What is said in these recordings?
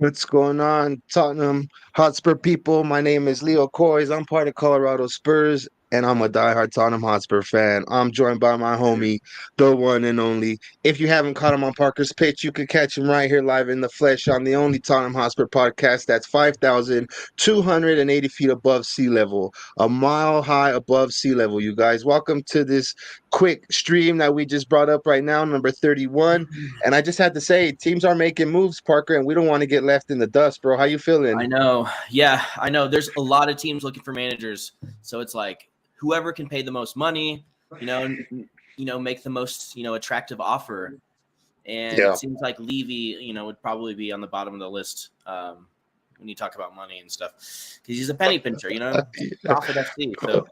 What's going on, Tottenham Hotspur people? My name is Leo Coys. I'm part of Colorado Spurs, and I'm a diehard Tottenham Hotspur fan. I'm joined by my homie, the one and only. If you haven't caught him on Parker's Pitch, you can catch him right here live in the flesh on the only Tottenham Hotspur podcast that's 5,280 feet above sea level, a mile high above sea level, you guys. Welcome to this quick stream that we just brought up right now, number 31. And I just had to say, teams are making moves, Parker, and we don't want to get left in the dust, bro. How you feeling? I know. Yeah, I know. There's a lot of teams looking for managers. So it's like whoever can pay the most money, make the most, attractive offer. And It seems like Levy, would probably be on the bottom of the list when you talk about money and stuff. Because he's a penny pincher, profit FC. So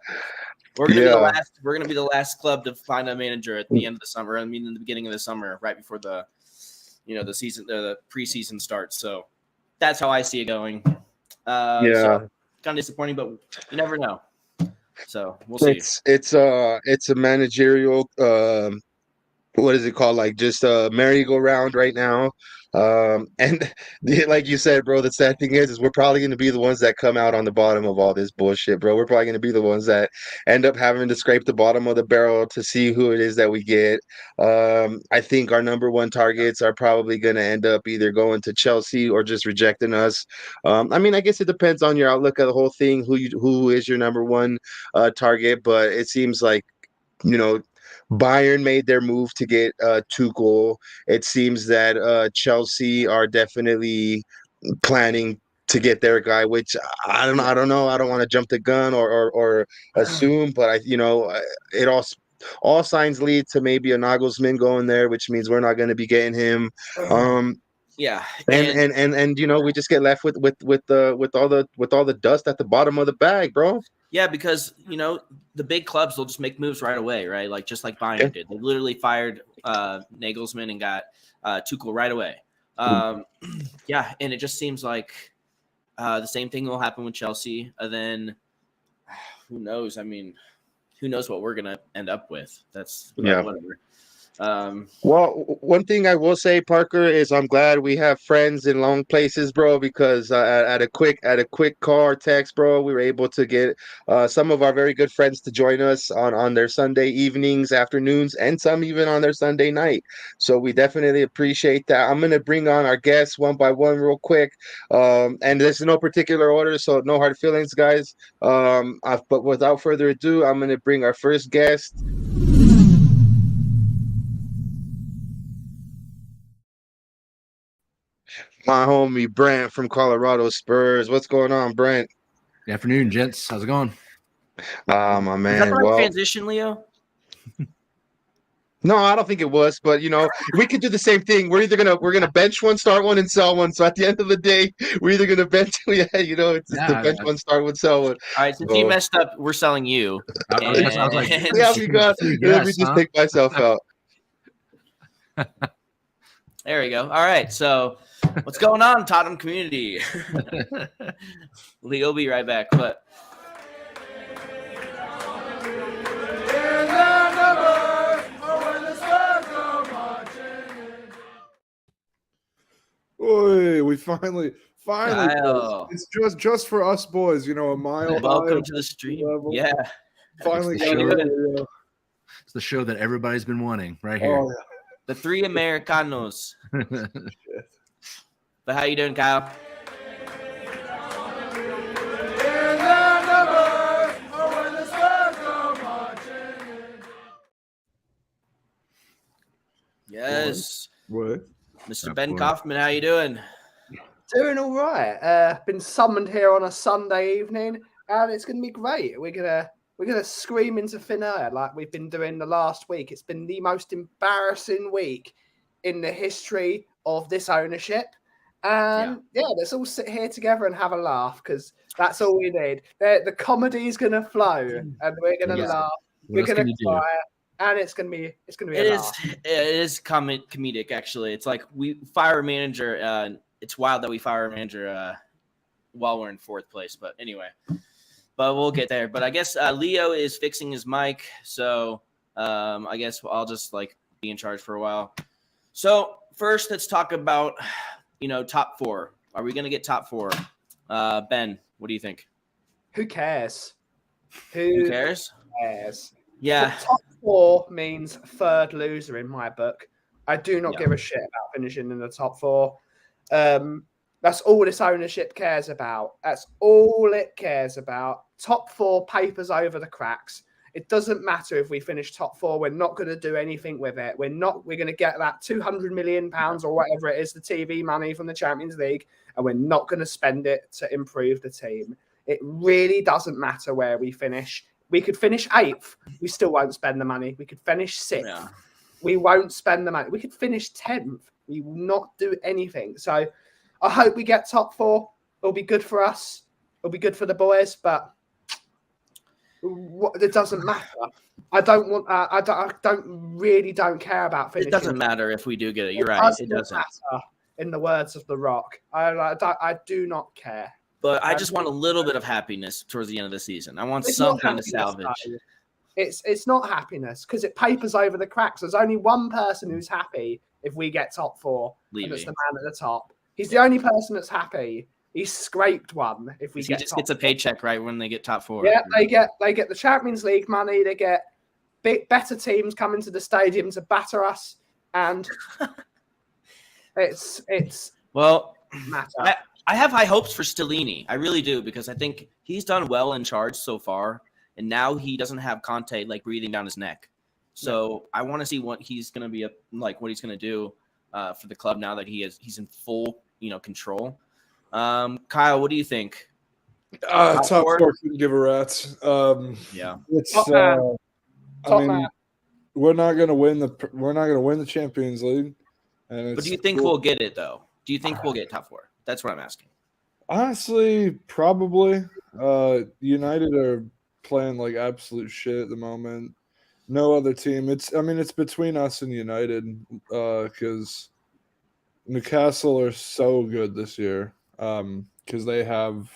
we're gonna be the last club to find a manager at the end of the summer. I mean, in the beginning of the summer, right before the season, the preseason starts. So that's how I see it going. So kind of disappointing, but you never know. So we'll see. It's a managerial what is it called? Like just a merry-go-round right now. And like you said, bro, the sad thing is we're probably going to be the ones that come out on the bottom of all this bullshit, bro. We're probably going to be the ones that end up having to scrape the bottom of the barrel to see who it is that we get. I think our number one targets are probably going to end up either going to Chelsea or just rejecting us. I mean, I guess it depends on your outlook of the whole thing, who is your number one target, but it seems like, Bayern made their move to get Tuchel. It seems that Chelsea are definitely planning to get their guy, which I don't know. I don't want to jump the gun or assume, but it all signs lead to maybe a Nagelsmann going there, which means we're not going to be getting him. Yeah, and we just get left with all the dust at the bottom of the bag, bro. Yeah, because the big clubs will just make moves right away, right? Like just like Bayern did. They literally fired Nagelsmann and got Tuchel right away. Yeah, and it just seems like the same thing will happen with Chelsea. And then who knows? I mean, who knows what we're gonna end up with? That's whatever. Well, one thing I will say, Parker, is I'm glad we have friends in long places, bro, because at a quick call or text, bro, we were able to get some of our very good friends to join us on their Sunday evenings, afternoons, and some even on their Sunday night. So we definitely appreciate that. I'm going to bring on our guests one by one real quick. And there's no particular order, so no hard feelings, guys. But without further ado, I'm going to bring our first guest. My homie Brent from Colorado Spurs. What's going on, Brent? Good afternoon, gents. How's it going? My man. Is that the transition, Leo? No, I don't think it was, but we could do the same thing. We're gonna bench one, start one, and sell one. So at the end of the day, we're either gonna bench, it's the bench one, start one, sell one. All right, since you messed up, we're selling you. Let me just take myself out. There we go. All right, so what's going on, Tottenham community? Lee will be right back, but Oy, we finally it's just for us boys, a mile. Welcome to the stream. Level. Yeah. Finally it's the show that everybody's been wanting right here. Oh, yeah. The three Americanos. But how you doing, Kyle? Yes. What? Mr. Ben Kaufman, how you doing? Doing all right. Been summoned here on a Sunday evening, and it's going to be great. We're gonna scream into thin air like we've been doing the last week. It's been the most embarrassing week in the history of this ownership. And let's all sit here together and have a laugh because that's all we need. The comedy's gonna flow, and we're gonna laugh. We're gonna cry, and it's gonna be. It is comedic actually. It's like we fire a manager. It's wild that we fire a manager while we're in fourth place. But anyway. But we'll get there. But I guess Leo is fixing his mic, so I guess I'll just be in charge for a while. So first, let's talk about top four. Are we going to get top 4? Ben, what do you think? Who cares? Who cares? Yeah. Top 4 means third loser in my book. I do not give a shit about finishing in the top 4. That's all this ownership cares about. That's all it cares about. Top 4 papers over the cracks. It doesn't matter if we finish top 4. We're not going to do anything with it. We're going to get that £200 million or whatever it is, the TV money from the Champions League, and we're not going to spend it to improve the team. It really doesn't matter where we finish. We could finish 8th. We still won't spend the money. We could finish 6th. Yeah. We won't spend the money. We could finish 10th. We will not do anything. So I hope we get top 4. It'll be good for us. It'll be good for the boys, but it doesn't matter. I don't care about finishing. It doesn't matter if we do get it. You're right. It doesn't matter. In the words of The Rock, I do not care. But I just want a little bit of happiness towards the end of the season. I want something to salvage. It's not happiness because it papers over the cracks. There's only one person who's happy if we get top 4, and it's the man at the top. He's the only person that's happy. He's scraped one if we get. He just gets a paycheck right when they get top 4. Yeah, they get the Champions League money. They get better teams coming to the stadium to batter us, and it's well. Matter. I have high hopes for Stellini. I really do, because I think he's done well in charge so far, and now he doesn't have Conte like breathing down his neck. So I want to see what he's going to be what he's going to do for the club now that he's in full control. Kyle, what do you think? Top 4 couldn't give a rat's. Yeah, it's. We're not going to win the Champions League. But do you think we'll get it though? Do you think we'll get top 4? That's what I'm asking. Honestly, probably. United are playing like absolute shit at the moment. No other team. It's between us and United because Newcastle are so good this year because they have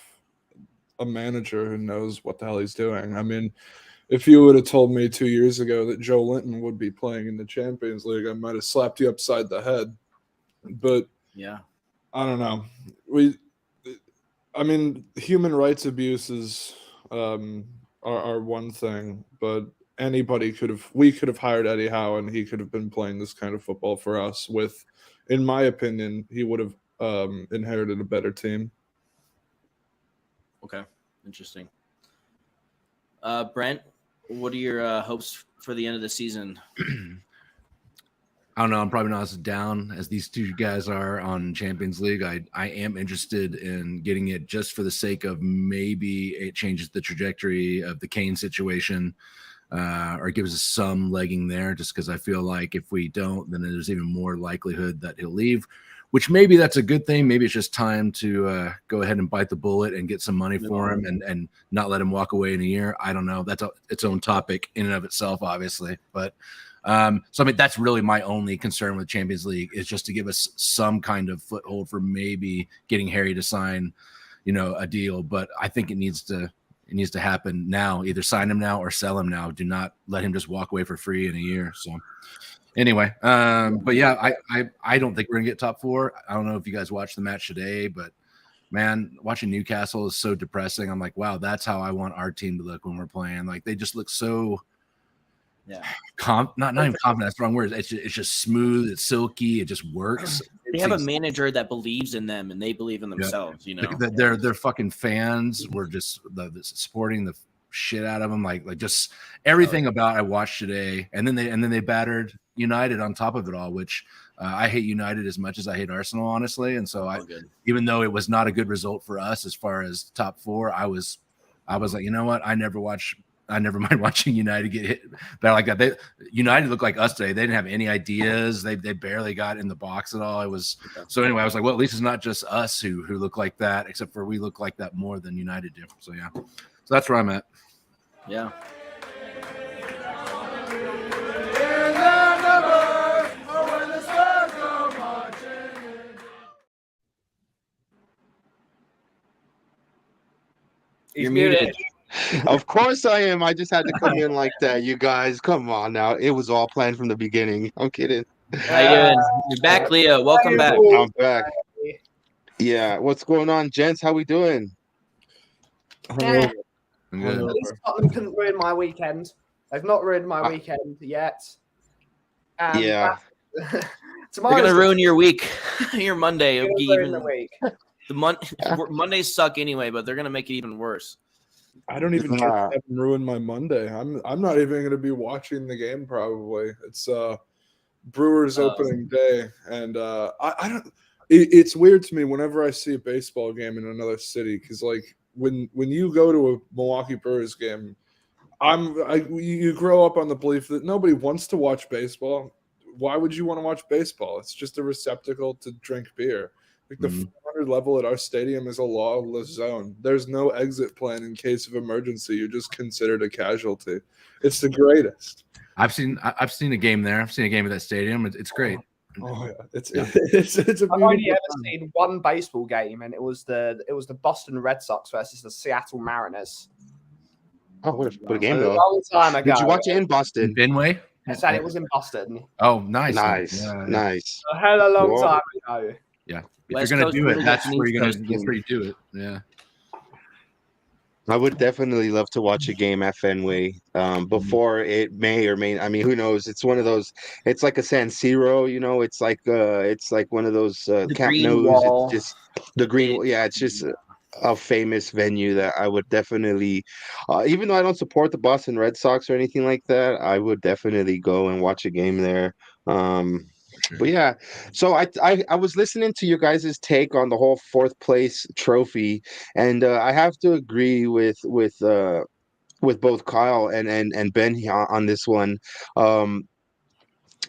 a manager who knows what the hell he's doing. I mean, if you would have told me 2 years ago that Joe Linton would be playing in the Champions League, I might have slapped you upside the head. But yeah. I don't know. Human rights abuses are one thing, but we could have hired Eddie Howe and he could have been playing this kind of football for us with, in my opinion, he would have inherited a better team. Okay. Interesting. Brent, what are your hopes for the end of the season? I don't know. I'm probably not as down as these two guys are on Champions League. I am interested in getting it just for the sake of maybe it changes the trajectory of the Kane situation or gives us some legging there, just because I feel like if we don't, then there's even more likelihood that he'll leave, which maybe that's a good thing. Maybe it's just time to go ahead and bite the bullet and get some money for him and not let him walk away in a year. I don't know. That's its own topic in and of itself, obviously. But that's really my only concern with Champions League, is just to give us some kind of foothold for maybe getting Harry to sign, a deal. But I think it needs to happen now. Either sign him now or sell him now. Do not let him just walk away for free in a year. So anyway, but yeah, I don't think we're gonna get top 4. I don't know if you guys watched the match today, but man, watching Newcastle is so depressing. I'm like, wow, that's how I want our team to look when we're playing. Like, they just look so not even confident. That's the wrong word. It's just smooth. It's silky. It just works. They have a manager that believes in them, and they believe in themselves. Their fucking fans were just supporting the shit out of them. Like just everything about I watched today, and then they battered United on top of it all, which I hate United as much as I hate Arsenal, honestly. And so even though it was not a good result for us as far as top 4, I was like, you know what? I never mind watching United get hit. They're like that. United looked like us today. They didn't have any ideas. They barely got in the box at all. It was so anyway. I was like, well, at least it's not just us who look like that, except for we look like that more than United do. So yeah, so that's where I'm at. Yeah. You're muted. Of course I am. I just had to come in like that. You guys, come on now. It was all planned from the beginning. I'm kidding. How you doing? You're back, Leo. Welcome back. I'm back. Yeah, what's going on, gents? How we doing? Yeah. I'm Hungover. good. At least Tottenham couldn't ruin my weekend. They've not ruined my Ah. weekend yet. And Yeah. They're tomorrow's gonna ruin your week, your Monday. gonna It'll ruin even the week. Mondays suck anyway, but they're gonna make it even worse. I don't even Yeah. care if it ruined my Monday. I'm not even going to be watching the game. Probably it's Brewers opening day, and I don't. It's weird to me whenever I see a baseball game in another city because like when you go to a Milwaukee Brewers game, you grow up on the belief that nobody wants to watch baseball. Why would you want to watch baseball? It's just a receptacle to drink beer. Like the 400 level at our stadium is a lawless zone. There's no exit plan in case of emergency. You're just considered a casualty. It's the greatest. I've seen a game there. I've seen a game at that stadium. It's great. Oh yeah, it's a I've beautiful only ever time. seen one baseball game, and it was the Boston Red Sox versus the Seattle Mariners. Oh, what a game A though. long time ago. Did you watch it in Boston? Fenway. I said it was in Boston. Oh, nice. Nice, Yeah. nice. A hell of a long Whoa. time ago. Yeah. If West you're gonna Coast do it, team that's against where East you're gonna. Coast That's where you do it. Yeah. I would definitely love to watch a game at Fenway before it may or may. I mean, who knows? It's one of those. It's like a San Siro, you know. It's like one of those Camp green Nou's. wall. It's just the green. Yeah, it's just a famous venue that I would definitely, even though I don't support the Boston Red Sox or anything like that, I would definitely go and watch a game there. But yeah, so I was listening to your guys' take on the whole fourth place trophy, and I have to agree with both Kyle and Ben here on this one.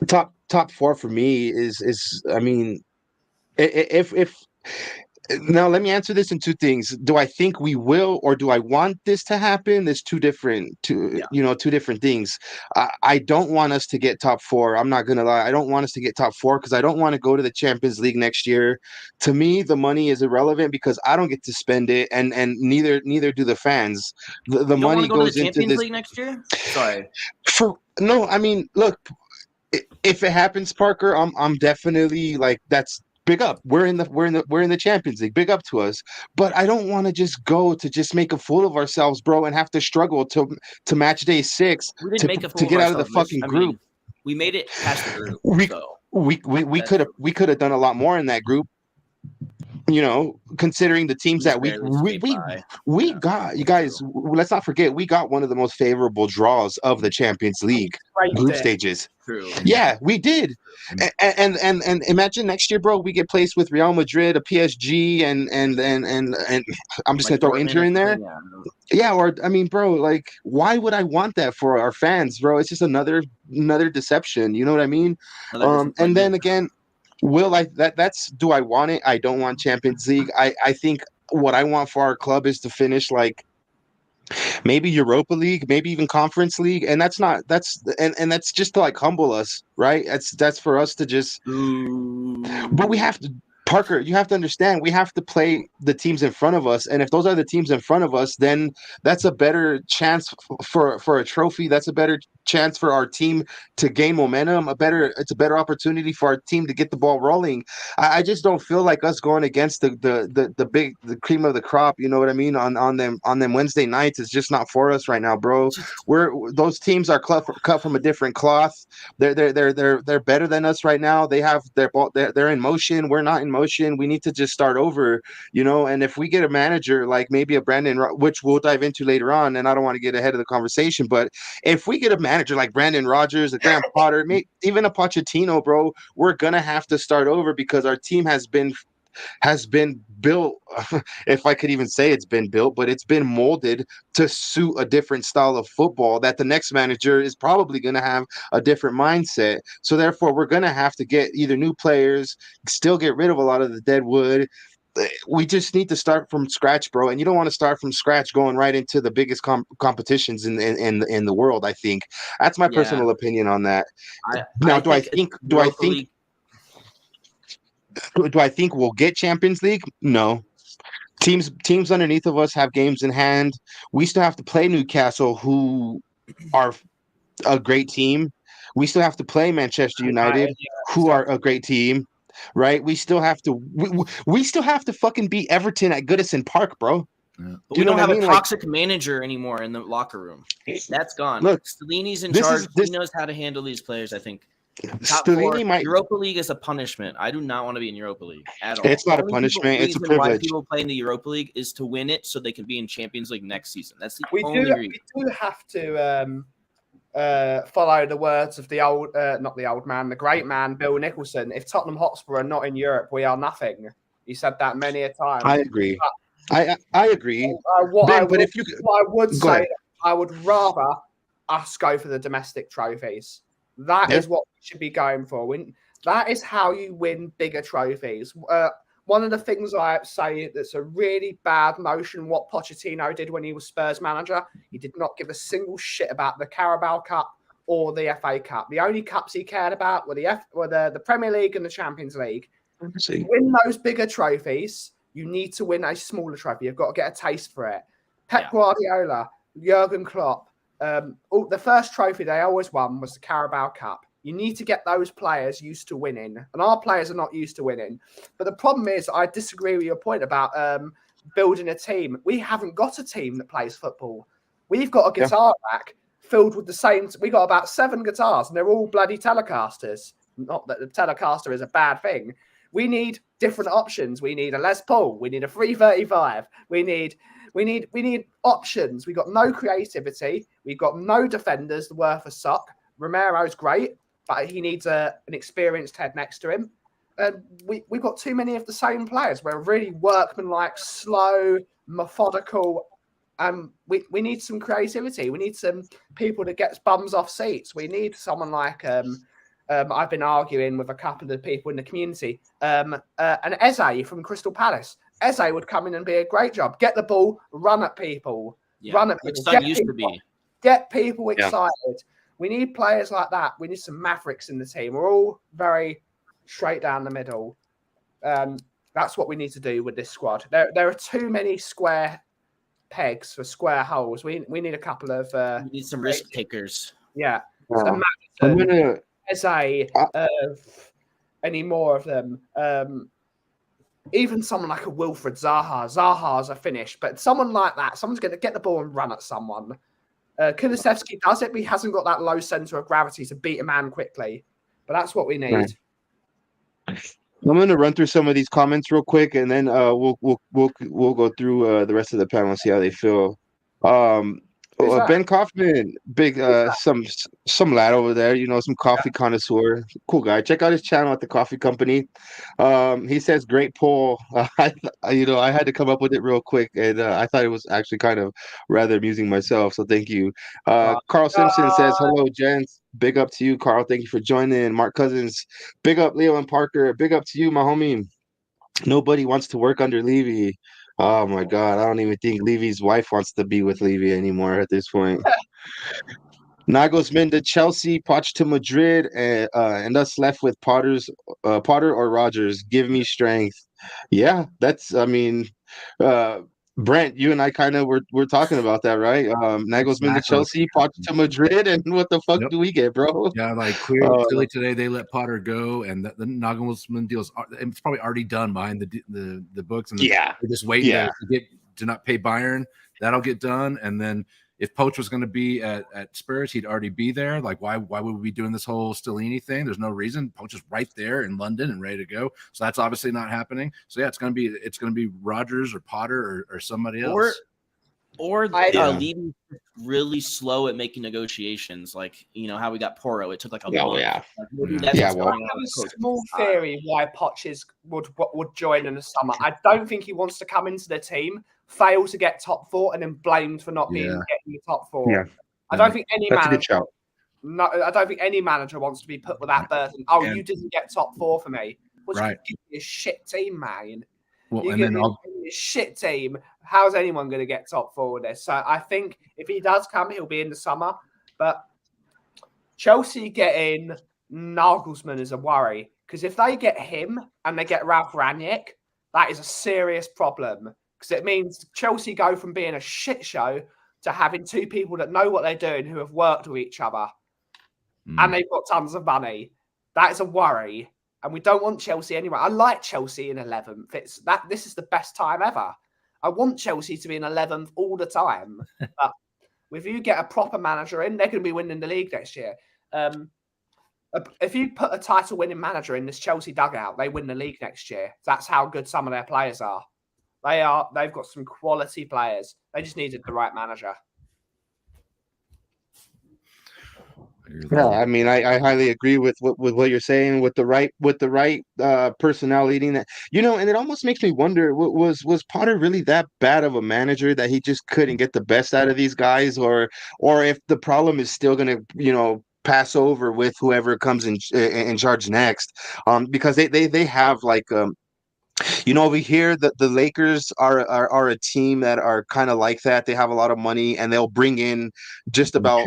Top four for me is I mean, if now let me answer this in two things. Do I think we will, or do I want this to happen? There's two different things. I don't want us to get top four. I'm not gonna lie. I don't want us to get top four because I don't want to go to the Champions League next year. To me, the money is irrelevant because I don't get to spend it, and neither do the fans. The You don't money want to go to goes the into Champions this. League next year? Sorry. No, I mean, look, if it happens, Parker, I'm definitely like that's. Big up. We're in the Champions League. Big up to us. But I don't want to just go to just make a fool of ourselves, bro, and have to struggle to match day 6 We didn't to, make a fool to get of out of the ourselves. fucking I group. mean, we made it past the group. We So we could have done a lot more in that group. You know, considering the teams that we got, you guys, let's not forget we got one of the most favorable draws of the Champions League group stages. True. Yeah, we did. And imagine next year, bro, we get placed with Real Madrid, a PSG, and I'm just gonna throw Inter in there. Yeah, or I mean, bro, like, why would I want that for our fans, bro? It's just another deception. You know what I mean? And then again, that's do I want it? I don't want Champions League. I think what I want for our club is to finish like maybe Europa League, maybe even Conference League, and that's just to like humble us, right? That's for us to just. But we have to, Parker. You have to understand. We have to play the teams in front of us, and if those are the teams in front of us, then that's a better chance for a trophy. That's a better chance for our team to gain momentum. It's a better opportunity for our team to get the ball rolling. I just don't feel like us going against the cream of the crop. You know what I mean? On them Wednesday nights is just not for us right now, bro. Those teams are cut from a different cloth. They're better than us right now. They're in motion. We're not in motion. We need to just start over, you know. And if we get a manager like maybe a Brandon, which we'll dive into later on, and I don't want to get ahead of the conversation, but if we get a manager like Brandon Rodgers, a Graham Potter, maybe even a Pochettino, bro, we're gonna have to start over because our team has been built, if I could even say it's been built, but it's been molded to suit a different style of football that the next manager is probably going to have a different mindset. So therefore, we're going to have to get either new players, still get rid of a lot of the dead wood. We just need to start from scratch, bro. And you don't want to start from scratch going right into the biggest competitions in the world. I think that's my personal opinion on that. Do I think we'll get Champions League? No. Teams underneath of us have games in hand. We still have to play Newcastle, who are a great team. We still have to play Manchester United, who are a great team. right? We still have to fucking beat Everton at Goodison Park, bro. Yeah. But we don't have a toxic manager anymore in the locker room. That's gone. Look, Stellini's in charge. He knows how to handle these players, I think. Europa League is a punishment. I do not want to be in Europa League at all. It's not a punishment. It's a privilege. Why people play in the Europa League is to win it so they can be in Champions League next season. That's the only reason. We do have to follow the words of the great man, Bill Nicholson. If Tottenham Hotspur are not in Europe, we are nothing. He said that many a time. I agree. I agree. I would rather us go for the domestic trophies. That is what we should be going for. That is how you win bigger trophies. One of the things I say that's a really bad notion, what Pochettino did when he was Spurs manager, he did not give a single shit about the Carabao Cup or the FA Cup. The only cups he cared about were the Premier League and the Champions League. To win those bigger trophies, you need to win a smaller trophy. You've got to get a taste for it. Pep Guardiola, Jurgen Klopp, the first trophy they always won was the Carabao Cup. You need to get those players used to winning. And our players are not used to winning. But the problem is, I disagree with your point about building a team. We haven't got a team that plays football. We've got a guitar rack filled with the same. We got about 7 guitars, and they're all bloody Telecasters. Not that the Telecaster is a bad thing. We need different options. We need a Les Paul. We need a 335. We need options. We've got no creativity. We've got no defenders worth a sock. Romero's great, but he needs an experienced head next to him. We've got too many of the same players. We're really workmanlike, slow, methodical. We need some creativity. We need some people that gets bums off seats. We need someone like I've been arguing with a couple of people in the community. An Eze from Crystal Palace. Eze would come in and be a great job. Get the ball, run at people. Run at people. Get people excited. We need players like that. We need some mavericks in the team. We're all very straight down the middle. That's what we need to do with this squad. There are too many square pegs for square holes. We need a couple of... we need some risk takers. Yeah. Wow. Any more of them. Even someone like a Wilfred Zaha. Zaha's a finish, but someone like that, someone's going to get the ball and run at someone. Kulusevski does it, but he hasn't got that low center of gravity to beat a man quickly. But that's what we need. Right. I'm going to run through some of these comments real quick, and then we'll go through the rest of the panel and see how they feel. Ben Kaufman, big some lad over there, some coffee connoisseur, cool guy. Check out his channel at the Kauffie Company. He says great poll. I had to come up with it real quick, and I thought it was actually kind of rather amusing myself. So thank you. Carl Simpson says hello, gents. Big up to you, Carl. Thank you for joining. Mark Cousins, big up Leo and Parker. Big up to you, my homie. Nobody wants to work under Levy. Oh my God, I don't even think Levy's wife wants to be with Levy anymore at this point. Nagelsmann to Chelsea, Poch to Madrid, and us left with Potter or Rodgers. Give me strength. Yeah, Brent, you and I kind of were talking about that, right? Nagelsmann to Chelsea, Poch to Madrid, and what the fuck do we get, bro? Yeah, like clearly today they let Potter go, and the Nagelsmann deal it's probably already done behind the books, and they're just waiting to not pay Bayern. That'll get done, and then if Poch was going to be at Spurs, he'd already be there. Like, why would we be doing this whole Stellini thing? There's no reason. Poch is right there in London and ready to go. So that's obviously not happening. So yeah, it's going to be Rodgers or Potter or somebody else. Or Levy's really slow at making negotiations. Like, how we got Porro. It took like a month. Yeah. I have a small theory why Poch would join in the summer. I don't think he wants to come into the team, fail to get top 4, and then blamed for not getting the top 4. Yeah. I don't think any manager. No, I don't think any manager wants to be put with that burden. Oh, you didn't get top 4 for me. Well, right. You give me a shit team, man. Well, you give me a shit team. How's anyone going to get top 4 with this? So I think if he does come, he'll be in the summer. But Chelsea getting Nagelsmann is a worry, because if they get him and they get Ralph Rangnick, that is a serious problem, because it means Chelsea go from being a shit show to having 2 people that know what they're doing, who have worked with each other, and they've got tons of money. That is a worry. and we don't want Chelsea anyway. I like Chelsea in 11th. This is the best time ever. I want Chelsea to be in 11th all the time. But if you get a proper manager in, they're going to be winning the league next year. If you put a title-winning manager in this Chelsea dugout, they win the league next year. That's how good some of their players are. They've got some quality players. They just needed the right manager. Yeah, I mean, I highly agree with what you're saying. With the right personnel leading that, and it almost makes me wonder: was Potter really that bad of a manager that he just couldn't get the best out of these guys, or if the problem is still going to pass over with whoever comes in charge next? Because they have like over here the Lakers are a team that are kind of like that. They have a lot of money and they'll bring in just about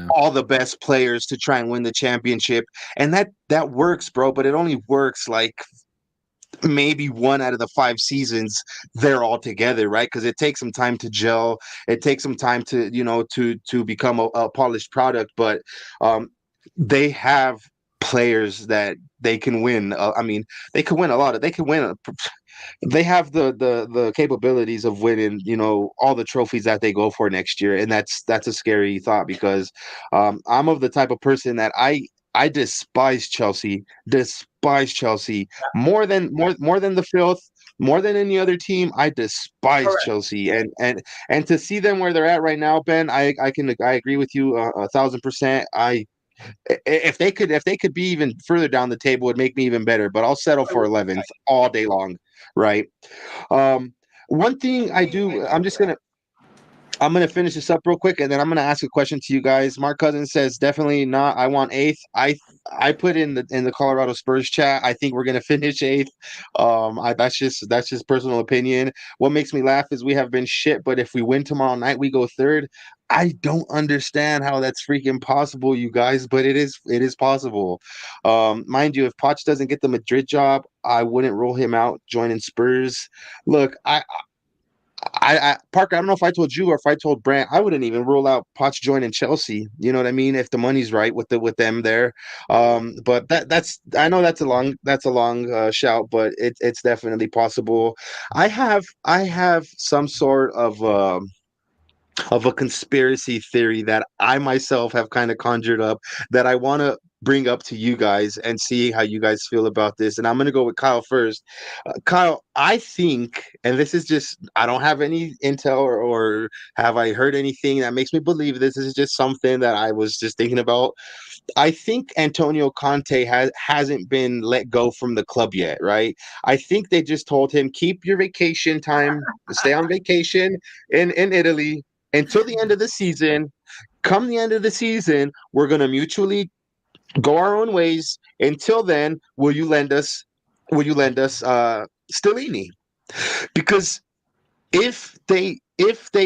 all the best players to try and win the championship. And that works, bro, but it only works like maybe 1 out of the 5 seasons they're all together, right? Because it takes some time to gel. It takes some time to to become a polished product. But they have players that they can win. I mean, they could win a lot. They have the capabilities of winning, all the trophies that they go for next year, and that's a scary thought because I'm of the type of person that I despise Chelsea. More than the filth. More than any other team, I despise Chelsea, and to see them where they're at right now, Ben, I agree with you 1,000%. If they could be even further down the table, it would make me even better. But I'll settle for 11th all day long, right? One thing I'm gonna finish this up real quick, and then I'm gonna ask a question to you guys. Mark Cousins says definitely not. I want 8th. I put in the Colorado Spurs chat. I think we're gonna finish 8th. That's just personal opinion. What makes me laugh is we have been shit, but if we win tomorrow night, we go 3rd. I don't understand how that's freaking possible, you guys, but it is possible. Mind you, if Poch doesn't get the Madrid job, I wouldn't rule him out joining Spurs. Look, Parker, I don't know if I told you or if I told Brent, I wouldn't even rule out Poch joining Chelsea. You know what I mean? If the money's right with them there. But I know that's a long shout, but it's definitely possible. I have some sort of a conspiracy theory that I myself have kind of conjured up that I want to bring up to you guys and see how you guys feel about this. And I'm going to go with Kyle first. Kyle, I think, and this is just, I don't have any intel or have I heard anything that makes me believe this is just something that I was just thinking about. I think Antonio Conte hasn't been let go from the club yet, right? I think they just told him, keep your vacation time, stay on vacation in Italy until the end of the season. Come the end of the season, we're going to mutually go our own ways. Until then, will you lend us Stellini? Because if they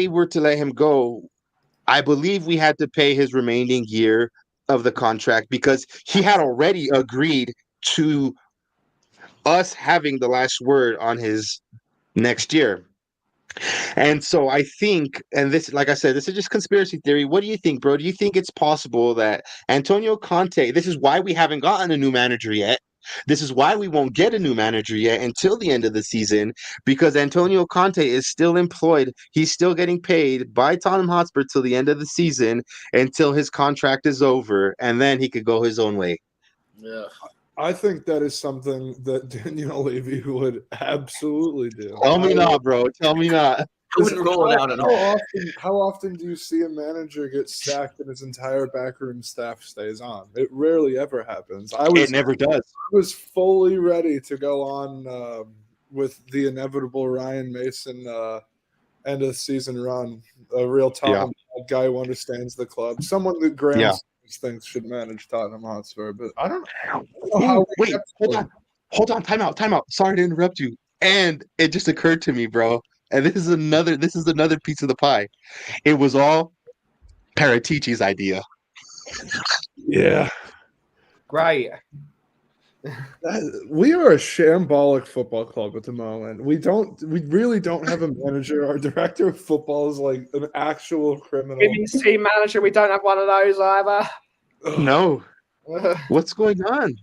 were to let him go, I believe we had to pay his remaining year of the contract because he had already agreed to us having the last word on his next year. And so I think, and this, like I said, this is just conspiracy theory. What do you think, bro? Do you think it's possible that Antonio Conte, this is why we haven't gotten a new manager yet. This is why we won't get a new manager yet until the end of the season, because Antonio Conte is still employed. He's still getting paid by Tottenham Hotspur till the end of the season until his contract is over, and then he could go his own way. Yeah. I think that is something that Daniel Levy would absolutely do. Tell me not, bro. Tell me not. I wouldn't rule it out at all. How often do you see a manager get sacked and his entire backroom staff stays on? It rarely ever happens. It never does. I was fully ready to go on with the inevitable Ryan Mason end of season run. A real Tottenham guy who understands the club. Someone that Graham thinks should manage Tottenham Hotspur, but I don't know how. Wait, hold on, time out. Sorry to interrupt you. And it just occurred to me, bro. And this is another piece of the pie. It was all Paratici's idea. Yeah, Great. We are a shambolic football club at the moment. We really don't have a manager. Our director of football is like an actual criminal. Women's team manager, we don't have one of those either. No. What's going on?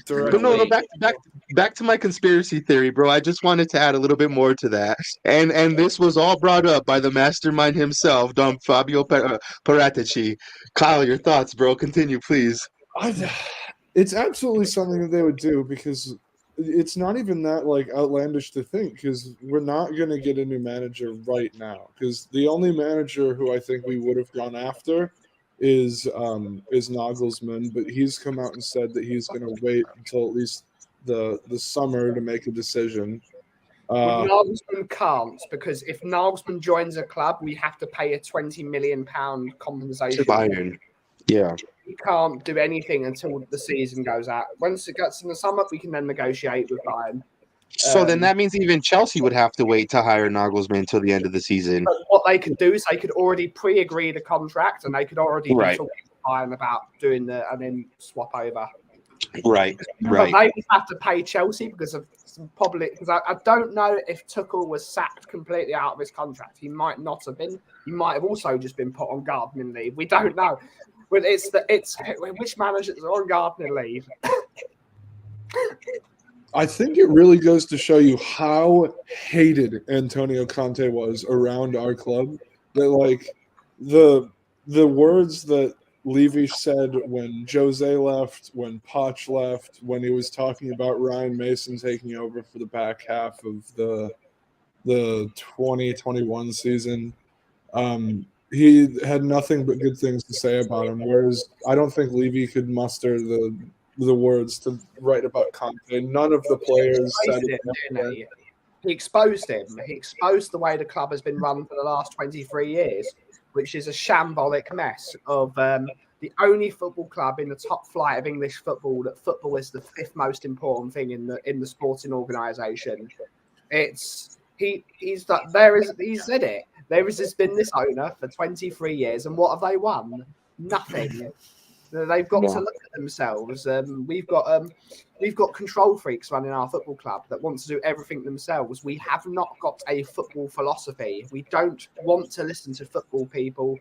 But no, back to my conspiracy theory, bro. I just wanted to add a little bit more to that, and this was all brought up by the mastermind himself, Don Fabio Paratici. Kyle, your thoughts, bro? Continue, please. It's absolutely something that they would do because it's not even that like outlandish to think because we're not going to get a new manager right now because the only manager who I think we would have gone after is Nagelsmann, but he's come out and said that he's going to wait until at least the summer to make a decision. Nagelsmann can't because if Nagelsmann joins a club, we have to pay a £20 million compensation. To Bayern. Yeah. He can't do anything until the season goes out. Once it gets in the summer, we can then negotiate with Bayern. So then that means even Chelsea would have to wait to hire Nagelsmann until the end of the season. But what they could do is they could already pre-agree the contract and they could already be talking to Bayern about doing and then swap over. Right. But they would have to pay Chelsea because of probably because I don't know if Tuchel was sacked completely out of his contract. He might not have been. He might have also just been put on gardening leave. We don't know. But it's which managers are on gardening leave. I think it really goes to show you how hated Antonio Conte was around our club. That like the words that Levy said when Jose left, when Poch left, when he was talking about Ryan Mason taking over for the back half of the 2021 season. He had nothing but good things to say about him. Whereas I don't think Levy could muster the words to write about Conte. None of the players said it. He exposed him. He exposed the way the club has been run for the last 23 years, which is a shambolic mess of the only football club in the top flight of English football that football is the fifth most important thing in the sporting organisation. He said it. There has been this owner for 23 years, and what have they won? Nothing. They've got to look at themselves. We've got control freaks running our football club that want to do everything themselves. We have not got a football philosophy. We don't want to listen to football people.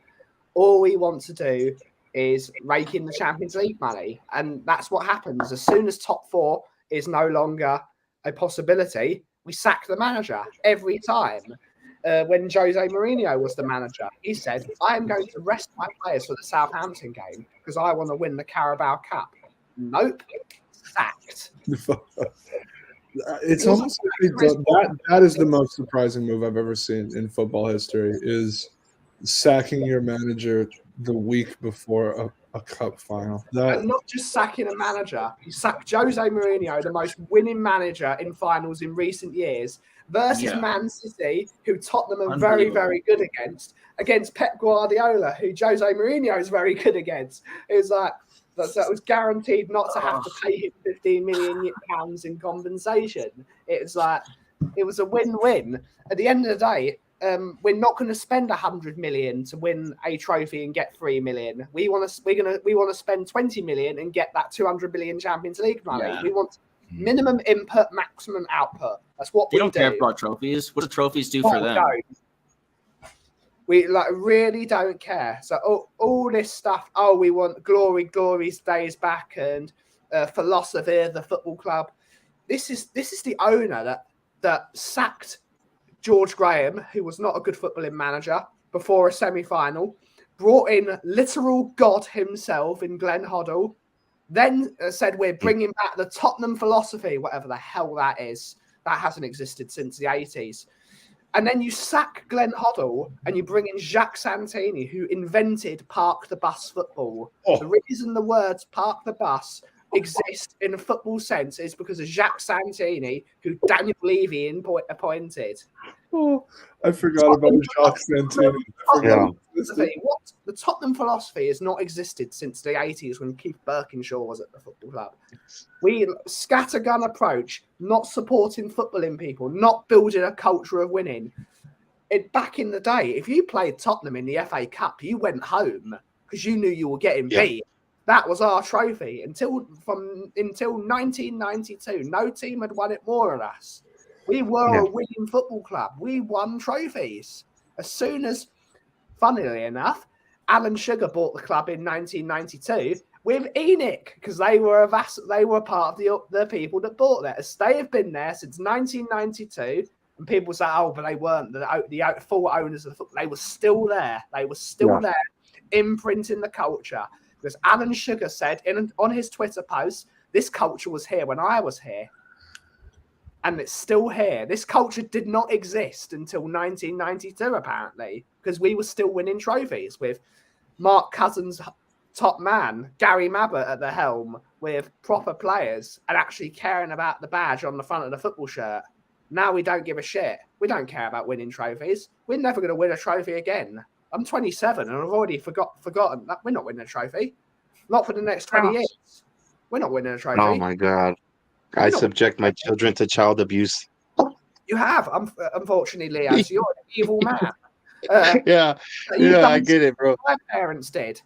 All we want to do is rake in the Champions League money, and that's what happens. As soon as top four is no longer a possibility, we sack the manager every time. When Jose Mourinho was the manager, he said, I am going to rest my players for the Southampton game because I want to win the Carabao Cup. Nope. Sacked. It's almost that is the most surprising move I've ever seen in football history is sacking your manager the week before a cup final. And not just sacking a manager. You sack Jose Mourinho, the most winning manager in finals in recent years, versus Man City, who Tottenham are very, very good against Pep Guardiola, who Jose Mourinho is very good against. It was like that was guaranteed not to have to pay him £15 million in compensation. It was like it was a win-win. At the end of the day, we're not going to spend 100 million to win a trophy and get 3 million. We want to spend 20 million and get that 200 million Champions League money. Yeah. We want minimum input, maximum output. That's what we do. They don't care about trophies. What do trophies do for them? We really don't care. So all this stuff. Oh, we want glory's days back and philosophy of the football club. This is the owner that sacked George Graham, who was not a good footballing manager, before a semi-final, brought in literal God himself in Glenn Hoddle, then said we're bringing back the Tottenham philosophy, whatever the hell that is. That hasn't existed since the 80s. And then you sack Glenn Hoddle and you bring in Jacques Santini, who invented park the bus football. Oh. The reason the words park the bus exist in a football sense is because of Jacques Santini, who Daniel Levy appointed. Oh, I forgot about Jacques Santini. What the Tottenham philosophy has not existed since the 80s when Keith Birkinshaw was at the football club. We scattergun approach, not supporting footballing people, not building a culture of winning. Back in the day, if you played Tottenham in the FA Cup, you went home because you knew you were getting beat. That was our trophy until 1992. No team had won it more than us. We were a winning football club. We won trophies. As soon as, funnily enough, Alan Sugar bought the club in 1992, with ENIC because they were part of the people that bought this. They have been there since 1992, and people say, "Oh, but they weren't the full owners of the football." They were still there. They were still there, imprinting the culture. Because Alan Sugar said on his Twitter post, "This culture was here when I was here." And it's still here. This culture did not exist until 1992, apparently, because we were still winning trophies with Mark Cousins' top man, Gary Mabbott at the helm, with proper players and actually caring about the badge on the front of the football shirt. Now we don't give a shit. We don't care about winning trophies. We're never going to win a trophy again. I'm 27 and I've already forgotten that we're not winning a trophy. Not for the next 20 years. We're not winning a trophy. Oh my God. I subject my children to child abuse. You have, unfortunately, Leo. So you're an evil man. Yeah, I get it, bro. My parents did.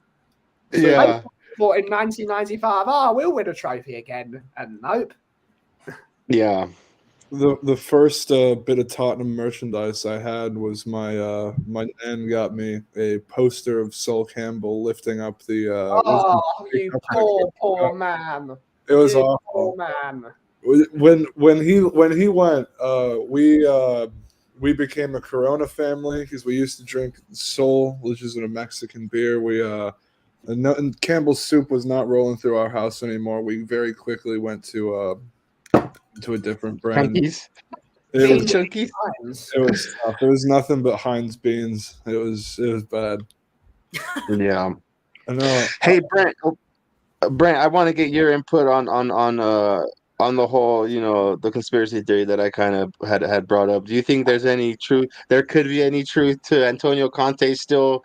So yeah. They thought in 1995, we'll win a trophy again. And nope. Yeah. The first bit of Tottenham merchandise I had was my nan got me a poster of Sol Campbell lifting up the. You poor man. It was awful. Poor man. When he went, we became a Corona family because we used to drink Sol, which is a Mexican beer. And Campbell's soup was not rolling through our house anymore. We very quickly went to a different brand. Chunkies. It was tough. It was nothing but Heinz beans. It was bad. Yeah. I know. Hey, Brent, I want to get your input on the whole, the conspiracy theory that I kind of had brought up. Do you think there's any truth? There could be any truth to Antonio Conte still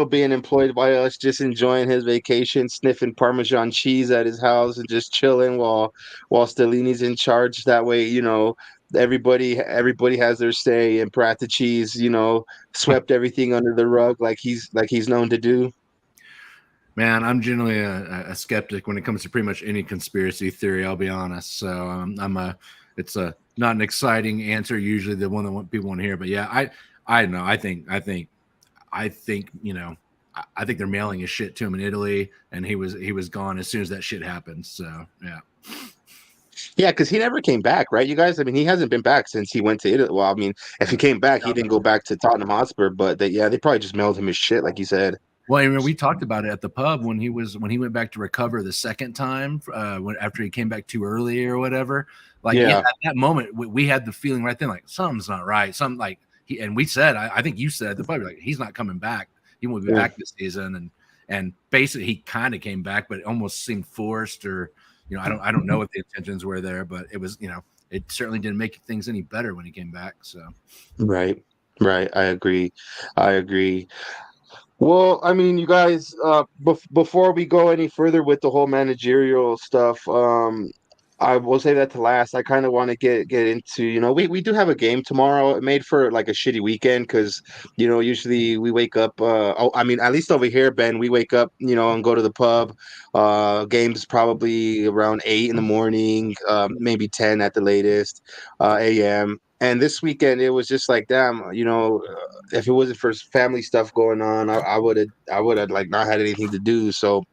being employed by us, just enjoying his vacation, sniffing Parmesan cheese at his house, and just chilling while Stellini's in charge. That way, everybody has their say, and Prat cheese, swept everything under the rug like he's known to do. Man, I'm generally a skeptic when it comes to pretty much any conspiracy theory. I'll be honest. So it's not an exciting answer. Usually the one that people want to hear. But yeah, I don't know. I think they're mailing his shit to him in Italy, and he was gone as soon as that shit happened. So yeah. Yeah, because he never came back, right, you guys? I mean, he hasn't been back since he went to Italy. Well, I mean, if he came back, he didn't go back to Tottenham Hotspur, but they probably just mailed him his shit, like you said. Well, I mean, we talked about it at the pub when he went back to recover the second time after he came back too early or whatever. Like at that moment, we had the feeling right then, like something's not right. And we said, I think you said at the pub, like he's not coming back. He won't be back this season. And basically, he kind of came back, but it almost seemed forced, or I don't know what the intentions were there, but it was it certainly didn't make things any better when he came back. So right, I agree. Well, I mean, you guys, before we go any further with the whole managerial stuff, I will say that to last. I kind of want to get into, we do have a game tomorrow. It made for like a shitty weekend because, usually we wake up. At least over here, Ben, we wake up, and go to the pub. Games probably around 8 in the morning, maybe 10 at the latest, a.m. And this weekend, it was just like, damn, if it wasn't for family stuff going on, I would have like not had anything to do. So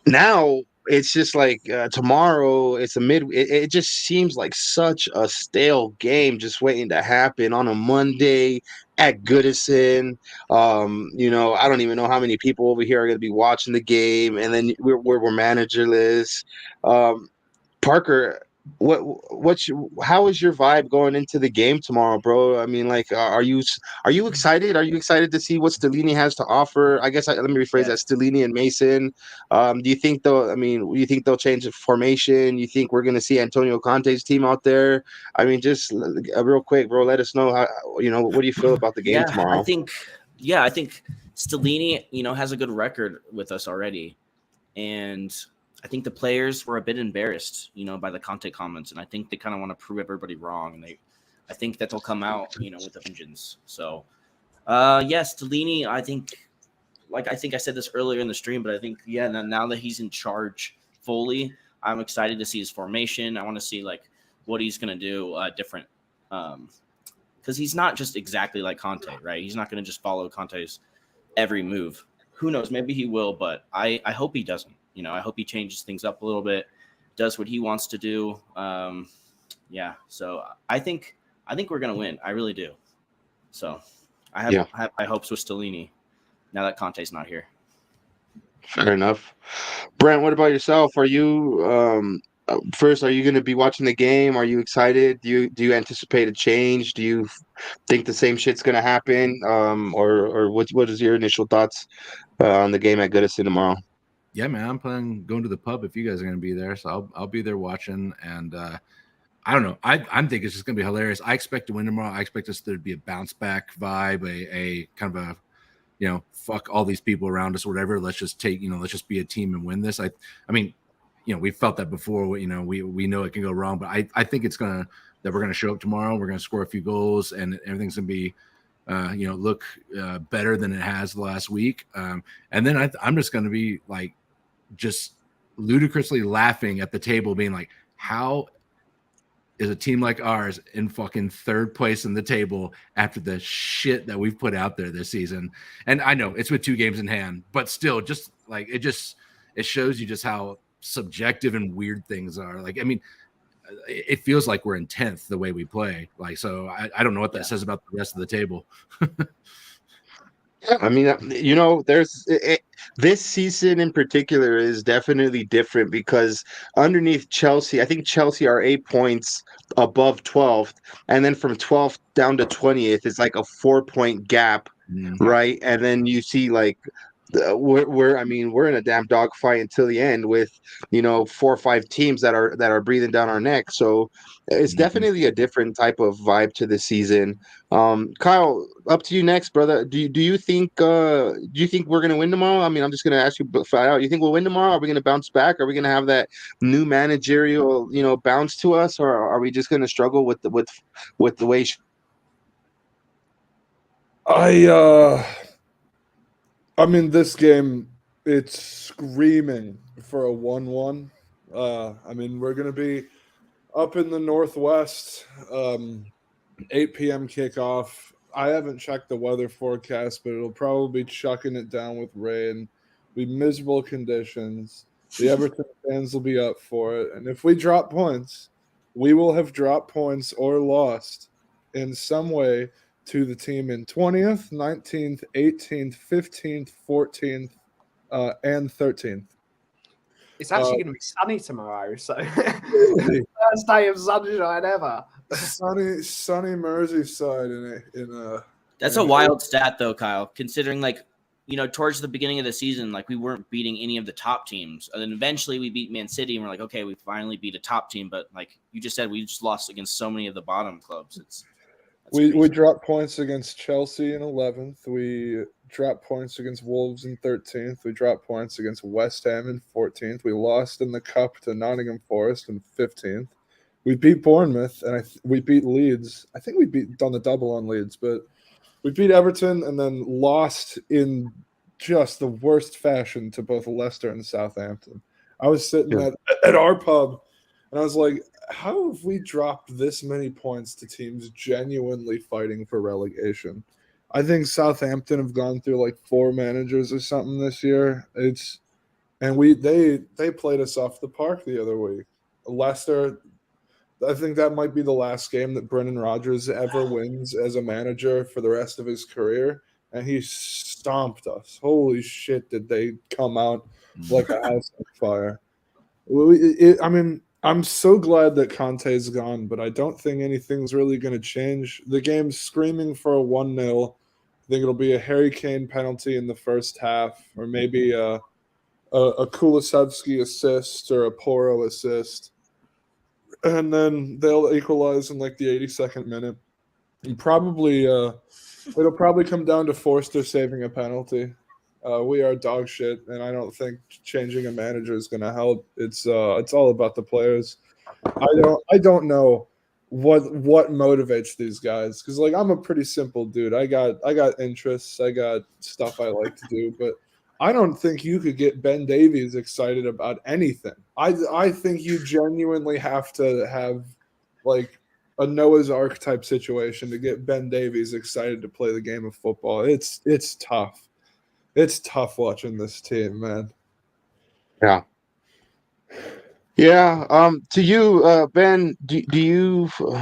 now it's just like tomorrow. It's it just seems like such a stale game just waiting to happen on a Monday at Goodison. I don't even know how many people over here are going to be watching the game, and then we're managerless. Parker, how is your vibe going into the game tomorrow, bro? I mean, like, are you excited? Are you excited to see what Stellini has to offer? I guess let me rephrase that. Stellini and Mason. Do you think they'll change the formation? You think we're going to see Antonio Conte's team out there? I mean, just real quick, bro, let us know how, what do you feel about the game tomorrow? I think Stellini, has a good record with us already. And I think the players were a bit embarrassed, by the Conte comments, and I think they kind of want to prove everybody wrong. And I think that they'll come out, with a vengeance. So, Stellini, I think I said this earlier in the stream, but I think, now that he's in charge fully, I'm excited to see his formation. I want to see like what he's going to do different, because he's not just exactly like Conte, right? He's not going to just follow Conte's every move. who knows? Maybe he will, but I hope he doesn't. I hope he changes things up a little bit, does what he wants to do. Yeah. So I think we're gonna win. I really do. So I have high hopes with Stellini now that Conte's not here. Fair enough. Brent, what about yourself? Are you first? Are you going to be watching the game? Are you excited? Do you anticipate a change? Do you think the same shit's going to happen? Or what is your initial thoughts on the game at Goodison tomorrow? Yeah, man, I'm planning going to the pub if you guys are going to be there, so I'll be there watching. And I don't know, I'm thinking it's just going to be hilarious. I expect to win tomorrow. I expect us there to be a bounce back vibe, a kind of a fuck all these people around us or whatever. Let's just let's just be a team and win this. I mean, we've felt that before. We know it can go wrong, but I think that we're gonna show up tomorrow. We're gonna score a few goals, and everything's gonna be, look better than it has the last week. And then I'm just gonna be like, just ludicrously laughing at the table, being like, how is a team like ours in fucking third place in the table after the shit that we've put out there this season? And I know it's with 2 games in hand, but still, just like it shows you just how subjective and weird things are. Like, I mean, it feels like we're in 10th the way we play. Like, so I don't know what that says about the rest of the table. I mean, this season in particular is definitely different because underneath Chelsea, I think Chelsea are 8 points above 12th, and then from 12th down to 20th is like a 4-point gap, right? And then you see like we're in a damn dogfight until the end with 4 or 5 teams that are breathing down our neck. So it's definitely a different type of vibe to the season. Kyle, up to you next, brother. Do you think we're gonna win tomorrow? I mean, I'm just gonna ask you flat out. You think we'll win tomorrow? Are we gonna bounce back? Are we gonna have that new managerial bounce to us, or are we just gonna struggle with the way? I mean, this game, it's screaming for a 1-1. I mean, we're going to be up in the Northwest, 8 p.m. kickoff. I haven't checked the weather forecast, but it'll probably be chucking it down with rain. Be miserable conditions. The Everton fans will be up for it. And if we drop points, we will have dropped points or lost in some way to the team in 20th, 19th, 18th, 15th, 14th, and 13th. It's actually going to be sunny tomorrow, so first day of sunshine ever. Sunny Merseyside in That's a wild stat, though, Kyle. Considering towards the beginning of the season, like we weren't beating any of the top teams, and then eventually we beat Man City, and we're like, okay, we finally beat a top team. But like you just said, we just lost against so many of the bottom clubs. We dropped points against Chelsea in 11th. We dropped points against Wolves in 13th. We dropped points against West Ham in 14th. We lost in the Cup to Nottingham Forest in 15th. We beat Bournemouth, and we beat Leeds. I think we beat on the double on Leeds, but we beat Everton and then lost in just the worst fashion to both Leicester and Southampton. I was sitting at our pub, and I was like, how have we dropped this many points to teams genuinely fighting for relegation? I think Southampton have gone through like 4 managers or something this year. They played us off the park the other week. Leicester, I think that might be the last game that Brendan Rodgers ever wins as a manager for the rest of his career, and he stomped us. Holy shit, did they come out like a house on fire. I mean, I'm so glad that Conte's gone, but I don't think anything's really going to change. The game's screaming for a 1-0. I think it'll be a Harry Kane penalty in the first half, or maybe a Kulusevski assist or a Porro assist. And then they'll equalize in like the 82nd minute. And it'll probably come down to Forster saving a penalty. We are dog shit, and I don't think changing a manager is going to help. It's all about the players. I don't know what motivates these guys, because like I'm a pretty simple dude. I got interests, I got stuff I like to do, but I don't think you could get Ben Davies excited about anything. I think you genuinely have to have like a Noah's Ark type situation to get Ben Davies excited to play the game of football. It's tough. It's tough watching this team, man. Yeah. Yeah. To you, Ben,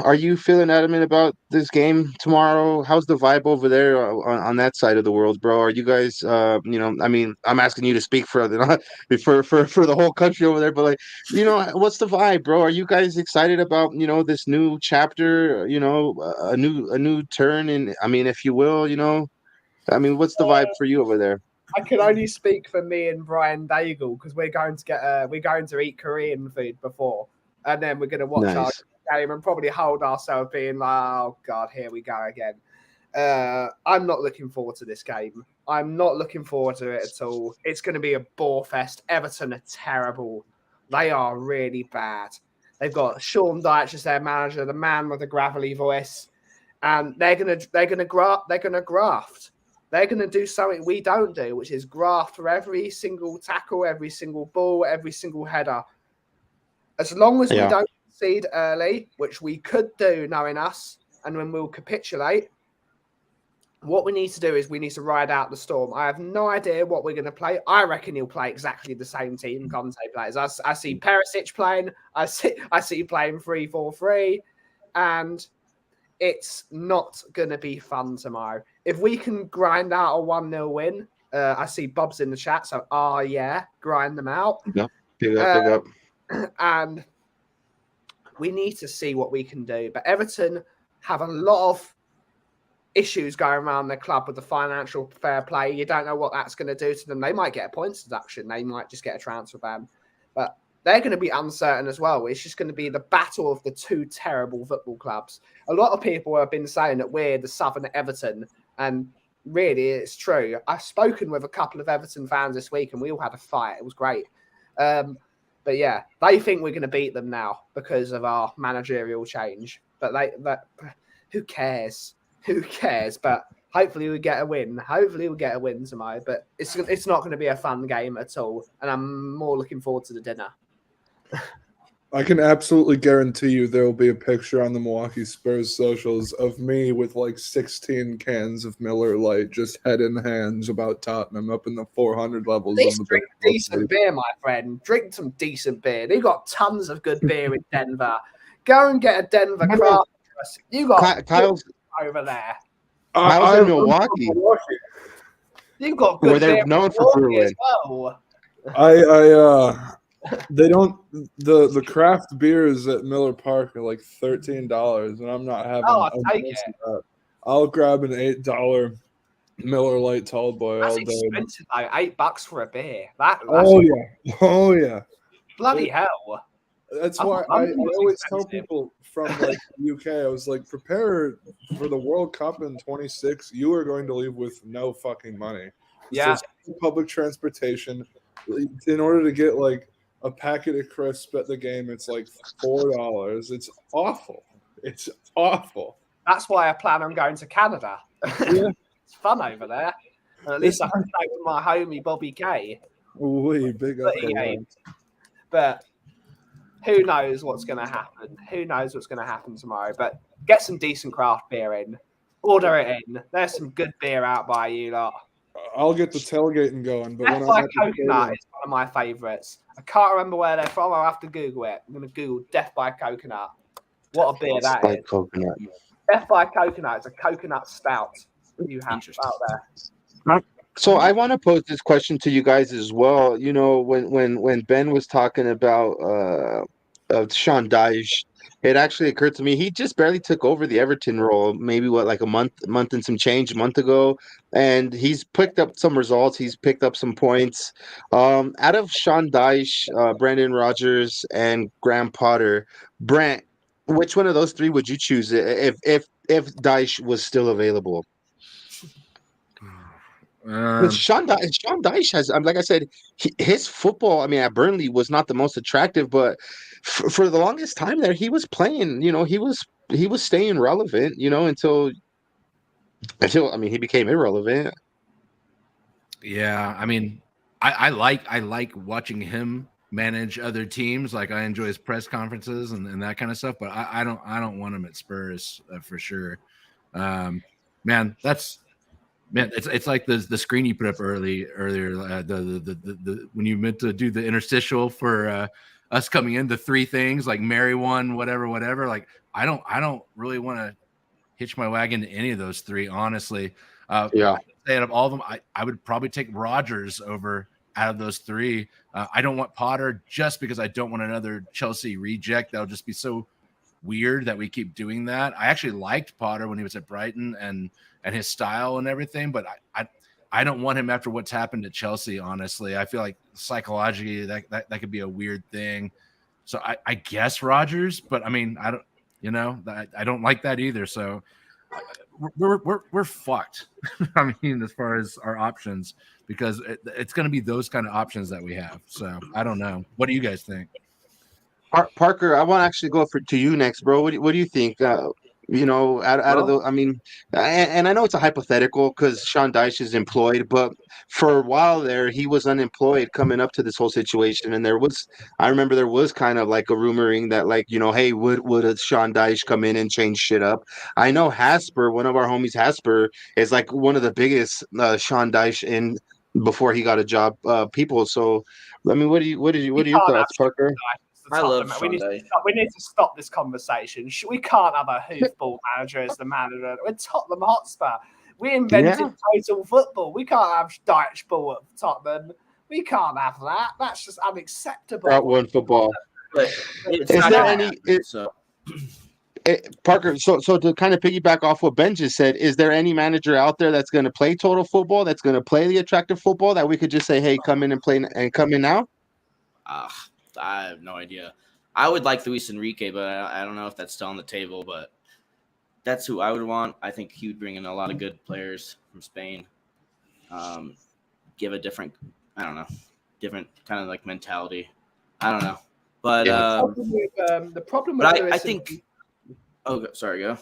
are you feeling adamant about this game tomorrow? How's the vibe over there on that side of the world, bro? Are you guys, I mean, I'm asking you to speak for for the whole country over there, but like, what's the vibe, bro? Are you guys excited about, this new chapter, a new turn in, I mean, if you will, I mean, what's the vibe for you over there? I can only speak for me and Brian Daigle because we're going to eat Korean food before, and then we're going to watch our game and probably hold ourselves being like, oh God, here we go again. I'm not looking forward to this game. I'm not looking forward to it at all. It's going to be a bore fest. Everton are terrible. They are really bad. They've got Sean Dyche as their manager, the man with a gravelly voice, and they're gonna graft. They're going to do something we don't do, which is graft for every single tackle, every single ball, every single header. As long as we don't concede early, which we could do knowing us, and when we'll capitulate, what we need to do is we need to ride out the storm. I have no idea what we're going to play. I reckon he'll play exactly the same team Conte plays. I see Perisic playing. I see playing 3-4-3, and it's not going to be fun tomorrow. If we can grind out a 1-0 win, I see Bob's in the chat, so grind them out. Yep. Big up. And we need to see what we can do. But Everton have a lot of issues going around their club with the financial fair play. You don't know what that's going to do to them. They might get a points deduction. They might just get a transfer ban. But they're going to be uncertain as well. It's just going to be the battle of the two terrible football clubs. A lot of people have been saying that we're the Southern Everton, and really it's true. I've spoken with a couple of Everton fans this week and we all had a fight. It was great. But yeah, they think we're going to beat them now because of our managerial change. But who cares? Who cares? But hopefully we get a win. Hopefully we'll get a win tomorrow. But it's not going to be a fun game at all. And I'm more looking forward to the dinner. I can absolutely guarantee you there will be a picture on the Milwaukee Spurs socials of me with like 16 cans of Miller Lite, just head in hands about Tottenham up in the 400 levels. Please drink decent beer, my friend. Drink some decent beer. They got tons of good beer in Denver. Go and get a Denver craft. You got Kyle's over there. Kyle's in Milwaukee. You've got good where they're beer known for brewing. as well. They don't the craft beers at Miller Park are like $13, and I'm not having. I'll take it. I'll grab an $8 Miller Lite tall boy That's all day. expensive though. $8 for a beer. Oh yeah. Bloody hell. That's why I always tell people from like the UK, I was like, prepare for the World Cup in 26. You are going to leave with no fucking money. Yeah. There's public transportation. In order to get like a packet of crisps at the game, it's like $4. It's awful. It's awful. That's why I plan on going to Canada. Yeah. It's fun over there. And at least I can stay with my homie Bobby K. Ooh, big up. But who knows what's going to happen? Who knows what's going to happen tomorrow? But get some decent craft beer in. Order it in. There's some good beer out by you lot. I'll get the tailgating going. But Death by Coconut is one of my favourites. I can't remember where they're from. I'll have to Google it. I'm going to Google Death by Coconut. What a beer that is. Coconut. Death by Coconut is a coconut stout you have out there. So I want to pose this question to you guys as well. You know, when Ben was talking about Sean Dyche, it actually occurred to me he just barely took over the Everton role, maybe like a month and some change, a month ago, and he's picked up some results. He's picked up some points. Out of Sean Dyche, Brendan Rodgers, and Graham Potter, Brent, which one of those three would you choose if Dyche was still available? Sean Dyche has, like I said, his football, I mean, at Burnley was not the most attractive, but for the longest time there, he was playing, you know, he was staying relevant, you know, until I mean, he became irrelevant. Yeah, I mean, I like watching him manage other teams. Like, I enjoy his press conferences and that kind of stuff, but I don't want him at Spurs for sure. Man, Man, it's like the screen you put up earlier. The when you meant to do the interstitial for us coming in, the three things like marry one, whatever. Like I don't really want to hitch my wagon to any of those three, honestly. Out of all of them, I would probably take Rodgers over out of those three. I don't want Potter just because I don't want another Chelsea reject. That'll just be so weird that we keep doing that. I actually liked Potter when he was at Brighton and his style and everything, but I don't want him after what's happened at Chelsea. Honestly, I feel like psychologically that could be a weird thing. So I guess Rodgers, but I mean I don't like that either. So we're fucked. I mean, as far as our options, because it's going to be those kind of options that we have. So I don't know. What do you guys think? Parker, I want to actually go to you next, bro. What do you think? Out of the, I mean, and I know it's a hypothetical because Sean Dyche is employed, but for a while there, he was unemployed coming up to this whole situation. And I remember there was kind of like a rumoring that, like, hey, would a Sean Dyche come in and change shit up? I know Hasper, one of our homies, Hasper, is like one of the biggest Sean Dyche in before he got a job people. So, I mean, what are your thoughts, Parker? I love we need to stop this conversation. We can't have a hoofball manager as the manager. We're Tottenham Hotspur. We invented total football. We can't have Dyche ball at Tottenham. We can't have that. That's just unacceptable. That one football. Is there any? Parker, so to kind of piggyback off what Ben just said, is there any manager out there that's going to play total football, that's going to play the attractive football that we could just say, hey, come in and play and come in now? I have no idea. I would like Luis Enrique, but I don't know if that's still on the table, but that's who I would want. I think he would bring in a lot of good players from Spain. Give a different kind of like mentality. I don't know. But the problem with I think oh, sorry, go.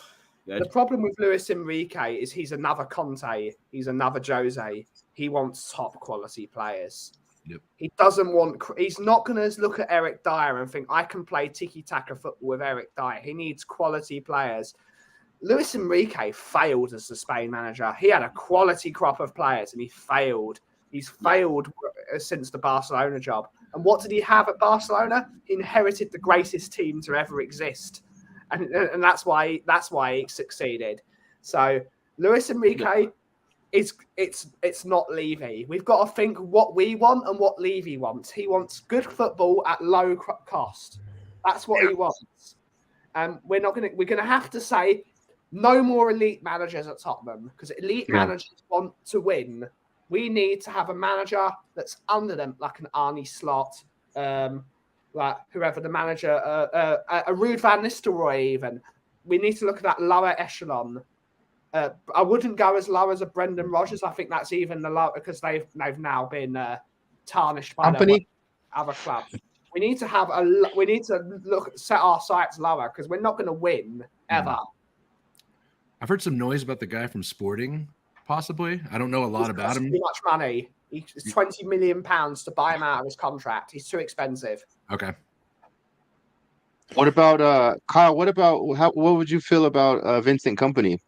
The problem with Luis Enrique is he's another Conte. He's another Jose. He wants top quality players. Yep. He's not going to look at Eric Dyer and think, I can play tiki-taka football with Eric Dyer. He needs quality players. Luis Enrique failed as the Spain manager. He had a quality crop of players and he failed. He's failed since the Barcelona job. And what did he have at Barcelona? He inherited the greatest team to ever exist. And that's why he succeeded. So Luis Enrique... It's not Levy. We've got to think what we want and what Levy wants. He wants good football at low cost. That's what he wants. We're going to have to say no more elite managers at Tottenham because elite managers want to win. We need to have a manager that's under them, like an Arne Slot, like whoever the manager, a Ruud van Nistelrooy even. We need to look at that lower echelon. I wouldn't go as low as a Brendan Rodgers. I think that's even the low because they've now been tarnished by other clubs. We need to set our sights lower because we're not going to win ever. I've heard some noise about the guy from Sporting, possibly. I don't know a lot about him. Too much money. It's £20 million to buy him out of his contract. He's too expensive. Okay. What about Kyle? What would you feel about Vincent Kompany?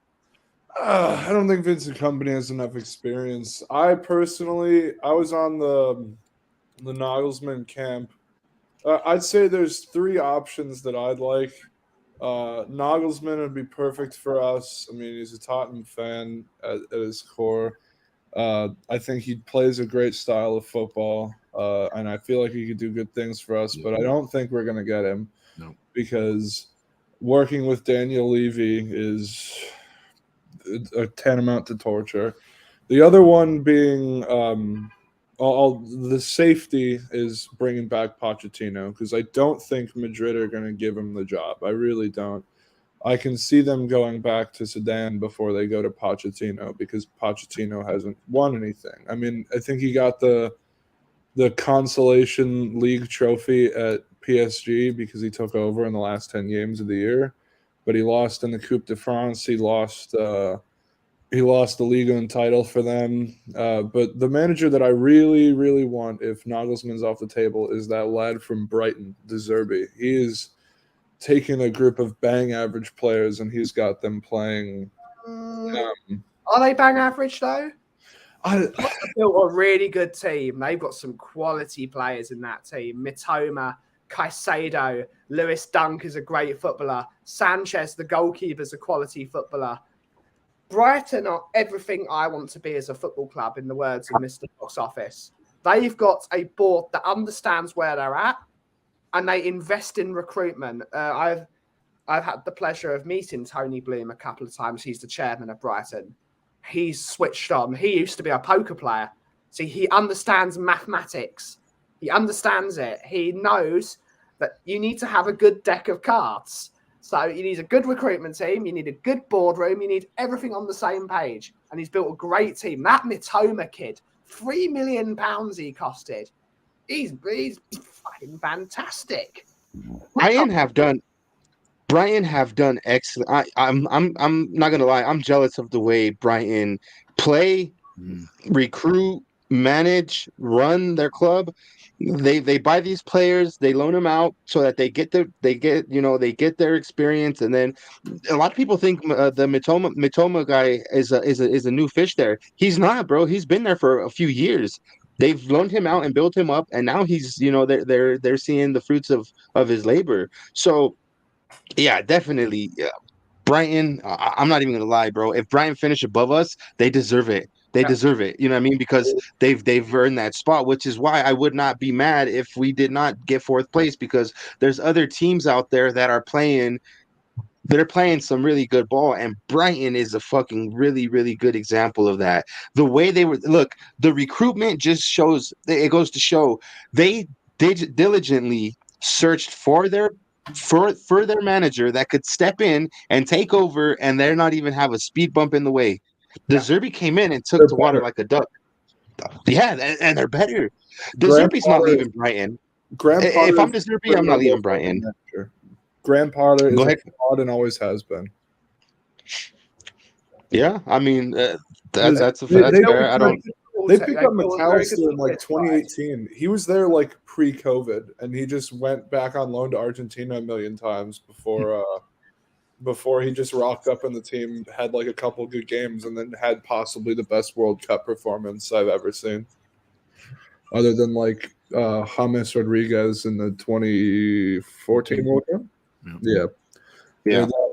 I don't think Vincent Kompany has enough experience. I was on the Nagelsmann camp. I'd say there's three options that I'd like. Nagelsmann would be perfect for us. I mean, he's a Tottenham fan at his core. I think he plays a great style of football, and I feel like he could do good things for us, but I don't think we're going to get him because working with Daniel Levy is a tantamount to torture. The other one being the safety is bringing back Pochettino because I don't think Madrid are going to give him the job. I really don't. I can see them going back to Zidane before they go to Pochettino because Pochettino hasn't won anything. I mean, I think he got the consolation league trophy at PSG because he took over in the last 10 games of the year, but he lost in the Coupe de France. He lost the Liga and title for them. But the manager that I really, really want, if Nagelsmann's off the table, is that lad from Brighton, De Zerbi. He is taking a group of bang average players and he's got them playing. Are they bang average though? I built a really good team. They've got some quality players in that team. Mitoma, Caicedo, Lewis Dunk is a great footballer. Sanchez, the goalkeeper, is a quality footballer. Brighton are everything I want to be as a football club, in the words of Mr. Box Office. They've got a board that understands where they're at, and they invest in recruitment. I've had the pleasure of meeting Tony Bloom a couple of times. He's the chairman of Brighton. He's switched on. He used to be a poker player. See, he understands mathematics. He understands it. He knows that you need to have a good deck of cards. So you need a good recruitment team. You need a good boardroom. You need everything on the same page. And he's built a great team. That Mitoma kid, £3 million he costed. He's fucking fantastic. Brighton have done excellent. I'm not gonna lie. I'm jealous of the way Brighton play, recruit, manage, run their club. They buy these players, they loan them out so that they get their experience, and then a lot of people think the Mitoma guy is a new fish there. He's not, bro. He's been there for a few years. They've loaned him out and built him up, and now he's they're seeing the fruits of his labor. So. Yeah, definitely. Yeah. Brighton, I'm not even gonna lie, bro. If Brighton finish above us, they deserve it. They deserve it. You know what I mean? Because they've earned that spot, which is why I would not be mad if we did not get fourth place, because there's other teams out there that are playing. They're playing some really good ball, and Brighton is a fucking really, really good example of that. The way they were, look, the recruitment just shows. It goes to show they diligently searched for their manager that could step in and take over, and they're not even have a speed bump in the way. The Zerbi came in and took to water like a duck. Yeah, and they're better. The Zerbi's not leaving Brighton. If I'm the Zerbi, I'm not leaving Brighton. Graham Potter is Go ahead. and always has been. Yeah, I mean that's fair. I don't. They picked up McAllister in like 2018. He was there like pre-COVID, and he just went back on loan to Argentina a million times before he just rocked up in the team, had like a couple good games, and then had possibly the best World Cup performance I've ever seen, other than like James Rodriguez in the 2014 World Cup. Yeah.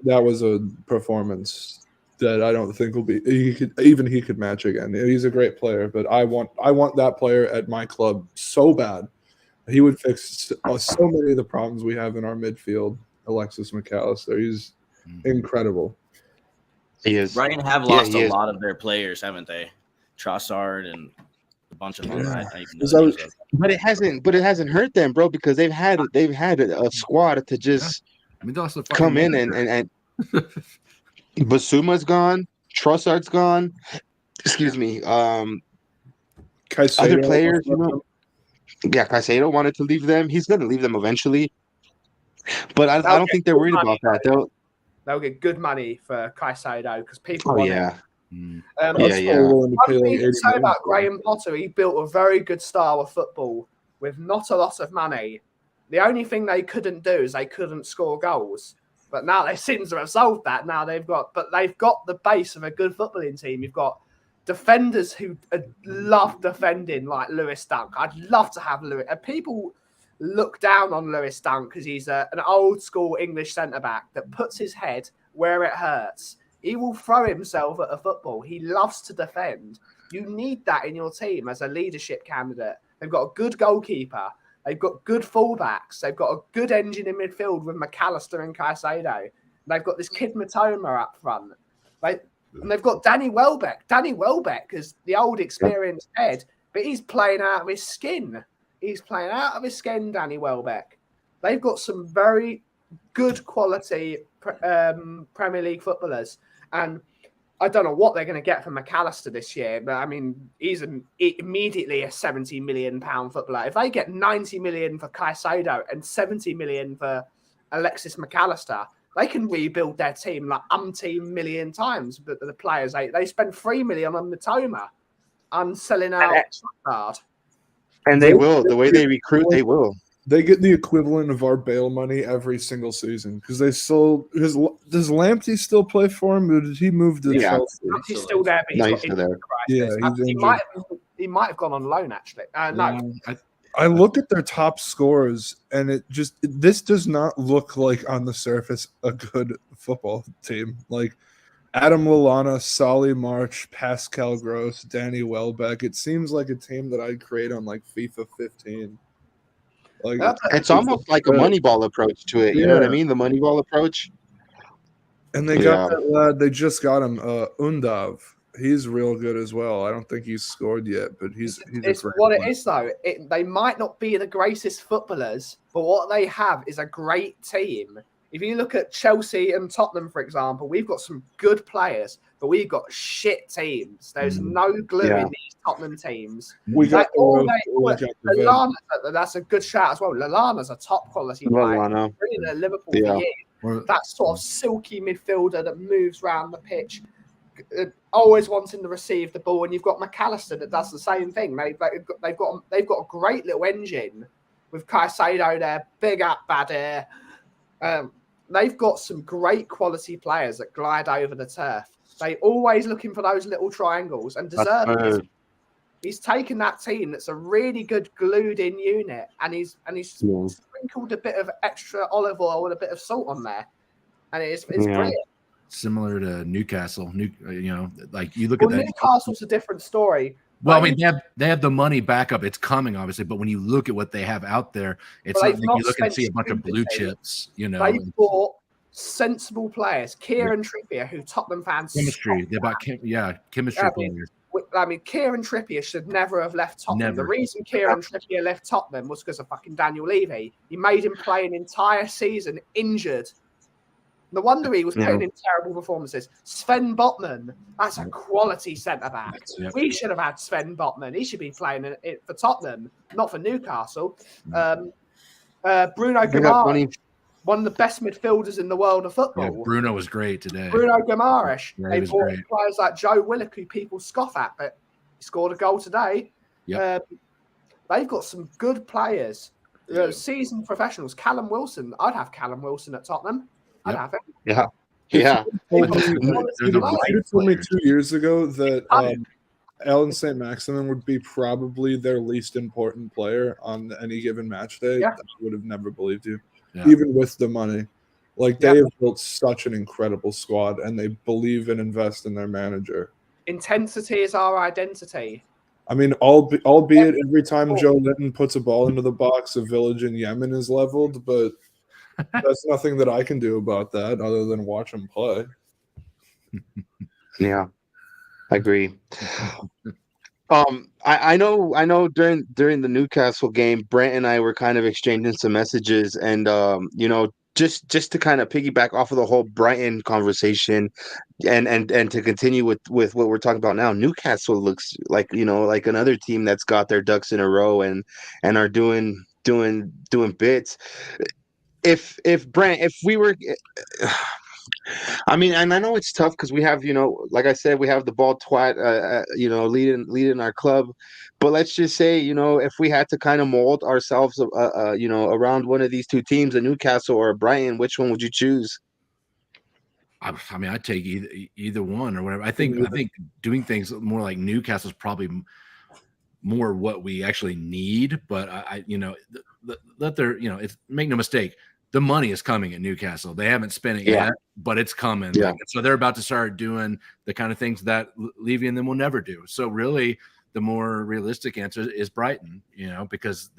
That was a performance that I don't think will be he could match again. He's a great player, but I want that player at my club so bad. He would fix so many of the problems we have in our midfield. Alexis McAllister, he's incredible. He is. Brighton have lost a lot of their players, haven't they? Trossard and a bunch of them. But it hasn't hurt them, bro, because they've had a squad to just come in and Basuma's gone, Trossard's gone. Excuse me. Other players, Caicedo wanted to leave them. He's going to leave them eventually, but I don't think they're worried about that. They'll get good money for Caicedo because people. One thing to say about Graham Potter, he built a very good style of football with not a lot of money. The only thing they couldn't do is they couldn't score goals. But now they seem to have solved that. Now they've got the base of a good footballing team. You've got defenders who love defending, like Lewis Dunk. I'd love to have Lewis. People look down on Lewis Dunk because he's an old school English centre back that puts his head where it hurts. He will throw himself at a football. He loves to defend. You need that in your team as a leadership candidate. They've got a good goalkeeper. They've got good fullbacks. They've got a good engine in midfield with McAllister and Caicedo. They've got this kid Mitoma up front. And they've got Danny Welbeck. Danny Welbeck is the old experienced head, but he's playing out of his skin. Danny Welbeck. They've got some very good quality Premier League footballers. And I don't know what they're going to get from McAllister this year, but I mean, he's immediately a £70 million footballer. If they get 90 million for Caicedo and 70 million for Alexis McAllister, they can rebuild their team like umpteen million times. But the players, they spend 3 million on Mitoma and selling out Trossard. And they will. The way they recruit, they will. they get the equivalent of our bail money every single season because they still. Does Lamptey still play for him, or did he move to Chelsea? He's still there, but he's got still there. crisis. Yeah, he's injured. He might have gone on loan actually. No, I look at their top scorers, and this does not look like on the surface a good football team. Like Adam Lallana, Solly March, Pascal Gross, Danny Welbeck. It seems like a team that I'd create on like FIFA 15. Like it's almost like a Moneyball approach to it. You know what I mean? The Moneyball approach. And they got that lad. They just got him, Undav. He's real good as well. I don't think he's scored yet, but he's it's what it is though. They might not be the greatest footballers, but what they have is a great team. If you look at Chelsea and Tottenham, for example, we've got some good players, but we've got shit teams. There's no glue in these Tottenham teams. Lalana, that's a good shout as well. Lallana's a top quality player. Bringing to Liverpool for years. That sort of silky midfielder that moves around the pitch, always wanting to receive the ball. And you've got McAllister that does the same thing. They've got a great little engine with Caicedo there, big up Badir. They've got some great quality players that glide over the turf. They always looking for those little triangles, and he's taken that team that's a really good glued in unit, and he's sprinkled a bit of extra olive oil and a bit of salt on there, and it's brilliant. Similar to Newcastle, like you look at that. Newcastle's a different story. Well, I mean, they have the money backup. It's coming, obviously, but when you look at what they have out there, it's not like you look and see a bunch of blue chips. They've bought sensible players. Kieran Trippier, who Tottenham fans chemistry. They're about chemistry players. I mean, Kieran Trippier should never have left Tottenham. The reason Kieran Trippier left Tottenham was because of fucking Daniel Levy. He made him play an entire season injured. No wonder he was putting in terrible performances. Sven Botman, that's a quality centre-back. We should have had Sven Botman. He should be playing it for Tottenham, not for Newcastle. Bruno Guimaraes, one of the best midfielders in the world of football. Yeah, Bruno was great today. Bruno Guimaraes. They bought players like Joe Willock, who people scoff at, but he scored a goal today. Yep. They've got some good players. Seasoned professionals. Callum Wilson. I'd have Callum Wilson at Tottenham. I'd have it. Yeah. You told me 2 years ago that Alan St. Maximin would be probably their least important player on any given match day. I would have never believed you, even with the money. Like, they have built such an incredible squad, and they believe and invest in their manager. Intensity is our identity. I mean, albeit every time Joe Linton puts a ball into the box, a village in Yemen is leveled, but that's nothing that I can do about that other than watch him play. Yeah, I agree. I know during the Newcastle game, Brent and I were kind of exchanging some messages, and just to kind of piggyback off of the whole Brighton conversation, and to continue with what we're talking about now, Newcastle looks like like another team that's got their ducks in a row and are doing bits. If Brent, if we were, I mean, and I know it's tough because we have, like I said, we have the ball twat, leading our club, but let's just say, if we had to kind of mold ourselves, around one of these two teams, a Newcastle or a Brighton, which one would you choose? I mean, I'd take either one or whatever. I think doing things more like Newcastle is probably more what we actually need, but it's make no mistake, the money is coming at Newcastle. They haven't spent it yet, but it's coming. Yeah. So they're about to start doing the kind of things that Levy and them will never do. So really, the more realistic answer is Brighton, because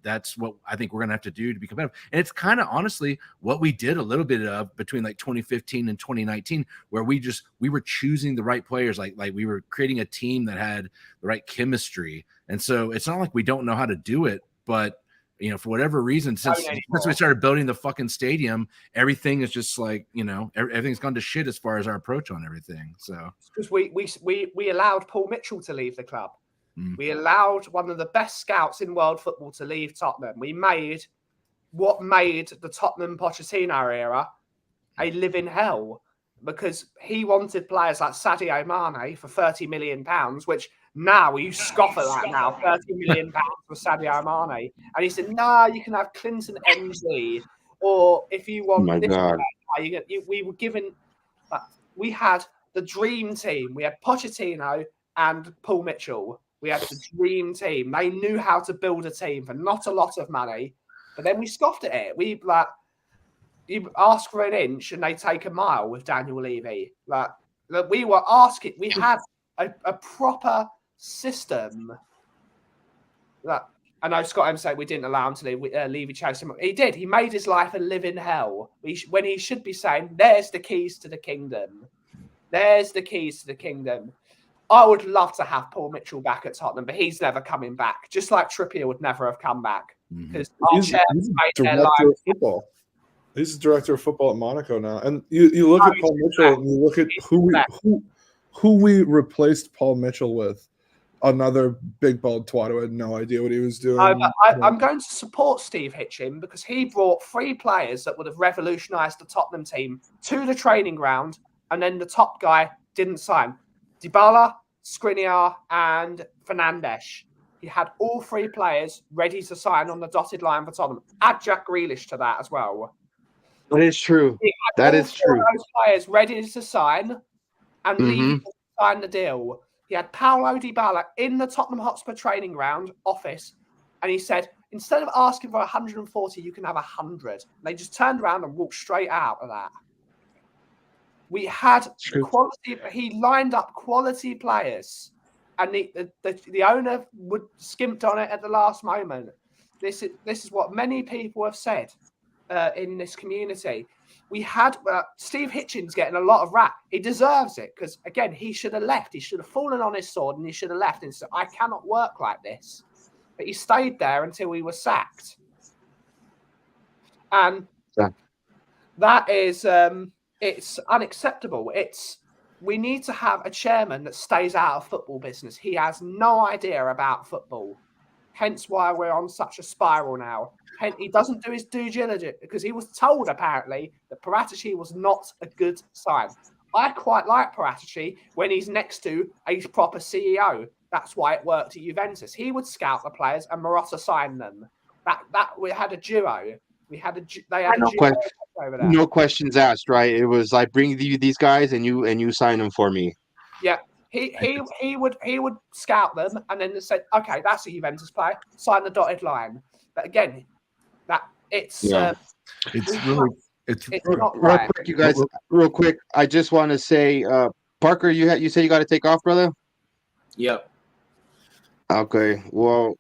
that's what I think we're going to have to do to be competitive. And it's kind of honestly what we did a little bit of between like 2015 and 2019, where we were choosing the right players. Like we were creating a team that had the right chemistry. And so it's not like we don't know how to do it, but for whatever reason, since we started building the fucking stadium, everything is just like, everything's gone to shit as far as our approach on everything. So because we allowed Paul Mitchell to leave the club. We allowed one of the best scouts in world football to leave Tottenham. We made what made the Tottenham Pochettino era a living hell, because he wanted players like Sadio Mane for £30 million, which Now you scoff at that now, £30 million for Sadio Mane. And he said, nah, you can have Clinton NG, or if you want my this God. player, we were given, we had the dream team. We had Pochettino and Paul Mitchell. We had the dream team. They knew how to build a team for not a lot of money, but then we scoffed at it. We like, you ask for an inch and they take a mile with Daniel Levy. Like we were asking, we had a proper system. Like, I know Scott M said we didn't allow him to leave Levy chase him. He did. He made his life a living hell. When he should be saying, "There's the keys to the kingdom. There's the keys to the kingdom." I would love to have Paul Mitchell back at Tottenham, but he's never coming back. Just like Trippier would never have come back because our chairman's made their life. Football. He's the director of football at Monaco now. And you look at Paul Mitchell and you look at who we replaced Paul Mitchell with. Another big bald twat who had no idea what he was doing. I'm going to support Steve Hitchin because he brought 3 players that would have revolutionised the Tottenham team to the training ground, and then the top guy didn't sign. Dybala, Skriniar, and Fernandes. He had all 3 players ready to sign on the dotted line for Tottenham. Add Jack Grealish to that as well. That is true. That is true. Those players ready to sign and leave to sign the deal. He had Paulo Dybala in the Tottenham Hotspur training ground office, and he said, instead of asking for 140, you can have 100. And they just turned around and walked straight out of that. We had quality. He lined up quality players, and the owner would skimped on it at the last moment. This is what many people have said in this community. We had Steve Hitchens getting a lot of rap. He deserves it because, again, he should have left. He should have fallen on his sword and he should have left and said, I cannot work like this. But he stayed there until he was sacked. And that is, it's unacceptable. We need to have a chairman that stays out of football business. He has no idea about football. Hence why we're on such a spiral now. He doesn't do his due diligence because he was told, apparently, that Paratici was not a good sign. I quite like Paratici when he's next to a proper CEO. That's why it worked at Juventus. He would scout the players and Marotta signed them. That we had a duo. They had a duo over there. No questions asked, right? It was like, bring you these guys and you sign them for me. Yeah. He would scout them and then said, okay, that's a Juventus player. Sign the dotted line. But again, it's real quick, you guys. Real quick, I just want to say, Parker, you said you got to take off, brother. Yep. Okay. Well,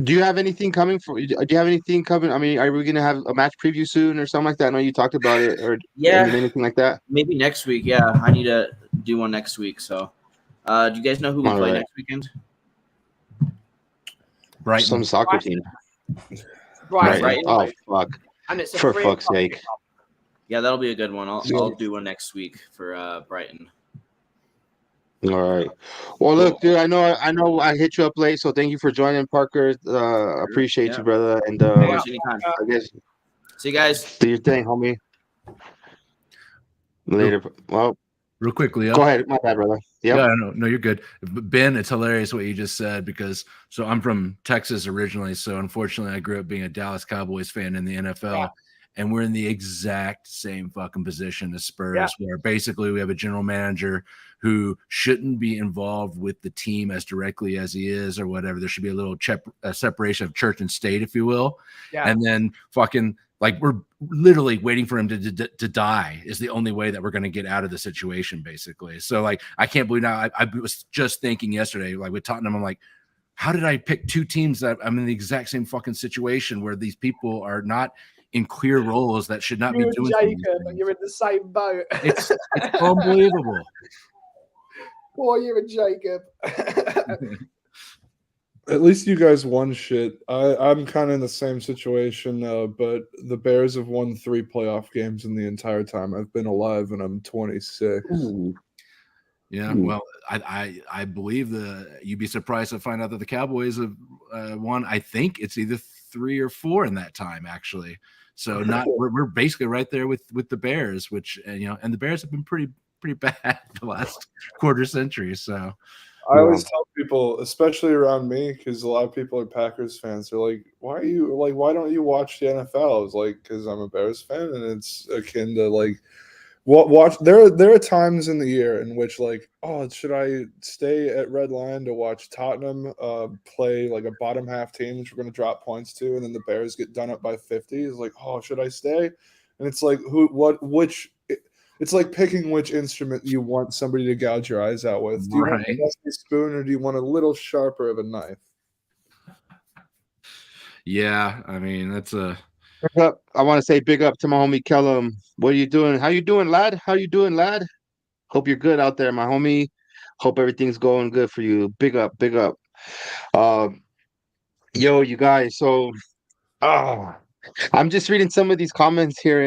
do you have anything coming for? Do you have anything coming? I mean, are we gonna have a match preview soon or something like that? I know you talked about it, or anything like that. Maybe next week. Yeah, I need to do one next week. So, do you guys know who we play next weekend? Brighton. Some soccer team. Right. Oh fuck! And it's for fuck's sake. Yeah, that'll be a good one. I'll do one next week for Brighton. All right. Well, look, dude. I know. I hit you up late, so thank you for joining, Parker. Appreciate you, brother. And anytime. I guess. See you guys. Do your thing, homie. Later. Well, real quickly. Go ahead. My bad, brother. Yeah, no, you're good. Ben, it's hilarious what you just said because I'm from Texas originally, so unfortunately I grew up being a Dallas Cowboys fan in the NFL, and we're in the exact same fucking position as Spurs, where basically we have a general manager who shouldn't be involved with the team as directly as he is or whatever. There should be a little separation of church and state, if you will. Yeah. And then fucking like we're literally waiting for him to die is the only way that we're going to get out of the situation, basically. So like, I can't believe now. I was just thinking yesterday, like with Tottenham, I'm like, how did I pick 2 teams that I'm in the exact same fucking situation where these people are not in clear roles that should not be doing Jacob, but you're in the same boat. It's unbelievable. Boy, you're a Jacob. At least you guys won shit. I'm kind of in the same situation, but the Bears have won 3 playoff games in the entire time I've been alive, and I'm 26. Ooh. Yeah, well, I believe you'd be surprised to find out that the Cowboys have won. I think it's either 3 or 4 in that time, actually. So we're basically right there with the Bears, which and the Bears have been pretty bad the last quarter century. So I always tell people, especially around me, because a lot of people are Packers fans. They're like, "Why don't you watch the NFL?" I was like, "Because I'm a Bears fan, and it's akin to like watch." There are times in the year in which like, oh, should I stay at Red Lion to watch Tottenham play like a bottom half team, which we're going to drop points to, and then the Bears get done up by 50? It's like, oh, should I stay? And it's like, which. It's like picking which instrument you want somebody to gouge your eyes out with. Do you want a rusty spoon or do you want a little sharper of a knife? Yeah, I mean, that's a... I want to say big up to my homie Kellum. What are you doing? How you doing, lad? How you doing, lad? Hope you're good out there, my homie. Hope everything's going good for you. Big up, big up. Yo, you guys. So, I'm just reading some of these comments here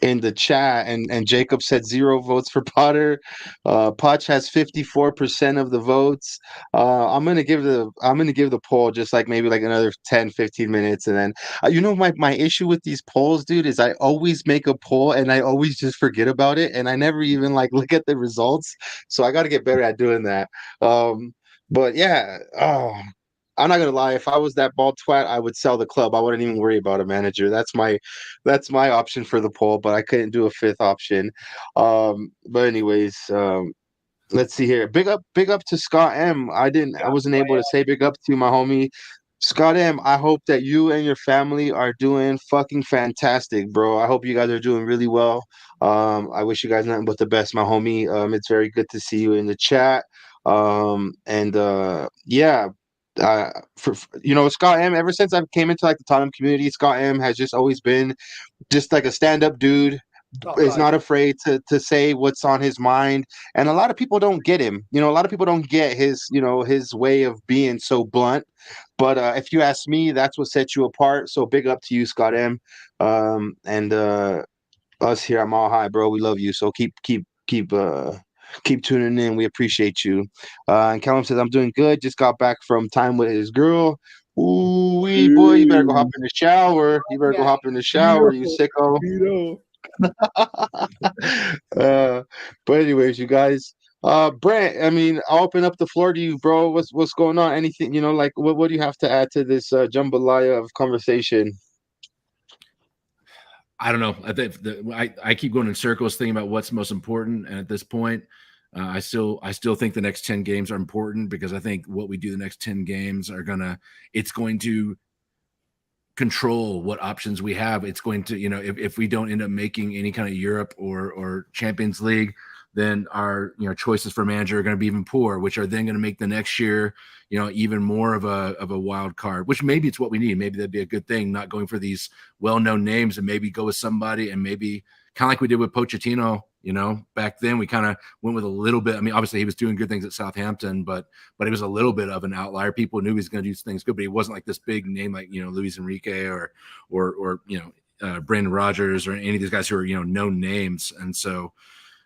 in the chat, and Jacob said 0 votes for Potter. Potch has 54% of the votes. I'm gonna give the poll just like maybe like another 10-15 minutes, and then my issue with these polls, dude, is I always make a poll and I always just forget about it, and I never even like look at the results. So I got to get better at doing that. But yeah, I'm not gonna lie. If I was that bald twat, I would sell the club. I wouldn't even worry about a manager. That's my option for the poll. But I couldn't do a fifth option. But anyways, let's see here. Big up to Scott M. I wasn't able to say big up to my homie Scott M. I hope that you and your family are doing fucking fantastic, bro. I hope you guys are doing really well. I wish you guys nothing but the best, my homie. It's very good to see you in the chat. Yeah. Scott M, ever since I came into like the Tottenham community, Scott M has just always been just like a stand-up dude. Is not afraid to say what's on his mind, and a lot of people don't get him. A lot of people don't get his way of being so blunt. But if you ask me, that's what sets you apart. So big up to you, Scott M. And us here at Mile High, bro, we love you. So keep tuning in. We appreciate you. And Callum says, I'm doing good. Just got back from time with his girl. Ooh, wee boy, you better go hop in the shower. You sicko. But anyways, you guys. Brent, I mean, I'll open up the floor to you, bro. What's going on? Anything, like what do you have to add to this jambalaya of conversation? I don't know. I think I keep going in circles thinking about what's most important, and at this point, I still think the next 10 games are important because I think what we do the next 10 games it's going to control what options we have. It's going to, if we don't end up making any kind of Europe or Champions League, then our choices for manager are going to be even poor, which are then going to make the next year even more of a wild card, which maybe it's what we need. Maybe that'd be a good thing, not going for these well-known names and maybe go with somebody, and maybe kind of like we did with Pochettino. Back then we kind of went with a little bit. I mean, obviously he was doing good things at Southampton, but it was a little bit of an outlier. People knew he was going to do things good, but he wasn't like this big name like Luis Enrique or Brandon Rodgers or any of these guys who are known names. And so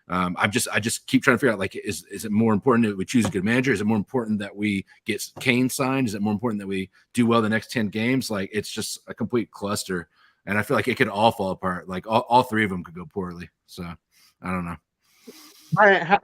I just keep trying to figure out, like, is it more important that we choose a good manager? Is it more important that we get Kane signed? Is it more important that we do well the next 10 games? Like, it's just a complete cluster. And I feel like it could all fall apart. Like all three of them could go poorly. So I don't know. All right,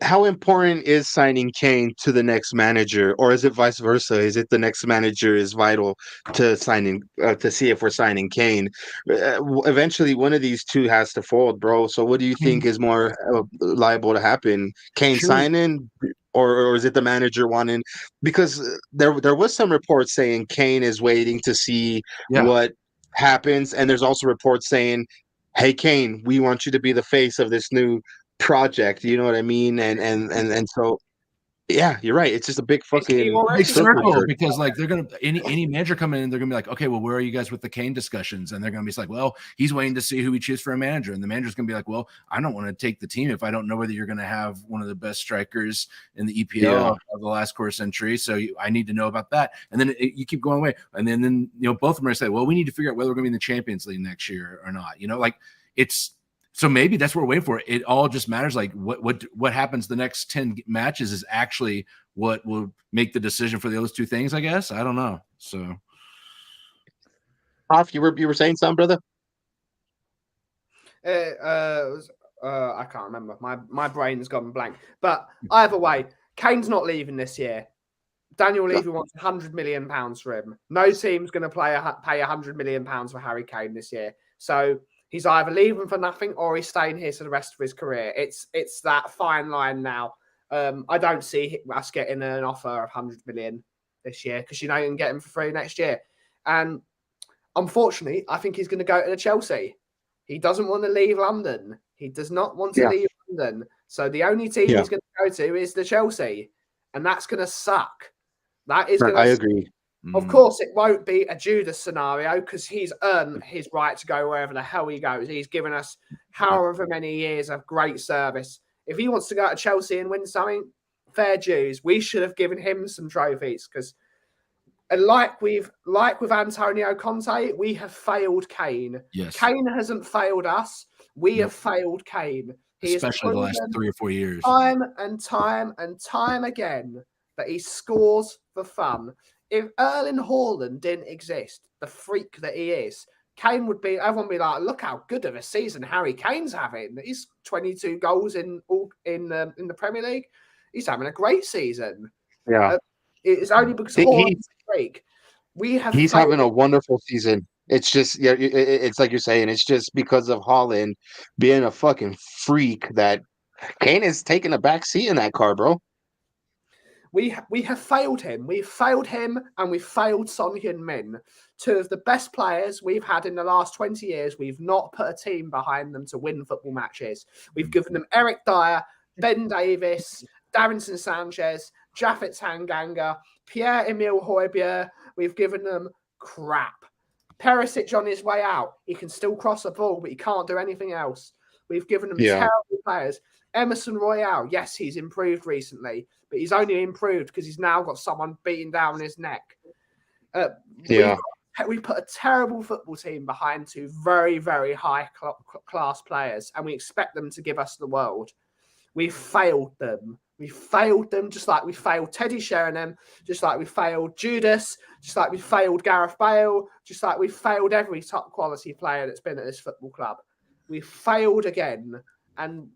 how important is signing Kane to the next manager, or is it vice versa? Is it the next manager is vital to signing to see if we're signing Kane? Eventually, one of these two has to fold, bro. So, what do you think is more liable to happen? Kane signing, or is it the manager wanting? Because there was some reports saying Kane is waiting to see what happens, and there's also reports saying, "Hey, Kane, we want you to be the face of this new project," you know what I mean? And so, yeah, you're right. It's just a big fucking big circle, because like they're gonna any manager coming in, they're gonna be like, okay, well, where are you guys with the Kane discussions? And they're gonna be like, well, he's waiting to see who we choose for a manager, and the manager's gonna be like, well, I don't want to take the team if I don't know whether you're gonna have one of the best strikers in the EPL of the last quarter century. So I need to know about that. And then you keep going away, and then both of them are say, well, we need to figure out whether we're gonna be in the Champions League next year or not. Like it's. So maybe that's what we're waiting for. It all just matters. Like what happens the next 10 matches is actually what will make the decision for those two things, I guess. I don't know. So, Kauff, you were saying something, brother? I can't remember. My brain's gone blank. But either way, Kane's not leaving this year. Daniel Levy wants £100 million for him. No team's going to pay £100 million for Harry Kane this year. So he's either leaving for nothing or he's staying here for the rest of his career. It's that fine line now. I don't see us getting an offer of £100 million this year because you know you can get him for free next year. And unfortunately, I think he's going to go to Chelsea. He doesn't want to leave London. He does not want to leave London. So the only team he's going to go to is the Chelsea. And that's going to suck. That is going to I agree. Of course, it won't be a Judas scenario because he's earned his right to go wherever the hell he goes. He's given us however many years of great service. If he wants to go to Chelsea and win something, fair dues. We should have given him some trophies because, like with Antonio Conte, we have failed Kane. Yes. Kane hasn't failed us. We have failed Kane. He Especially the last 3 or 4 years. Time and time again that he scores for fun. If Erling Haaland didn't exist, the freak that he is, Kane would be. Everyone would be like, "Look how good of a season Harry Kane's having. He's 22 goals in the Premier League. He's having a great season." Yeah, it's only because Haaland's a freak. He's having a wonderful season. It's just it's like you're saying. It's just because of Haaland being a fucking freak that Kane is taking a back seat in that car, bro. We have failed him. We've failed him and we've failed Son Heung-min. 2 of the best players we've had in the last 20 years. We've not put a team behind them to win football matches. We've given them Eric Dyer, Ben Davies, Davinson Sanchez, Japhet Tanganga, Pierre-Emile Højbjerg. We've given them crap. Perisic on his way out. He can still cross a ball, but he can't do anything else. We've given them terrible players. Emerson Royale, yes, he's improved recently, but he's only improved because he's now got someone beating down his neck. We put a terrible football team behind 2 very, very high class players, and we expect them to give us the world. We failed them. We failed them just like we failed Teddy Sheringham, just like we failed Judas, just like we failed Gareth Bale, just like we failed every top quality player that's been at this football club. We failed again, and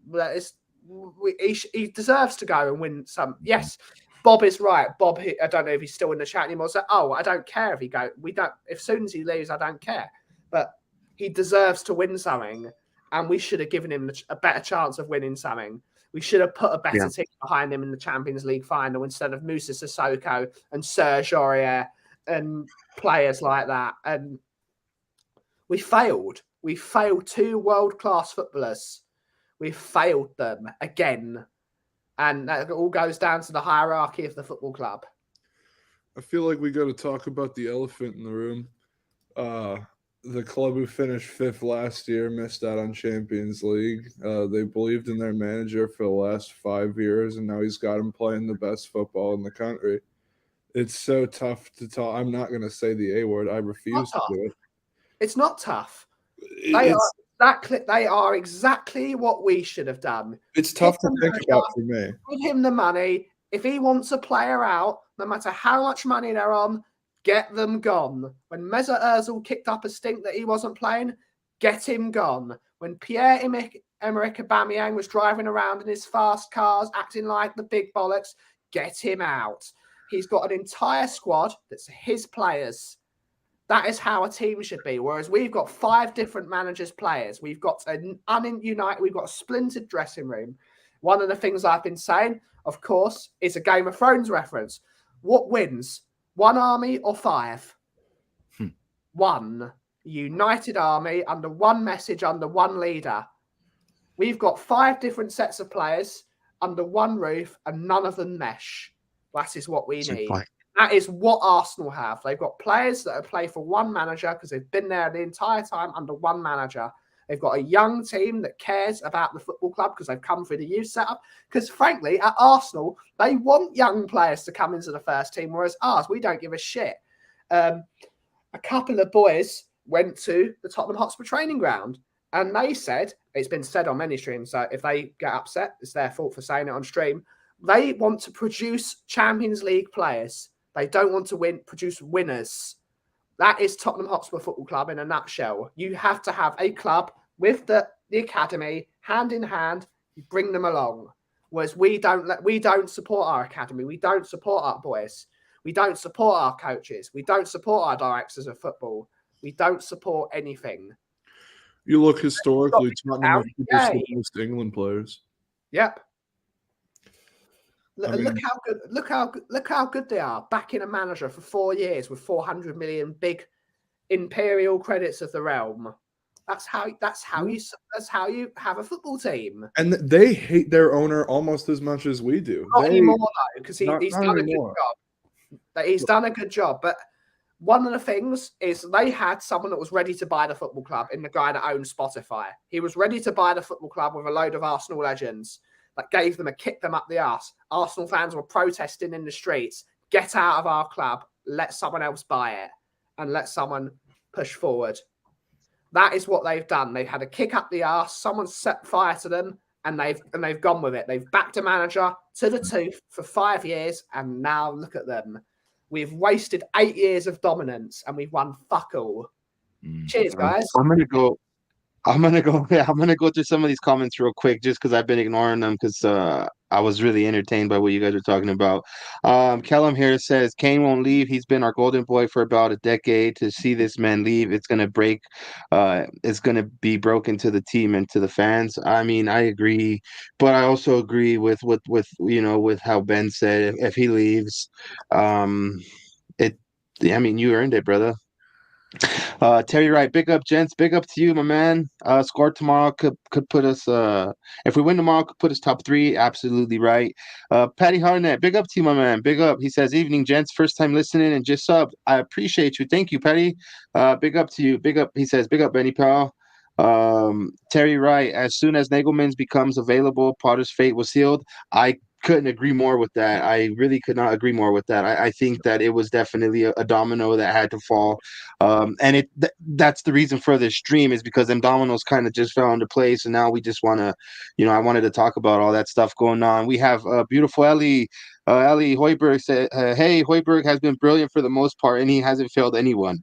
he deserves to go and win some. Yes, Bob is right. Bob, I don't know if he's still in the chat anymore. So, I don't care if he goes. We don't. If soon as he leaves, I don't care. But he deserves to win something, and we should have given him a better chance of winning something. We should have put a better team behind him in the Champions League final instead of Moussa Sissoko and Serge Aurier and players like that. And we failed. We failed 2 world-class footballers. We failed them again. And that all goes down to the hierarchy of the football club. I feel like we got to talk about the elephant in the room. The club who finished 5th last year missed out on Champions League. They believed in their manager for the last 5 years, and now he's got him playing the best football in the country. It's so tough to talk. I'm not going to say the A word. I refuse to do it. It's not tough. They are exactly what we should have done. It's tough to think about for me. Give him the money. If he wants a player out, no matter how much money they're on, get them gone. When Mesut Ozil kicked up a stink that he wasn't playing, get him gone. When Pierre-Emerick Aubameyang was driving around in his fast cars, acting like the big bollocks, get him out. He's got an entire squad that's his players. That is how a team should be. Whereas we've got 5 different managers' players. We've got we've got a splintered dressing room. One of the things I've been saying, of course, is a Game of Thrones reference. What wins? 1 army or 5? 1 united army under 1 message, under 1 leader. We've got 5 different sets of players under 1 roof and none of them mesh. That is what we need. That is what Arsenal have. They've got players that play for 1 manager because they've been there the entire time under 1 manager. They've got a young team that cares about the football club because they've come through the youth setup. Because frankly, at Arsenal, they want young players to come into the first team, whereas ours, we don't give a shit. A couple of boys went to the Tottenham Hotspur training ground and they said, it's been said on many streams, so if they get upset, it's their fault for saying it on stream. They want to produce Champions League players. They don't want to produce winners. That is Tottenham Hotspur Football Club in a nutshell. You have to have a club with the the academy, hand in hand, you bring them along. Whereas we don't support our academy. We don't support our boys. We don't support our coaches. We don't support our directors of football. We don't support anything. You look historically, Tottenham have produced the most England players. Yep. I mean, Look how good they are. Backing a manager for 4 years with 400 million big imperial credits of the realm. That's how you have a football team. And they hate their owner almost as much as we do. Not anymore though, because he's done a good job. He's done a good job, but one of the things is they had someone that was ready to buy the football club in the guy that owned Spotify. He was ready to buy the football club with a load of Arsenal legends that gave them a kick them up the arse. Arsenal fans were protesting in the streets. Get out of our club. Let someone else buy it and let someone push forward. That is what they've done. They've had a kick up the arse. Someone set fire to them and they've gone with it. They've backed a manager to the tooth for 5 years and now look at them. We've wasted 8 years of dominance and we've won fuck all. Cheers, guys. I'm gonna go through some of these comments real quick just because I've been ignoring them because I was really entertained by what you guys are talking about. Kellum here says Kane won't leave. He's been our golden boy for about a decade. To see this man leave, it's gonna break. It's gonna be broken to the team and to the fans. I mean, I agree, but I also agree with how Ben said if he leaves, you earned it, brother. Terry Wright, big up, gents. Big up to you, my man. Score tomorrow could put us if we win tomorrow could put us top 3. Absolutely right. Patty Harnett, big up to you, my man. Big up. He says, evening, gents. First time listening and just subbed. I appreciate you. Thank you, Patty. Big up to you. Big up. He says, big up, Benny Powell. Terry Wright, as soon as Nagelman's becomes available, Potter's fate was sealed. I couldn't agree more with that. I really could not agree more with that. I think that it was definitely a domino that had to fall. And that's the reason for this stream is because them dominoes kind of just fell into place. And now we just want to, I wanted to talk about all that stuff going on. We have beautiful Ellie. Ellie Hoiberg said, hey, Hoiberg has been brilliant for the most part, and he hasn't failed anyone.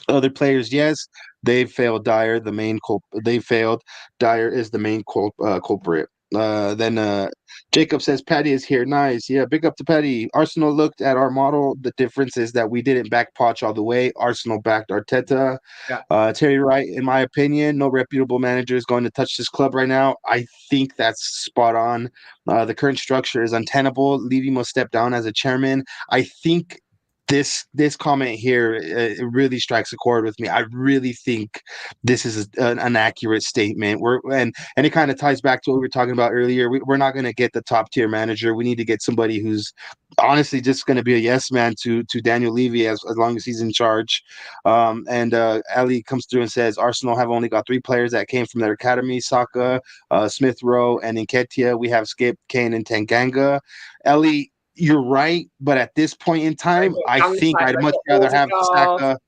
Other players, yes, they've failed. Dyer, the main they failed. Dyer is the main culprit. Then Jacob says Patty is here. Nice. Yeah, big up to Patty. Arsenal looked at our model. The difference is that we didn't back Poch all the way. Arsenal backed Arteta. Yeah. Terry Wright, in my opinion, no reputable manager is going to touch this club right now. I think that's spot on. The current structure is untenable. Levy must step down as a chairman. I think this comment here it really strikes a chord with me. I really think this is an accurate statement. And it kind of ties back to what we were talking about earlier. We're not going to get the top tier manager. We need to get somebody who's honestly just going to be a yes man to Daniel Levy as long as he's in charge. And Ali comes through and says Arsenal have only got 3 players that came from their academy: Saka, Smith Rowe, and Nketiah. We have Skip, Kane, and Tanganga. Ellie, you're right, but at this point in time, I think I'd much rather have Saka.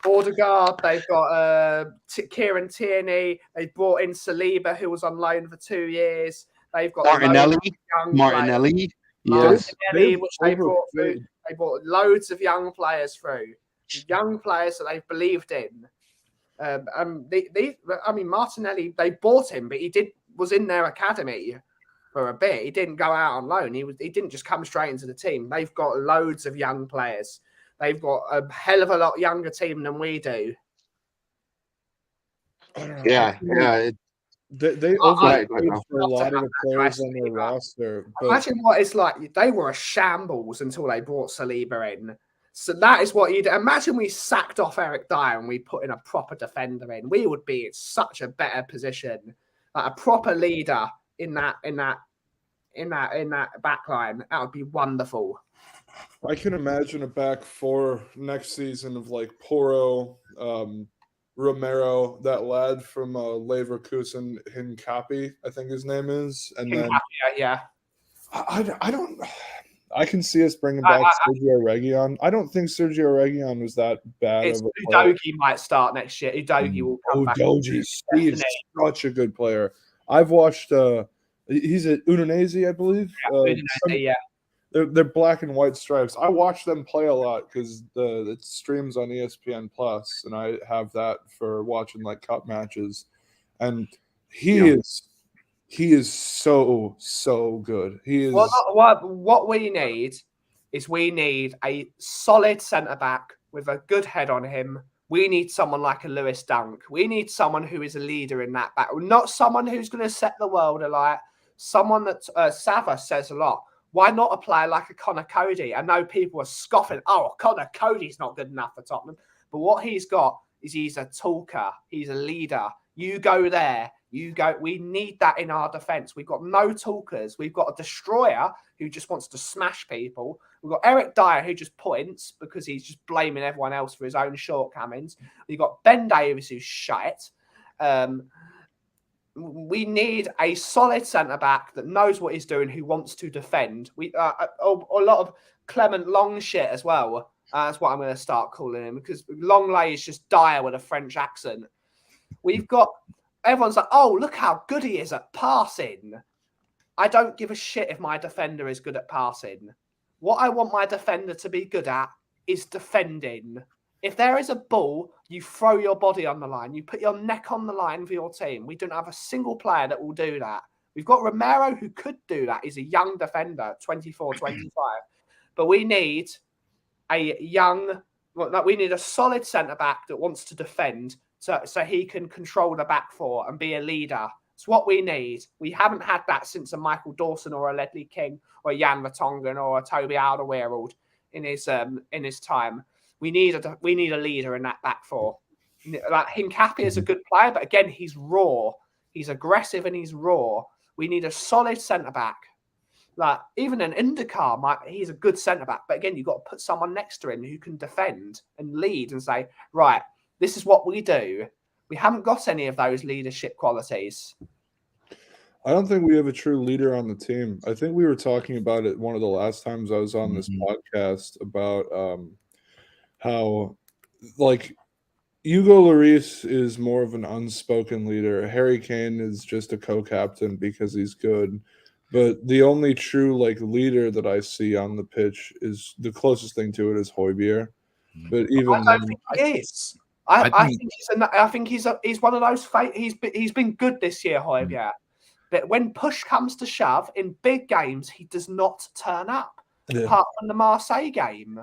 Odegaard, they've got Kieran Tierney. They brought in Saliba, who was on loan for 2 years. They've got Martinelli. Yes, which they brought through. They brought loads of young players through, young players that they've believed in. Martinelli, they bought him, but he was in their academy for a bit. He didn't go out on loan. He didn't just come straight into the team. They've got loads of young players. They've got a hell of a lot younger team than we do. Yeah. They overpaid for a lot of the players on their roster. Imagine what it's like. They were a shambles until they brought Saliba in. So that is what you'd imagine. We sacked off Eric Dyer and we put in a proper defender in. We would be in such a better position. Like a proper leader in that back line. That would be wonderful. I can imagine a back 4 next season of like Porro, Romero, that lad from Leverkusen, Hincapie, I think his name is, and then yeah. I can see us bringing back Sergio Reguilon. I don't think Sergio Reguilon was that bad. Udogie might start next year. Udogie will come back. Udogie, he is such a good player. I've watched. He's at Únase, I believe. Yeah. They're black and white stripes. I watch them play a lot because it streams on ESPN Plus, and I have that for watching like cup matches. And He is so good. He is. What we need is a solid centre back with a good head on him. We need someone like a Lewis Dunk. We need someone who is a leader in that back, not someone who's going to set the world alight. Someone that Sava says a lot. Why not a player like a Connor Cody? I know people are scoffing. Oh, Connor Cody's not good enough for Tottenham. But what he's got is he's a talker. He's a leader. You go there. You go. We need that in our defence. We've got no talkers. We've got a destroyer who just wants to smash people. We've got Eric Dyer who just points because he's just blaming everyone else for his own shortcomings. We've got Ben Davies who's shite. We need a solid centre-back that knows what he's doing, who wants to defend. We a lot of Clement Long shit as well. That's what I'm going to start calling him, because Longley is just Dyer with a French accent. We've got... Everyone's like, oh, look how good he is at passing. I don't give a shit if my defender is good at passing. What I want my defender to be good at is defending. If there is a ball, you throw your body on the line. You put your neck on the line for your team. We don't have a single player that will do that. We've got Romero who could do that. He's a young defender, 24, 25. But we need we need a solid centre-back that wants to defend so he can control the back four and be a leader. It's what we need. We haven't had that since a Michael Dawson or a Ledley King or a Jan Vertonghen or a Toby Alderweireld in his time. We need a leader in that back four. Like Hincapie is a good player, but again, he's raw. He's aggressive and he's raw. We need a solid centre back. Like even an Indikar, he's a good centre back, but again, you've got to put someone next to him who can defend and lead and say, right, this is what we do. We haven't got any of those leadership qualities. I don't think we have a true leader on the team. I think we were talking about it one of the last times I was on this podcast about how, like, Hugo Lloris is more of an unspoken leader. Harry Kane is just a co-captain because he's good. But the only true leader that I see on the pitch is the closest thing to it is Højbjerg. But even I don't think he is. I think he's one of those. He's been good this year, Højbjerg. But when push comes to shove in big games, he does not turn up. Yeah. Apart from the Marseille game,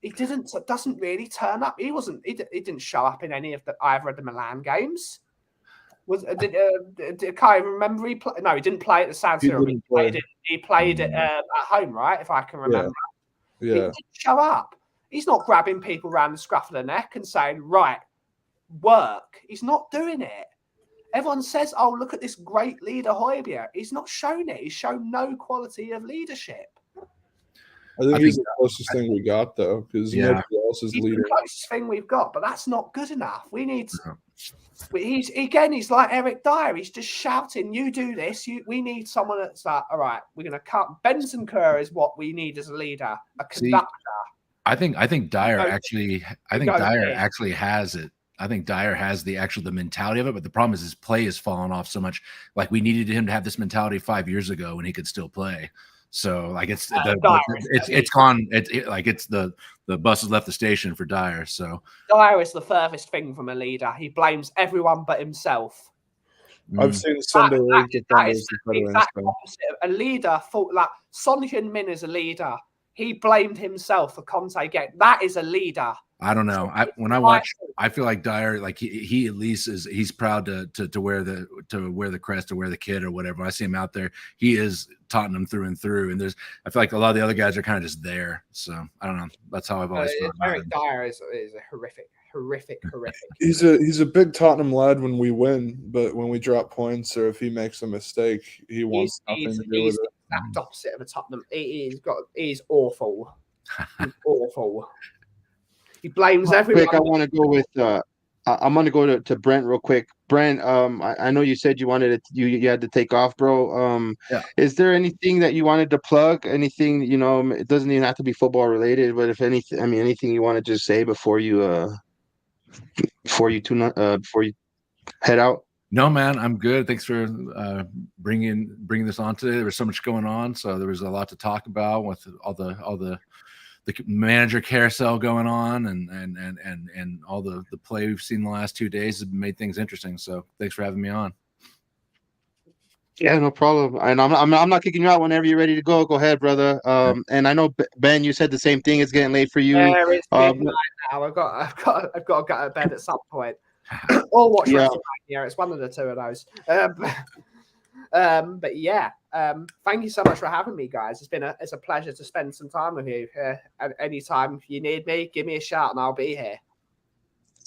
he doesn't really turn up. He didn't show up in any of either of the Milan games. Can't even remember. He didn't play at the San Siro. He played it at home, right? If I can remember. Yeah. He didn't show up. He's not grabbing people around the scruff of the neck and saying, right, work. He's not doing it. Everyone says, oh, look at this great leader, Højbjerg. He's not shown it. He's shown no quality of leadership. I think he's the closest thing we got, though, because nobody else is leader. The closest thing we've got, but that's not good enough. We need... He's like Eric Dyer. He's just shouting, you do this. We need someone that's like, all right, we're going to cut. Benson Kerr is what we need as a leader, a conductor. I think Dyer actually has it. I think Dyer has the mentality of it, but the problem is his play has fallen off so much. Like we needed him to have this mentality 5 years ago when he could still play. So like it's gone. It's the bus has left the station for Dyer. So Dyer is the furthest thing from a leader. He blames everyone but himself. I've seen Sunday League defenders. The exact opposite. A leader thought like Son Heung-min is a leader. He blamed himself for Conte getting. That is a leader. I don't know. When I watch, I feel like Dyer, like he at least he's proud to wear the crest or wear the kit or whatever. When I see him out there, he is Tottenham through and through. And I feel like a lot of the other guys are kind of just there. So I don't know. That's how I've always felt. Eric Dyer is a horrific. He's a big Tottenham lad when we win, but when we drop points or if he makes a mistake, he wants nothing to do with it. That opposite of a Tottenham. He's awful. He's awful. He blames everyone. Quick, I want to go with. I'm going to go to Brent real quick. Brent, I know you said you wanted you had to take off, bro. Yeah. Is there anything that you wanted to plug? Anything, it doesn't even have to be football related, but if anything, anything you want to just say before you head out? No, man, I'm good. Thanks for bringing this on today. There was so much going on, so there was a lot to talk about with all the manager carousel going on and all the play we've seen the last 2 days have made things interesting. So thanks for having me on. Yeah, no problem. And I'm not kicking you out whenever you're ready to go. Go ahead, brother. And I know Ben, you said the same thing. It's getting late for you. Yeah, it's midnight now. I've got to go to bed at some point, or watch Yeah. WrestleMania. It's one of the two of those. But yeah, thank you so much for having me, guys. It's a pleasure to spend some time with you. Anytime you need me, give me a shout and I'll be here.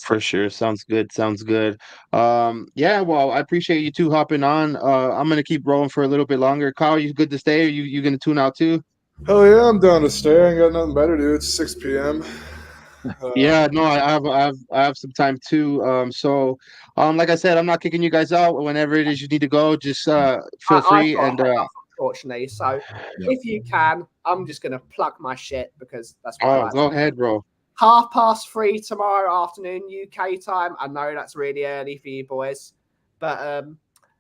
For sure. Sounds good. Sounds good. Yeah, well, I appreciate you two hopping on. I'm gonna keep rolling for a little bit longer. Kyle, you good to stay? Or you gonna tune out too? Hell yeah, I'm down to stay. I ain't got nothing better to do. It's 6 p.m. Yeah, no, I have some time too. Like I said, I'm not kicking you guys out. Whenever it is you need to go, just feel free. I've And got to head off, unfortunately, so if you can, I'm just gonna plug my shit because that's what I like. go ahead, bro. 3:30 tomorrow afternoon UK time. I know that's really early for you boys, but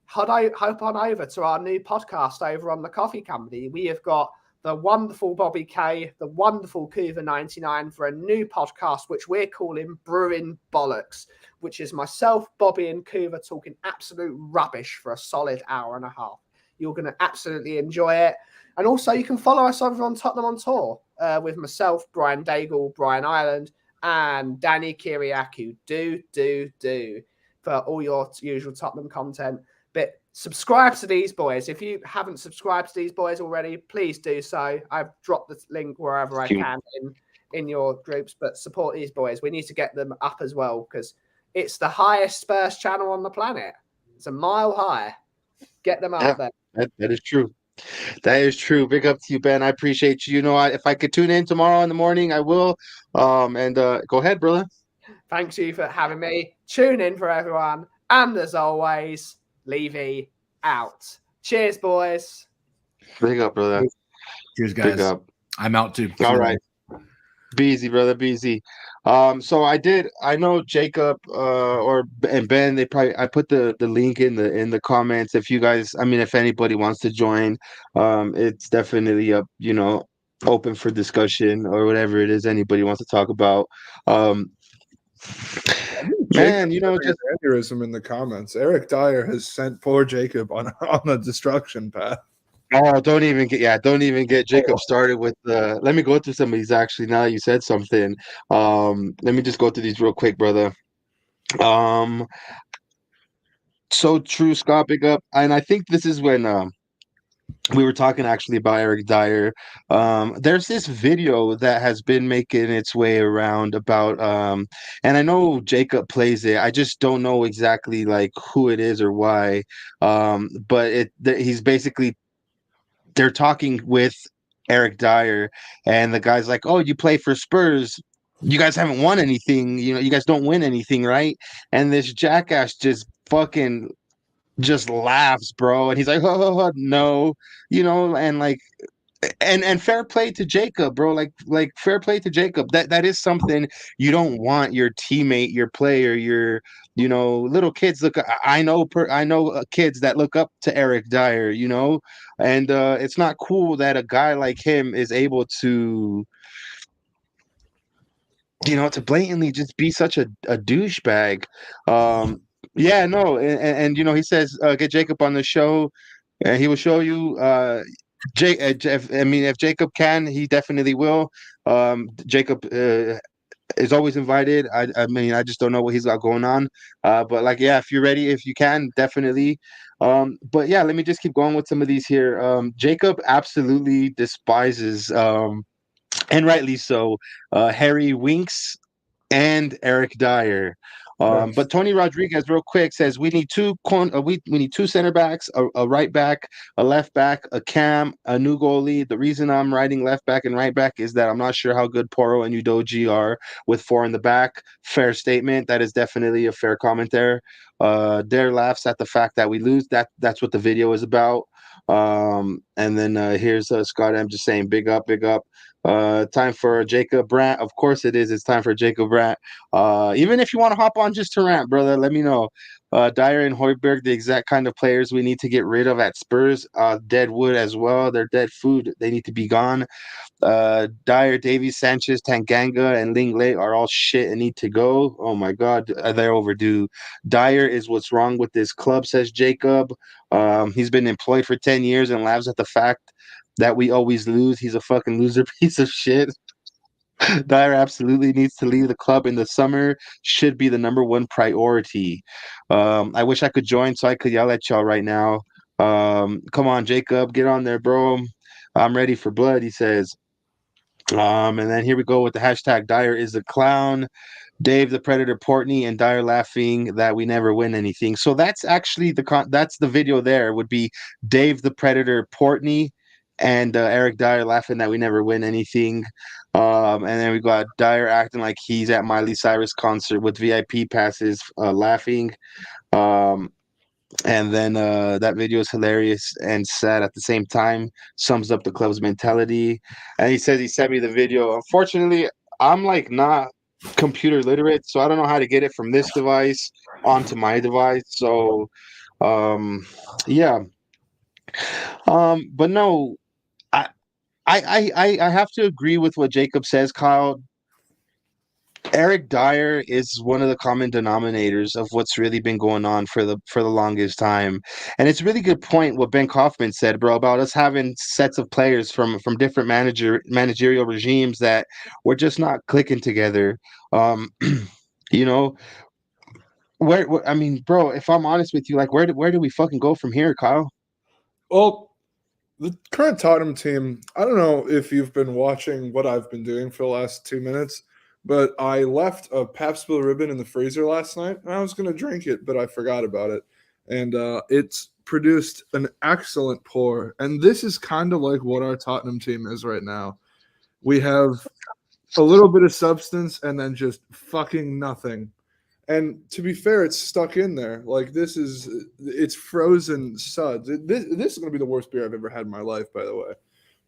hop on over to our new podcast over on the Kauffie Company. We have got the wonderful Bobby K, the wonderful Couva99 for a new podcast, which we're calling Brewing Bollocks, which is myself, Bobby, and Couva talking absolute rubbish for a solid hour and a half. You're going to absolutely enjoy it. And also, you can follow us over on Tottenham on Tour with myself, Brian Daigle, Brian Ireland, and Danny Kiriakou. Do for all your usual Tottenham content. But subscribe to these boys. If you haven't subscribed to these boys already, please do so. I've dropped the link wherever I can in your groups. But support these boys. We need to get them up as well because it's the highest Spurs channel on the planet. It's a mile high. Get them up there. That is true. That is true. Big up to you, Ben. I appreciate you. You know, if I could tune in tomorrow in the morning, I will. Go ahead, brother. Thanks you for having me. Tune in for everyone. And as always, Levy out. Cheers, boys. Big up, brother. Cheers, guys. Big up. I'm out too. All right. Be easy, brother. Be easy. So I know Jacob and Ben, I put the link in the comments. If you guys, if anybody wants to join, it's definitely up, open for discussion or whatever it is anybody wants to talk about. Man, just aneurysm in the comments. Eric Dyer has sent poor Jacob on a destruction path. Oh, don't even get Jacob started with let me go through some of these actually now that you said something. Let me just go through these real quick, brother. So true, Scott, big up. And I think this is when we were talking actually about Eric Dyer. There's this video that has been making its way around about and I know Jacob plays it. I just don't know exactly like who it is or why. But he's basically they're talking with Eric Dyer, and the guy's like, "Oh, you play for Spurs. You guys haven't won anything. You guys don't win anything, right?" And this jackass just fucking just laughs, bro. And he's like, "Oh, no," and like, and fair play to Jacob, bro. Like fair play to Jacob. That is something you don't want your teammate, your player, your little kids look. I know kids that look up to Eric Dyer, and it's not cool that a guy like him is able to to blatantly just be such a douchebag. Yeah, no, and he says get Jacob on the show, and he will show you. If Jacob can, he definitely will. Jacob is always invited. I just don't know what he's got going on. But like, yeah, if you're ready, if you can, definitely. But yeah, let me just keep going with some of these here. Jacob absolutely despises, and rightly so, Harry Winks and Eric Dyer. But Tony Rodriguez, real quick, says we need we need two center backs, a right back, a left back, a cam, a new goalie. The reason I'm writing left back and right back is that I'm not sure how good Poro and Udoji are with four in the back. Fair statement. That is definitely a fair comment there. Dare laughs at the fact that we lose. That's what the video is about. And then here's Scott M just saying big up, big up. Time for Jacob Brandt. Of course it is. It's time for Jacob Brandt. Even if you want to hop on just to rant, brother, let me know. Dyer and Højbjerg, the exact kind of players we need to get rid of at Spurs. Dead wood as well. They're dead food. They need to be gone. Dyer, Davies, Sanchez, Tanganga, and Linglet are all shit and need to go. Oh my god, they're overdue. Dyer is what's wrong with this club, says Jacob. He's been employed for 10 years and laughs at the fact that we always lose. He's a fucking loser piece of shit. Dyer absolutely needs to leave the club in the summer. Should be the number one priority. I wish I could join so I could yell at y'all right now. Come on, Jacob, get on there, bro. I'm ready for blood, he says. And then here we go with the hashtag Dyer is a clown. Dave the Predator Portney and Dyer laughing that we never win anything. So that's actually that's the video there would be Dave the Predator Portney and Eric Dyer laughing that we never win anything. And then we got Dyer acting like he's at Miley Cyrus concert with VIP passes, laughing. And then that video is hilarious and sad at the same time. Sums up the club's mentality. And he says he sent me the video. Unfortunately, I'm like not computer literate, so I don't know how to get it from this device onto my device. So, yeah. But no, I have to agree with what Jacob says, Kyle. Eric Dyer is one of the common denominators of what's really been going on for the longest time. And it's a really good point what Ben Kaufman said, bro, about us having sets of players from different managerial regimes that we're just not clicking together. You know, I mean, bro, if I'm honest with you, like where do we fucking go from here, Kyle? Well, the current Tottenham team, I don't know if you've been watching what I've been doing for the last 2 minutes, but I left a Pabst Blue Ribbon in the freezer last night, and I was going to drink it, but I forgot about it. And it's produced an excellent pour. And this is kind of like what our Tottenham team is right now. We have a little bit of substance and then just fucking nothing. And to be fair, it's stuck in there. Like it's frozen suds. This is going to be the worst beer I've ever had in my life, by the way.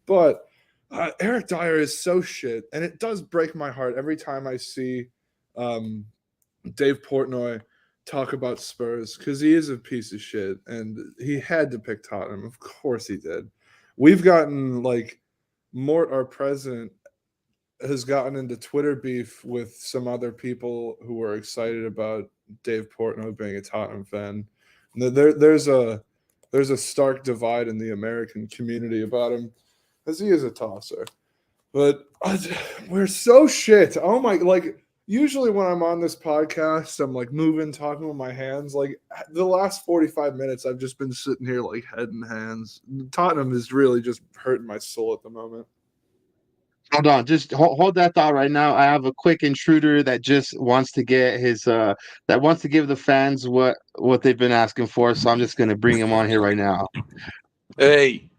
But Eric Dyer is so shit, and it does break my heart every time I see Dave Portnoy talk about Spurs, because he is a piece of shit, and he had to pick Tottenham. Of course he did. We've gotten, like, Mort, our president, has gotten into Twitter beef with some other people who are excited about Dave Portnoy being a Tottenham fan. There's a stark divide in the American community about him, as he is a tosser. But we're so shit. Oh my, like, usually when I'm on this podcast, I'm like moving, talking with my hands. Like the last 45 minutes, I've just been sitting here like head in hands. Tottenham is really just hurting my soul at the moment. Hold on, just hold that thought right now. I have a quick intruder that just wants to get that wants to give the fans what they've been asking for. So I'm just gonna bring him on here right now. Hey,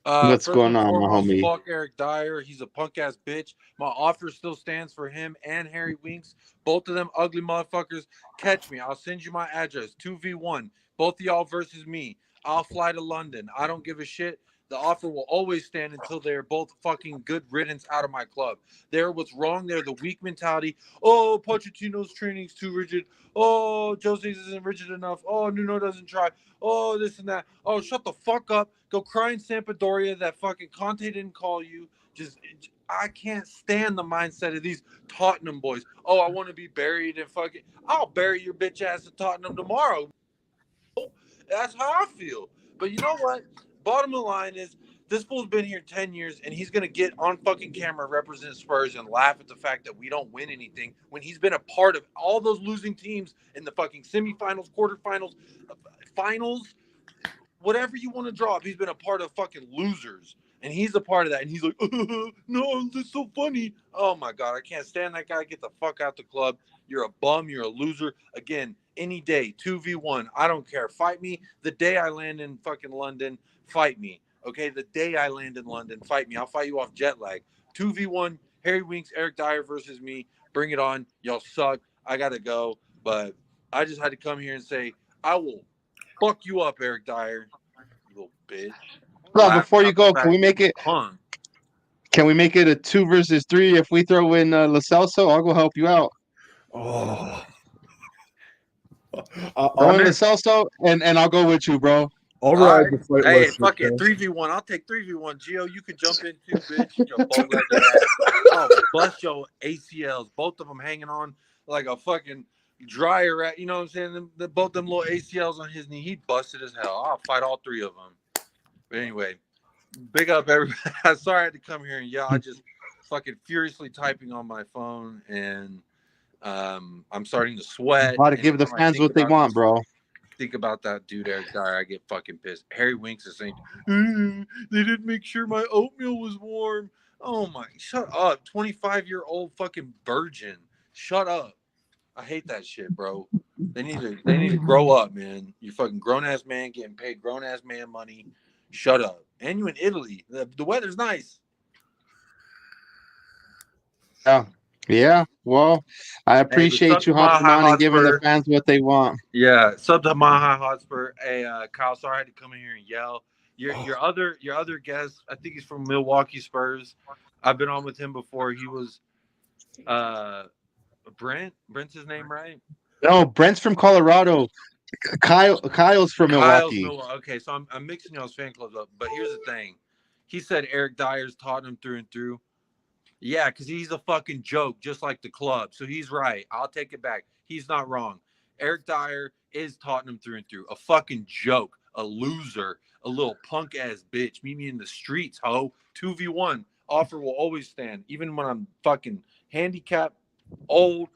What's going on, my foremost, homie? fuck Eric Dyer. He's a punk ass bitch. My offer still stands for him and Harry Winks. Both of them ugly motherfuckers. Catch me. I'll send you my address. 2v1. Both of y'all versus me. I'll fly to London. I don't give a shit. The offer will always stand until they're both fucking good riddance out of my club. They're what's wrong. They're the weak mentality. Oh, Pochettino's training's too rigid. Oh, Jose's isn't rigid enough. Oh, Nuno doesn't try. Oh, this and that. Oh, shut the fuck up. Go cry in Sampdoria that fucking Conte didn't call you. I can't stand the mindset of these Tottenham boys. Oh, I want to be buried in fucking. I'll bury your bitch ass in Tottenham tomorrow. That's how I feel. But you know what? Bottom of the line is this fool's been here 10 years, and he's going to get on fucking camera, represent Spurs, and laugh at the fact that we don't win anything when he's been a part of all those losing teams in the fucking semifinals, quarterfinals, finals, whatever you want to draw up. He's been a part of fucking losers, and he's a part of that. And he's like, no, this is so funny. Oh, my God, I can't stand that guy. Get the fuck out the club. You're a bum. You're a loser. Again, any day, 2v1. I don't care. Fight me the day I land in fucking London. Fight me. Okay, the day I land in London, fight me. I'll fight you off jet lag. 2v1, Harry Winks, Eric Dyer versus me. Bring it on. Y'all suck. I got to go. But I just had to come here and say, I will fuck you up, Eric Dyer. You little bitch. Bro, before you go, can we make it a 2 versus 3 if we throw in Lo Celso? I'll go help you out. Oh. Throw in the Celso, and I'll go with you, bro. I'll All ride right. the fight Hey, list. fuck it. okay? 3v1. I'll take 3v1. Gio, you can jump in too, bitch. Your bow-legged ass. I'll bust your ACLs. Both of them hanging on like a fucking dryer rat. You know what I'm saying? Both them little ACLs on his knee. He busted as hell. I'll fight all three of them. But anyway, big up everybody. Sorry I had to come here and yell. I just fucking furiously typing on my phone, and I'm starting to sweat. Got to give the Anytime I fans think what they about want, this- bro. Think about that dude Eric Dyer, I get fucking pissed. Harry Winks is saying, they didn't make sure my oatmeal was warm. Oh my, shut up. 25-year-old fucking virgin. Shut up. I hate that shit, bro. They need to grow up, man. You fucking grown ass man getting paid grown ass man money. Shut up. And you in Italy. The weather's nice. Yeah. Well, I Hey, appreciate what's you up, hopping Maha on and giving the Hotspur? fans what they want. Yeah, sub to Maha Hotspur. Hey, Kyle, sorry I had to come in here and yell. Your other guest, I think he's from Milwaukee Spurs. I've been on with him before. He was Brent. Brent's his name, right? No, Brent's from Colorado. Kyle's from Kyle's Milwaukee. Milwaukee. Okay, so I'm mixing y'all's fan clubs up. But here's the thing. He said Eric Dyer's Tottenham through and through. Yeah, because he's a fucking joke, just like the club. So he's right. I'll take it back. He's not wrong. Eric Dyer is Tottenham through and through. A fucking joke. A loser. A little punk ass bitch. Meet me in the streets, ho. 2v1. Offer will always stand. Even when I'm fucking handicapped, old,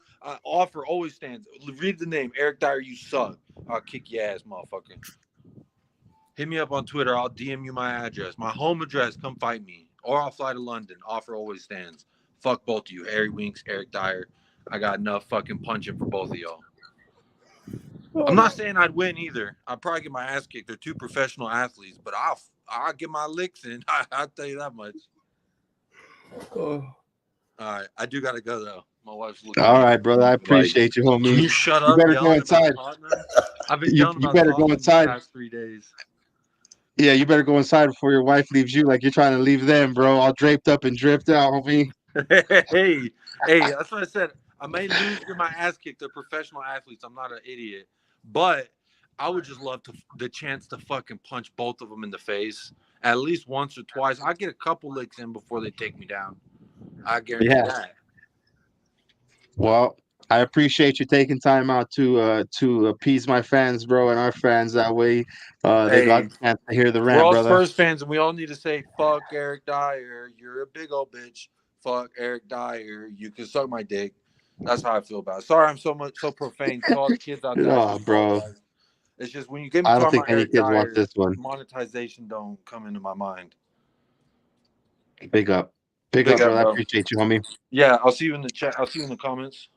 offer always stands. Read the name. Eric Dyer, you suck. I'll kick your ass, motherfucker. Hit me up on Twitter. I'll DM you my address. My home address. Come fight me. Or I'll fly to London. Offer always stands. Fuck both of you. Harry Winks, Eric Dyer. I got enough fucking punching for both of y'all. I'm not saying I'd win either. I'd probably get my ass kicked. They're two professional athletes, but I'll get my licks in. I'll tell you that much. All right. I do got to go, though. My wife's looking. All right, brother. I appreciate you, homie. Can you shut up? You better go inside. I've been yelling You about better go Tottenham inside. the past 3 days. Yeah, you better go inside before your wife leaves you like you're trying to leave them, bro. All draped up and dripped out, homie. hey, that's what I said. I may lose to my ass kicked. They're professional athletes. I'm not an idiot. But I would just love the chance to fucking punch both of them in the face at least once or twice. I get a couple licks in before they take me down. I guarantee that. Well, I appreciate you taking time out to appease my fans, bro, and our fans. That way, they got the chance to hear the rant, We're all brother. Spurs fans, and we all need to say, fuck Eric Dyer. You're a big old bitch. Fuck Eric Dyer. You can suck my dick. That's how I feel about it. Sorry I'm so profane to all the kids out there. No, bro. It's just when you get me I don't talking think about any Eric kids Dyer, want this one. monetization don't come into my mind. Big up. Big up, brother. I appreciate you, homie. Yeah, I'll see you in the chat. I'll see you in the comments.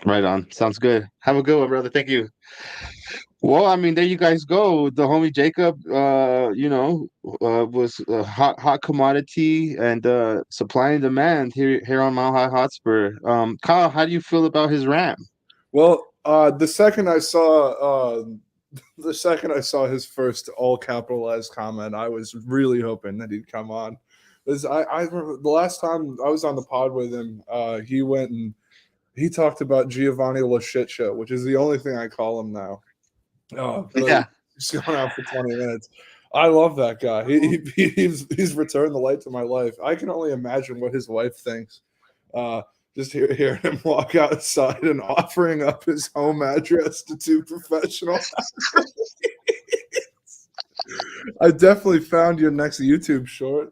Right on. Sounds good. Have a good one, brother. Thank you. Well, I mean, there you guys go. The homie Jacob, was a hot commodity and supply and demand here on Mile High Hotspur. Kyle, how do you feel about his rant? Well, the second I saw his first all capitalized comment, I was really hoping that he'd come on. Because I remember the last time I was on the pod with him, he went and he talked about Giovanni La Shit Show, which is the only thing I call him now. Oh, yeah. He's gone out for 20 minutes. I love that guy. He's returned the light to my life. I can only imagine what his wife thinks. Just hearing him walk outside and offering up his home address to two professionals. I definitely found your next YouTube short.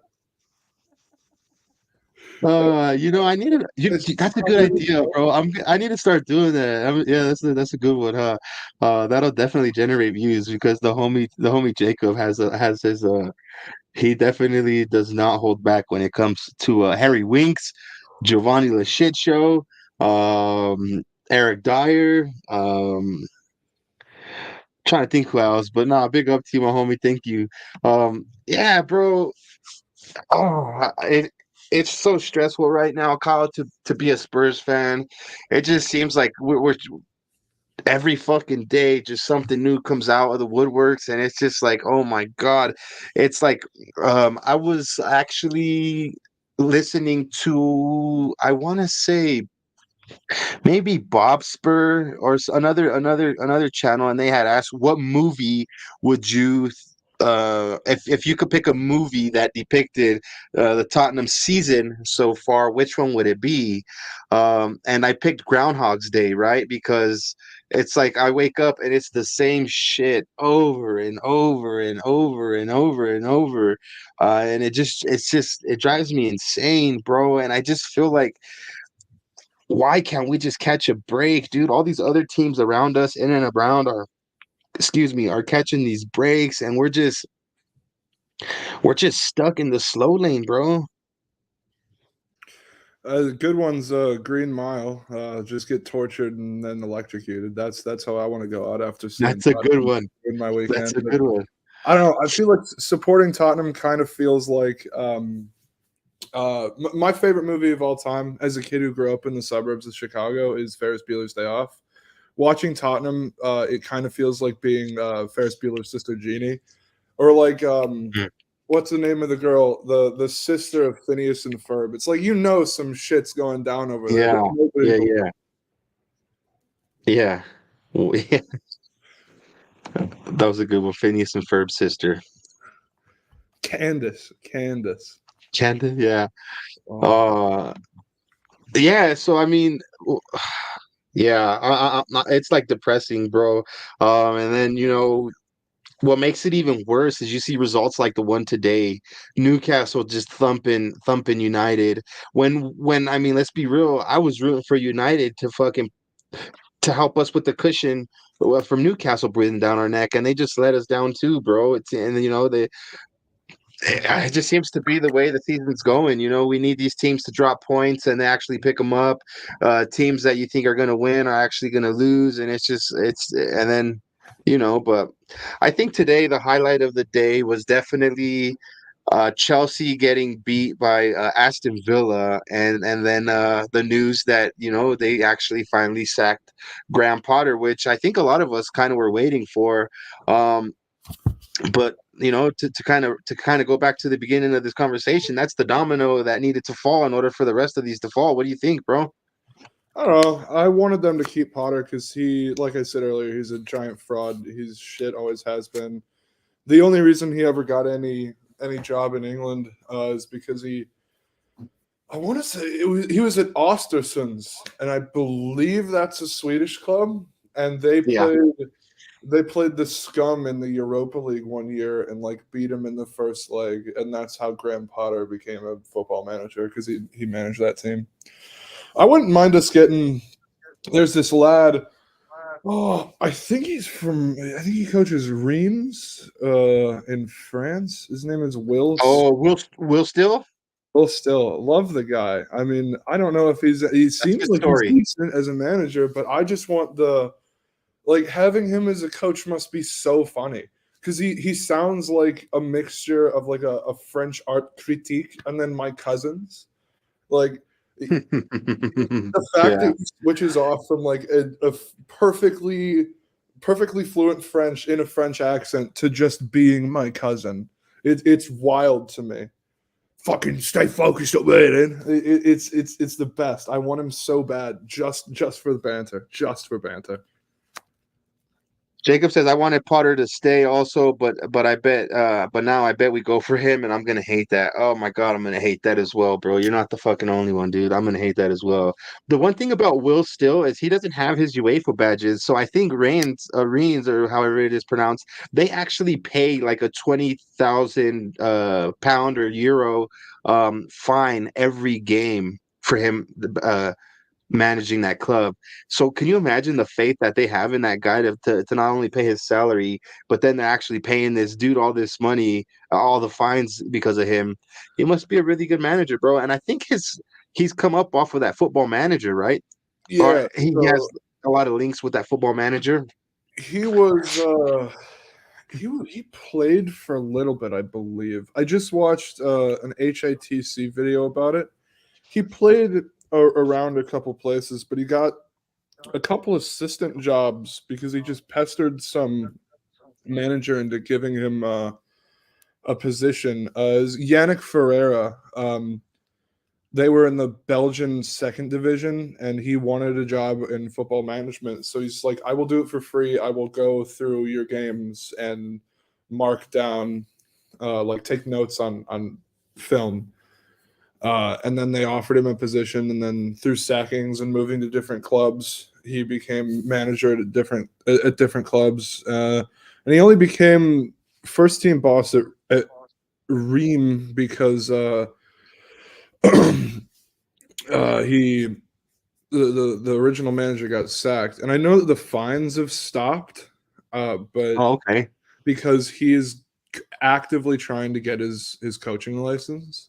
I needed. That's a good idea, bro. I need to start doing that. That's a good one, huh? That'll definitely generate views because the homie Jacob has his he definitely does not hold back when it comes to Harry Winks, Giovanni La Shit Show, Eric Dyer, trying to think who else, but nah, big up to you, my homie. Thank you. Yeah, bro. It's so stressful right now, Kyle, to be a Spurs fan. It just seems like we're every fucking day just something new comes out of the woodworks, and it's just like, oh my god. It's like I was actually listening to, I want to say maybe Bob Spur or another channel, and they had asked, what movie would you if you could pick a movie that depicted the Tottenham season so far, which one would it be? And I picked Groundhog's Day, right? Because it's like I wake up and it's the same shit over and over and over and over and over, and it drives me insane, bro. And I just feel like, why can't we just catch a break, dude? All these other teams around us, in and around, are catching these breaks, and we're just stuck in the slow lane, bro. Good one's Green Mile. Just get tortured and then electrocuted. That's how I want to go out after seeing That's a good Tottenham one. in my weekend. That's a good one. I don't know. I feel like supporting Tottenham kind of feels like my favorite movie of all time as a kid who grew up in the suburbs of Chicago is Ferris Bueller's Day Off. Watching Tottenham, it kind of feels like being Ferris Bueller's sister Jeannie, or like what's the name of the girl, the sister of Phineas and Ferb. It's like, some shit's going down over there. Yeah. That was a good one. Phineas and Ferb's sister. Candace. Candace, yeah. Yeah, so I mean, yeah, it's like depressing, bro. And then, what makes it even worse is you see results like the one today, Newcastle just thumping United. When I mean, let's be real, I was rooting for United to help us with the cushion from Newcastle breathing down our neck, and they just let us down too, bro. It just seems to be the way the season's going. We need these teams to drop points and they actually pick them up. Teams that you think are going to win are actually going to lose, and and then. But I think today the highlight of the day was definitely Chelsea getting beat by Aston Villa, and then the news that they actually finally sacked Graham Potter, which I think a lot of us kind of were waiting for. But to kind of go back to the beginning of this conversation, that's the domino that needed to fall in order for the rest of these to fall. What do you think, bro? I don't know. I wanted them to keep Potter because he, like I said earlier, he's a giant fraud. He's shit, always has been. The only reason he ever got any job in England is because I want to say he was at Östersunds, and I believe that's a Swedish club, and they played the scum in the Europa League one year and beat him in the first leg, and that's how Graham Potter became a football manager, because he managed that team. I wouldn't mind us getting. There's this lad. Oh, I think he coaches Reims in France. His name is Will. Oh, Will Still? Will Still. Love the guy. I mean, I don't know if he seems like he's decent as a manager, but I just want having him as a coach must be so funny, because he sounds like a mixture of a French art critique and then my cousins. The fact that he switches off from a perfectly fluent French in a French accent to just being my cousin, it's wild to me. Fucking stay focused up there, then. It's the best. I want him so bad, just for the banter, Jacob says, I wanted Potter to stay also, but now I bet we go for him, and I'm gonna hate that. Oh my god, I'm gonna hate that as well, bro. You're not the fucking only one, dude. I'm gonna hate that as well. The one thing about Will Still is he doesn't have his UEFA badges, so I think Reims or however it is pronounced, they actually pay like a 20,000 pound or euro fine every game for him managing that club. So can you imagine the faith that they have in that guy to not only pay his salary, but then they're actually paying this dude all this money, all the fines because of him? He must be a really good manager, bro. And I think he's come up off of that Football Manager, right? Yeah, or he has a lot of links with that Football Manager. He was he played for a little bit, I believe. I just watched an HITC video about it. He played around a couple places, but he got a couple assistant jobs because he just pestered some manager into giving him a position. Yannick Ferreira, they were in the Belgian second division, and he wanted a job in football management. So he's like, I will do it for free. I will go through your games and mark down, like take notes on film. And then they offered him a position, and then through sackings and moving to different clubs, he became manager at different clubs. And he only became first team boss at Ream because the original manager got sacked, and I know that the fines have stopped, but okay. because he is actively trying to get his coaching license.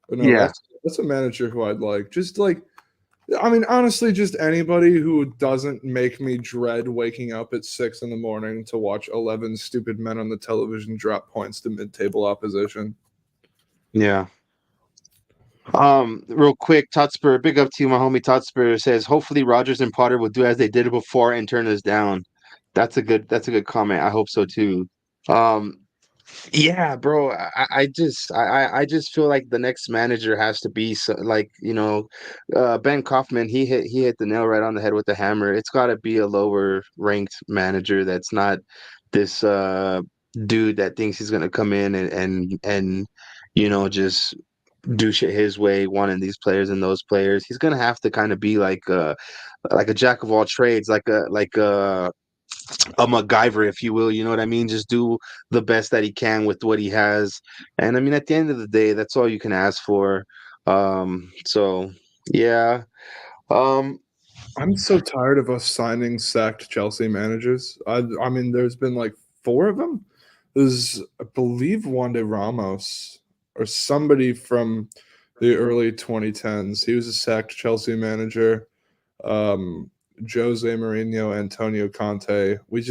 But no, Yeah. that's a manager who I'd like. Just like, I mean, honestly, just anybody who doesn't make me dread waking up at 6 a.m. to watch 11 stupid men on the television drop points to mid-table opposition. Yeah. Real quick, Totspur, big up to you, my homie Totspur says, hopefully Rodgers and Potter will do as they did before and turn us down. That's a good comment. I hope so too. Yeah, bro. I just feel like the next manager has to be like, Ben Kaufman. He hit the nail right on the head with the hammer. It's got to be a lower ranked manager that's not this dude that thinks he's gonna come in and just do shit his way, wanting these players and those players. He's gonna have to kind of be like a jack of all trades, like a MacGyver, if you will. You know what I mean? Just do the best that he can with what he has. And I mean, at the end of the day, that's all you can ask for. So yeah. I'm so tired of us signing sacked Chelsea managers. I mean, there's been like 4 of them. There's, I believe, Wande Ramos or somebody from the early 2010s. He was a sacked Chelsea manager. Jose Mourinho, Antonio Conte. We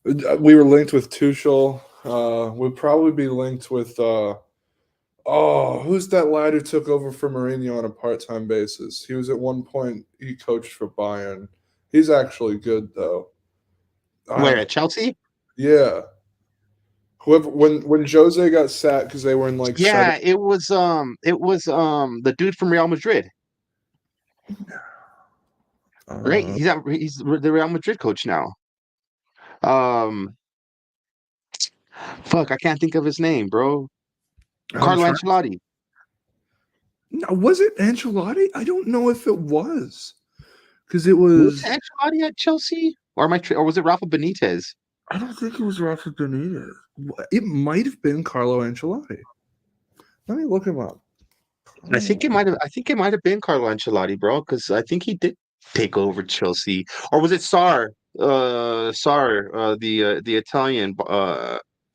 were linked with Tuchel. We'd probably be linked with who's that lad who took over for Mourinho on a part-time basis? He was at one point, he coached for Bayern. He's actually good though. Where, at Chelsea? Yeah. Whoever when Jose got sacked because they were in like Yeah, it was the dude from Real Madrid. Right? He's the Real Madrid coach now. Fuck, I can't think of his name, bro. Carlo Ancelotti. No, was it Ancelotti? I don't know if it was. Because it Was was Ancelotti at Chelsea? Or was it Rafa Benitez? I don't think it was Rafa Benitez. It might have been Carlo Ancelotti. Let me look him up. I think it might have been Carlo Ancelotti, bro, because I think he did take over Chelsea. Or was it Sarr? The Italian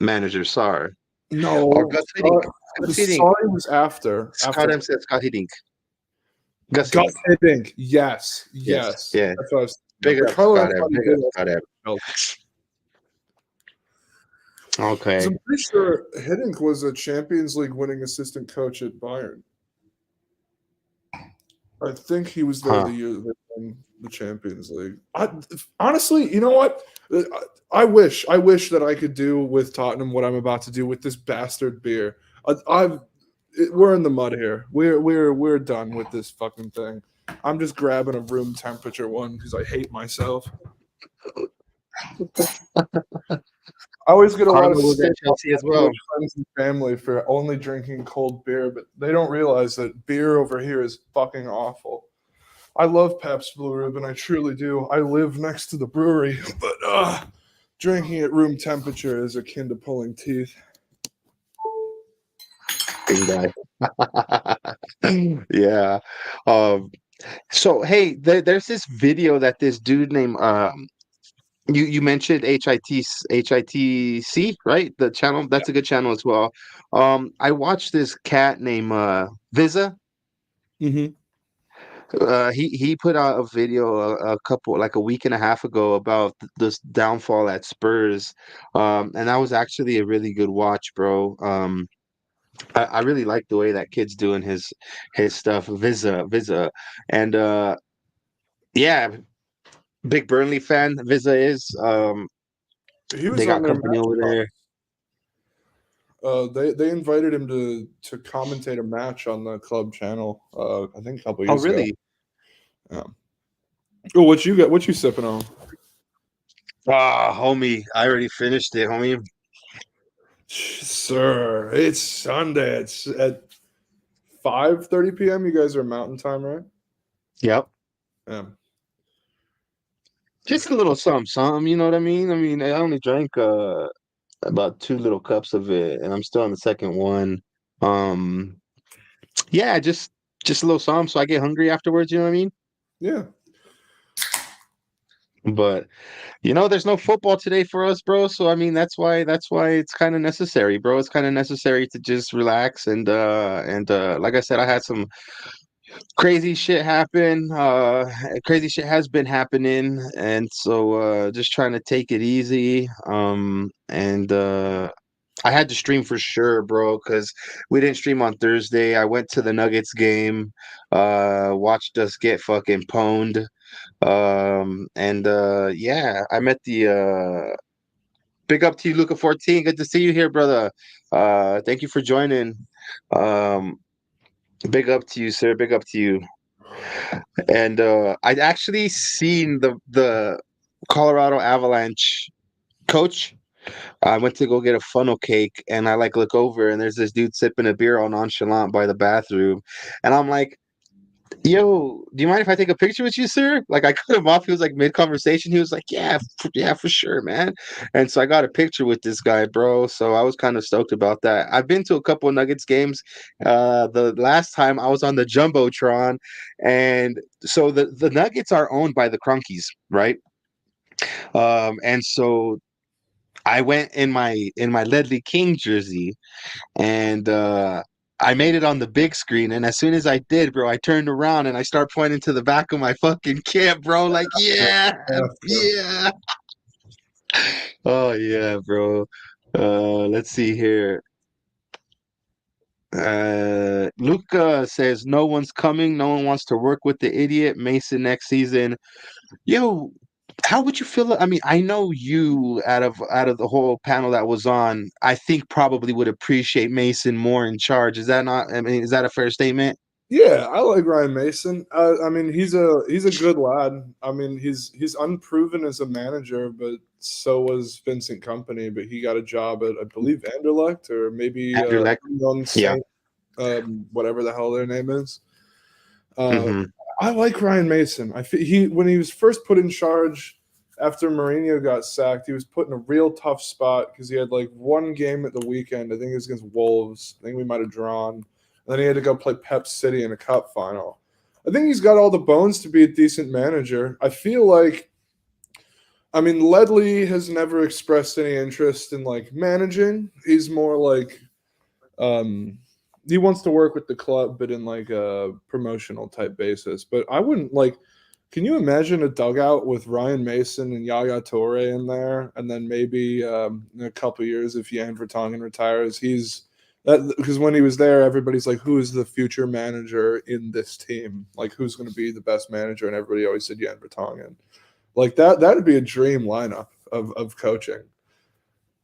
manager, Sarr. No, Or Gus Hiddink. Sarri was after. Scott Hiddink. Gus Hiddink. Yes. Yeah. That's what I was. Big up, Carlo Scott. Okay. I'm pretty sure Hiddink was a Champions League winning assistant coach at Bayern. I think he was there the year they won the Champions League. Honestly, you know what? I wish that I could do with Tottenham what I'm about to do with this bastard beer. We're in the mud here. We're done with this fucking thing. I'm just grabbing a room temperature one because I hate myself. I always get a lot of Chelsea as well. Friends and family for only drinking cold beer, but they don't realize that beer over here is fucking awful. I love Pabst Blue Ribbon, I truly do. I live next to the brewery, but drinking at room temperature is akin to pulling teeth. Big guy. Yeah. So hey, there's this video that this dude named you mentioned HITC, right? The channel, that's a good channel as well. I watched this cat named Visa. Mm-hmm. He put out a video a week and a half ago about this downfall at Spurs, and that was actually a really good watch, bro. I really like the way that kid's doing his stuff. Visa, and yeah, big Burnley fan. Visa is He was they got on their company over there. They invited him to commentate a match on the club channel. I think a couple years ago. really? Yeah. Oh, what you got? What you sipping on? Ah, homie, I already finished it, homie. Sir, it's Sunday. It's at 5:30 p.m. You guys are Mountain Time, right? Yep. Yeah. Just a little something, you know what I mean? I mean, I only drank about 2 little cups of it, and I'm still on the second one. Yeah, just a little something, so I get hungry afterwards, you know what I mean? Yeah. But there's no football today for us, bro. So I mean, that's why it's kind of necessary, bro. It's kind of necessary to just relax and like I said, I had some crazy shit happen. Crazy shit has been happening, and so just trying to take it easy. And I had to stream for sure, bro, because we didn't stream on Thursday. I went to the Nuggets game, watched us get fucking pwned. And yeah, I met the big up to you, Luca 14. Good to see you here, brother. Thank you for joining. Um, big up to you, sir. Big up to you. And I'd actually seen the Colorado Avalanche coach. I went to go get a funnel cake, and I look over, and there's this dude sipping a beer all nonchalant by the bathroom, and I'm like, "Yo, do you mind if I take a picture with you, sir?" Like, I cut him off. He was like mid conversation. He was like, "Yeah, yeah, for sure, man." And so I got a picture with this guy, bro. So I was kind of stoked about that. I've been to a couple of Nuggets games. The last time I was on the jumbotron, and so the Nuggets are owned by the Cronkies, right? And so I went in my Ledley King jersey, and I made it on the big screen. And as soon as I did, bro, I turned around and I start pointing to the back of my fucking kit, bro. Like, yeah, yeah. Oh yeah, bro. Let's see here. Luca says no one's coming. No one wants to work with the idiot Mason next season. Yo, how would you feel? I mean, I know you out of the whole panel that was on, I think probably would appreciate Mason more in charge. Is that not? I mean, is that a fair statement? Yeah, I like Ryan Mason. I mean, he's a good lad. I mean, he's unproven as a manager, but so was Vincent Company. But he got a job at, I believe, Anderlecht or maybe Anderlecht. Young Yeah. Saint, whatever the hell their name is. Mhm. I like Ryan Mason. When he was first put in charge after Mourinho got sacked, he was put in a real tough spot because he had like one game at the weekend. I think it was against Wolves. I think we might have drawn. And then he had to go play Pep City in a cup final. I think he's got all the bones to be a decent manager. I feel like, I mean, Ledley has never expressed any interest in like managing. He's more like, he wants to work with the club, but in like a promotional type basis. But I wouldn't like. Can you imagine a dugout with Ryan Mason and Yaya Toure in there, and then maybe in a couple of years if Jan Vertonghen retires, because when he was there, everybody's like, "Who is the future manager in this team? Like, who's going to be the best manager?" And everybody always said Jan Vertonghen. Like that would be a dream lineup of coaching.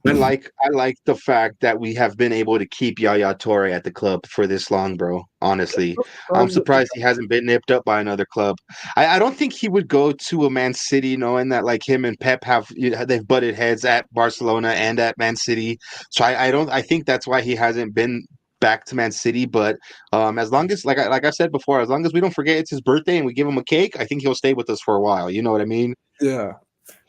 I like the fact that we have been able to keep Yaya Toure at the club for this long, bro. Honestly, I'm surprised he hasn't been nipped up by another club. I don't think he would go to a Man City, knowing that like him and Pep they've butted heads at Barcelona and at Man City. So I think that's why he hasn't been back to Man City. But as long as like I said before, as long as we don't forget it's his birthday and we give him a cake, I think he'll stay with us for a while. You know what I mean? Yeah,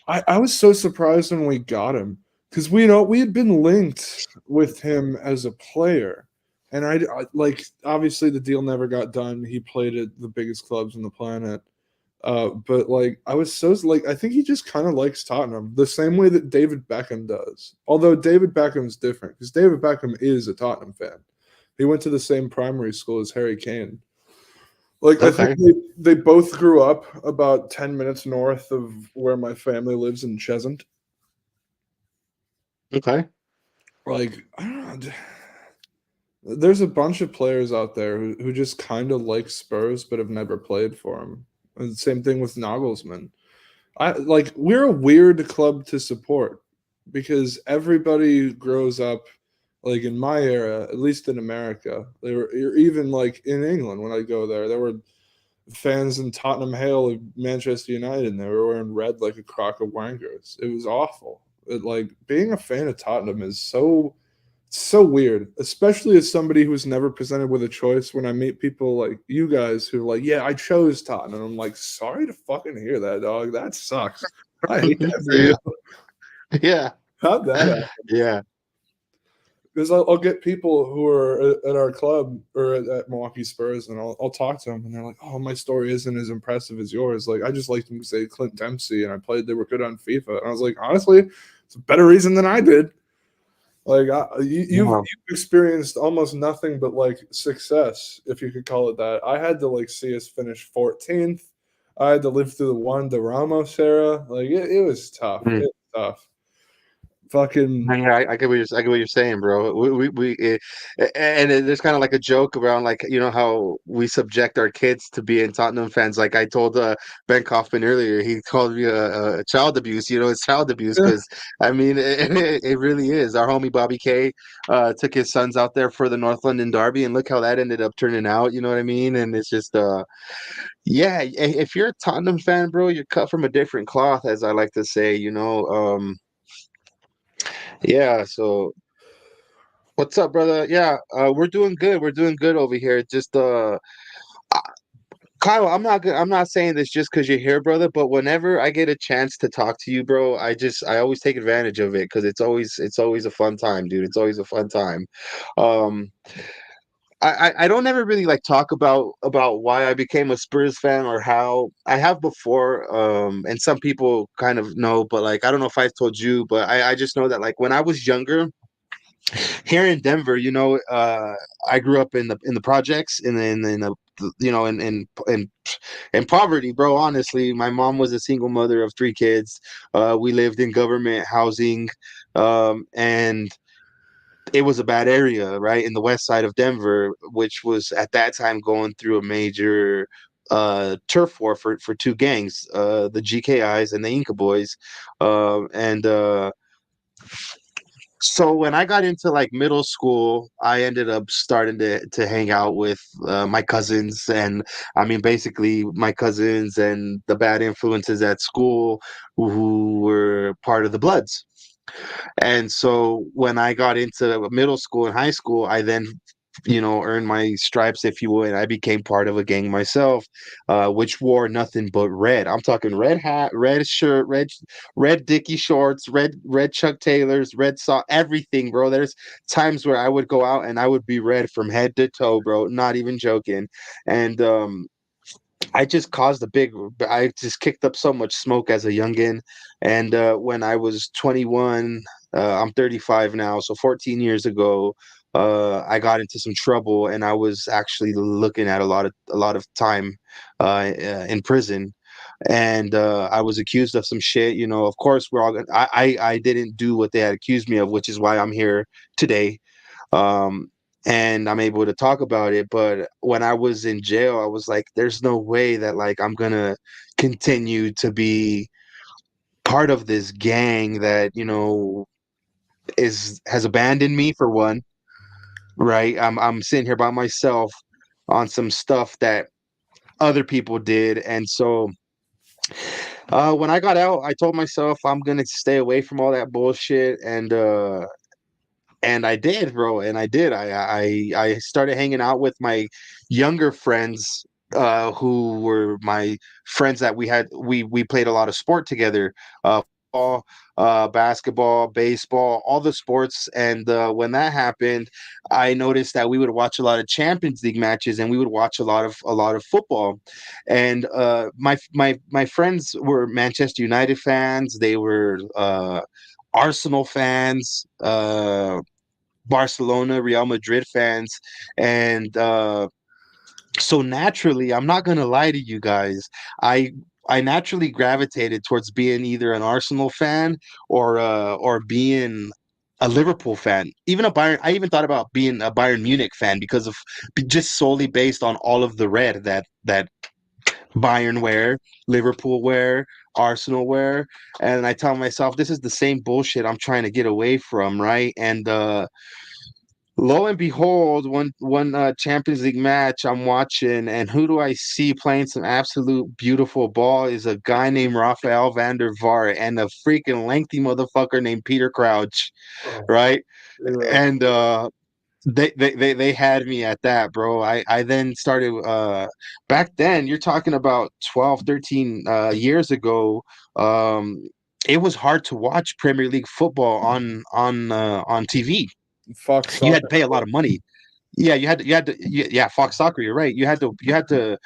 I was so surprised when we got him. Because we had been linked with him as a player, and I like obviously the deal never got done. He played at the biggest clubs on the planet, but like I was so like I think he just kind of likes Tottenham the same way that David Beckham does. Although David Beckham's different because David Beckham is a Tottenham fan. He went to the same primary school as Harry Kane. Like Okay. I think they both grew up about 10 minutes north of where my family lives in Cheshunt. Okay. Like, I don't know. There's a bunch of players out there who just kind of like Spurs but have never played for them. And the same thing with Nagelsmann. We're a weird club to support because everybody grows up Like in my era, at least in America, they were even like in England when I go there were fans in Tottenham Hale of Manchester United, and they were wearing red like a crock of wankers. It was awful. Like being a fan of Tottenham is so weird, especially as somebody who's never presented with a choice. When I meet people like you guys who are like, yeah, I chose Tottenham. I'm like, sorry to fucking hear that, dog. That sucks. I hate that for you. Yeah. How'd that happen? Yeah. Because I'll get people who are at our club or at Milwaukee Spurs, and I'll talk to them, and they're like, "Oh, my story isn't as impressive as yours. Like, I just liked them to say Clint Dempsey, and I played. They were good on FIFA." And I was like, honestly, it's a better reason than I did. Like, you've experienced almost nothing but like success, if you could call it that. I had to like see us finish 14th. I had to live through the Juan de Ramos era. Like, it was tough. It was tough. Fucking Yeah, I get what you're saying, bro. And there's kind of like a joke around, like, you know, how we subject our kids to being Tottenham fans. Like I told Ben Kauffman earlier, he called me a child abuse. You know, it's child abuse because I mean, it really is. Our homie Bobby K took his sons out there for the North London Derby, and look how that ended up turning out. You know what I mean? And it's just yeah, if you're a Tottenham fan, bro, you're cut from a different cloth, as I like to say. You know. Yeah, so what's up, brother? Yeah, we're doing good. We're doing good over here. Just Kyle, I'm not saying this just because you're here, brother, but whenever I get a chance to talk to you, bro, I always take advantage of it because it's always a fun time, dude. It's always a fun time. Um I don't ever really like talk about why I became a Spurs fan or how I have before, and some people kind of know, but like I don't know if I've told you, but I just know that like when I was younger here in Denver, you know, I grew up in the projects and then in the you know in poverty, bro. Honestly, my mom was a single mother of three kids. We lived in government housing, and it was a bad area, right, in the west side of Denver, which was at that time going through a major turf war for two gangs, the GKIs and the Inca Boys, and so when I got into like middle school, I ended up starting to hang out with my cousins, and I mean basically my cousins and the bad influences at school who were part of the Bloods. And so when I got into middle school and high school, I then, you know, earned my stripes, if you will, and I became part of a gang myself, which wore nothing but red. I'm talking red hat, red shirt, red Dickie shorts, red Chuck Taylors, red sock, everything, bro. There's times where I would go out and I would be red from head to toe, bro. Not even joking. And I just caused I just kicked up so much smoke as a youngin. And when I was 21, I'm 35 now, so 14 years ago, I got into some trouble, and I was actually looking at a lot of time in prison. And I was accused of some shit. You know, of course, we're all. I didn't do what they had accused me of, which is why I'm here today. Um, and I'm able to talk about it. But when I was in jail, I was like, there's no way that like I'm gonna continue to be part of this gang that, you know, has abandoned me for one, right? I'm sitting here by myself on some stuff that other people did. And so when I got out, I told myself I'm gonna stay away from all that bullshit, and I did, bro. And I did. I started hanging out with my younger friends, who were my friends that we played a lot of sport together, football, basketball, baseball, all the sports. And when that happened, I noticed that we would watch a lot of Champions League matches, and we would watch a lot of football. And my friends were Manchester United fans. They were Arsenal fans. Barcelona, Real Madrid fans, and so naturally, I'm not gonna lie to you guys, I I naturally gravitated towards being either an Arsenal fan or being a Liverpool fan, even a Bayern. I even thought about being a Bayern Munich fan because of just solely based on all of the red that Bayern wear, Liverpool wear, Arsenal wear, and I tell myself this is the same bullshit I'm trying to get away from, right? And Lo and behold, one Champions League match I'm watching, and who do I see playing some absolute beautiful ball is a guy named Rafael van der Vaart and a freaking lengthy motherfucker named Peter Crouch, Oh, right? yeah. And they had me at that, bro. I then started back then, you're talking about 12, 13 years ago. It was hard to watch Premier League football on TV. Fox You had to Soccer. pay a lot of money. Yeah, yeah, Fox Soccer, you're right. You had to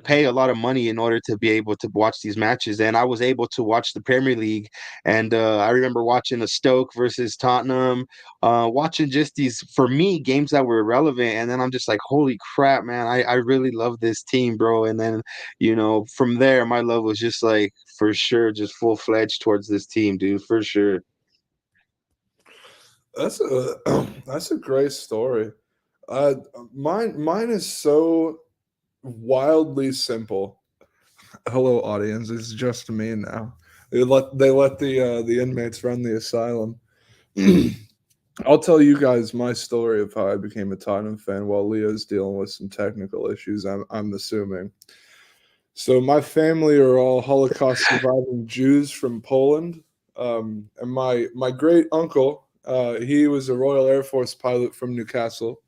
pay a lot of money in order to be able to watch these matches. And I was able to watch the Premier League. And I remember watching a Stoke versus Tottenham, watching just these, for me, games that were relevant. And then I'm just like, holy crap, man, I really love this team, bro. And then, from there, my love was just like, for sure, just full-fledged towards this team, dude, for sure. That's a that's a great story. Uh, mine is so wildly simple. Hello, audience. It's just me now. They let the inmates run the asylum. I'll tell you guys my story of how I became a Tottenham fan while Leo's dealing with some technical issues. I'm assuming. So my family are all Holocaust surviving Jews from Poland, and my great uncle, he was a Royal Air Force pilot from Newcastle,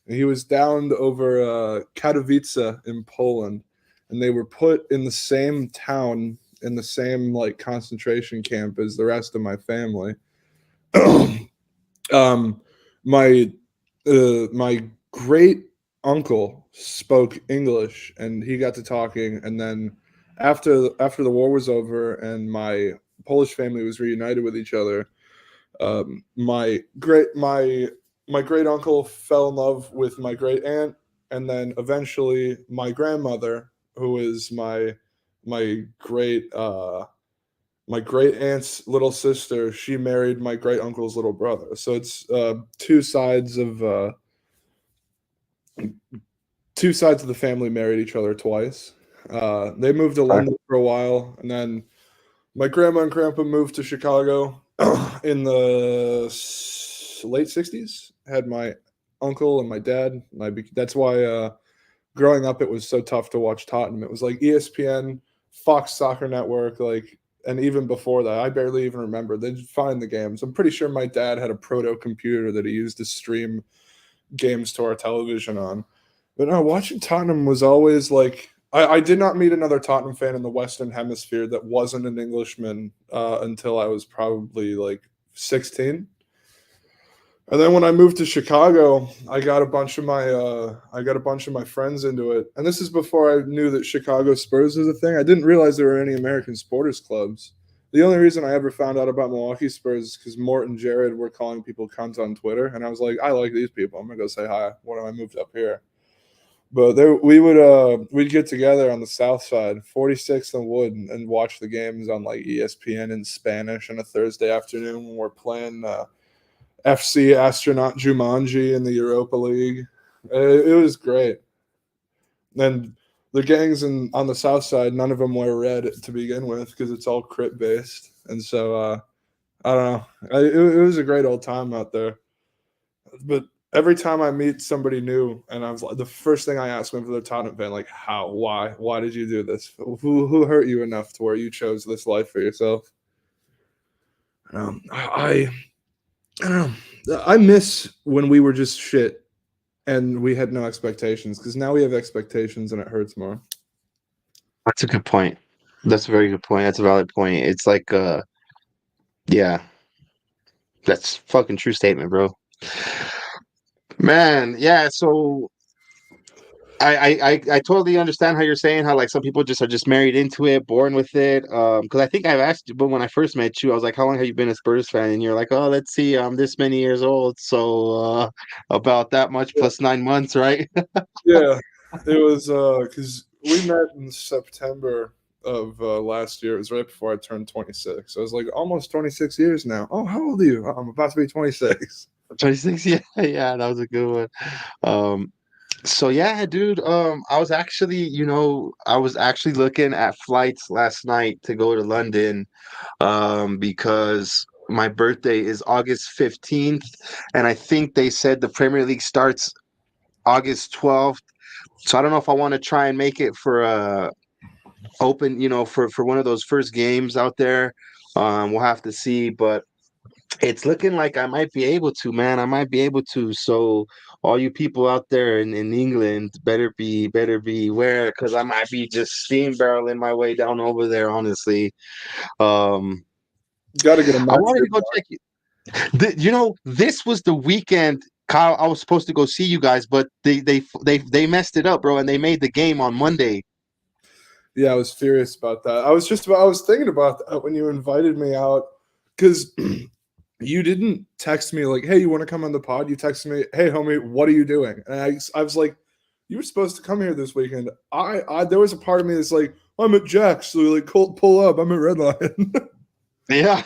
and he was downed over Katowice in Poland, and they were put in the same town in the same like concentration camp as the rest of my family. um, my great uncle spoke English, and he got to talking. And then after the war was over, and my Polish family was reunited with each other, my great uncle fell in love with my great aunt, and then eventually my grandmother, who is my great aunt's little sister, she married my great uncle's little brother. So it's two sides of the family married each other twice. They moved to London for a while, and then my grandma and grandpa moved to Chicago in the late '60s. Had my uncle and my dad. That's why growing up it was so tough to watch Tottenham. It was like ESPN, Fox Soccer Network, like, and even before that, I barely even remember. They'd find the games. I'm pretty sure my dad had a proto computer that he used to stream games to our television on. But no, watching Tottenham was always like I did not meet another Tottenham fan in the Western Hemisphere that wasn't an Englishman until I was probably like 16. And then when I moved to Chicago, I got a bunch of my friends into it. And this is before I knew that Chicago Spurs was a thing. I didn't realize there were any American supporters clubs. The only reason I ever found out about Milwaukee Spurs is because Mort and Jared were calling people cunts on Twitter, and I was like, I like these people. I'm gonna go say hi when I moved up here. But we'd get together on the South Side, 46th and Wood, and watch the games on like ESPN in Spanish on a Thursday afternoon when we're playing FC Astronaut Jumanji in the Europa League. It was great. And the gangs on the South Side, none of them wear red to begin with because it's all crit based. And so I don't know. It was a great old time out there. But every time I meet somebody new, and I was like, the first thing I ask them if they're Tottenham fan, like, how, why did you do this? Who hurt you enough to where you chose this life for yourself? I don't know. I miss when we were just shit and we had no expectations, because now we have expectations and it hurts more. That's a good point. That's a very good point. That's a valid point. It's like, yeah, that's fucking true statement, bro. Man, yeah. So I totally understand how you're saying how like some people just are just married into it, born with it. Because I think I've asked you, but when I first met you, I was like, "How long have you been a Spurs fan?" And you're like, "Oh, let's see, I'm this many years old, so about that much plus 9 months, right?" Yeah, it was because we met in September of last year. It was right before I turned 26. I was like, almost 26 years now. Oh, how old are you? I'm about to be 26. 26, yeah, yeah, that was a good one. So yeah, dude, I was actually looking at flights last night to go to London, because My birthday is August 15th, and I think they said the Premier League starts August 12th. So I don't know if I want to try and make it for open, for one of those first games out there. We'll have to see, but it's looking like I might be able to, man. I might be able to. So all you people out there in England better be aware, because I might be just steam barreling my way down over there, honestly. Got to get a I match. wanted to go check you. This was the weekend, Kyle. I was supposed to go see you guys, but they messed it up, bro, and they made the game on Monday. Yeah, I was furious about that. I was thinking about that when you invited me out, because you didn't text me like, "Hey, you want to come on the pod?" You texted me, "Hey, homie, what are you doing?" And I was like, "You were supposed to come here this weekend." There was a part of me that's like, "I'm at Jack's, so like, pull up. I'm at Red Lion." Yeah.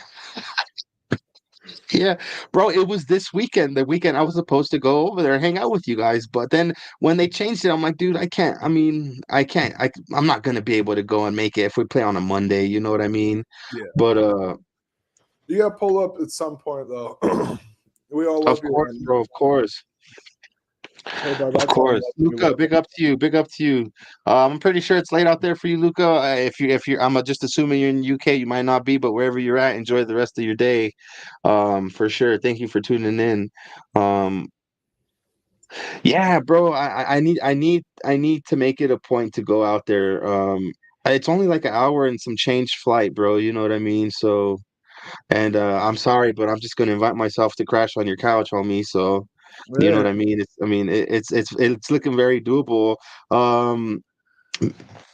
Yeah, bro, it was this weekend. The weekend I was supposed to go over there and hang out with you guys, but then when they changed it, I'm like, dude, I can't. I mean, I can't. I'm not gonna be able to go and make it if we play on a Monday. You know what I mean? Yeah. But You got to pull up at some point, though. We all love of you, course, man. bro. Of course. Hey, bro, Of that's course, all Luca. Big up to you. Big up to you. I'm pretty sure it's late out there for you, Luca. If you're, I'm just assuming you're in the UK. You might not be, but wherever you're at, enjoy the rest of your day. For sure. Thank you for tuning in. Um, yeah, bro. I need to make it a point to go out there. It's only like an hour and some change flight, bro. You know what I mean? So, and I'm sorry, but I'm just gonna invite myself to crash on your couch, homie. So. You know Yeah. what I mean? It's looking very doable. Um,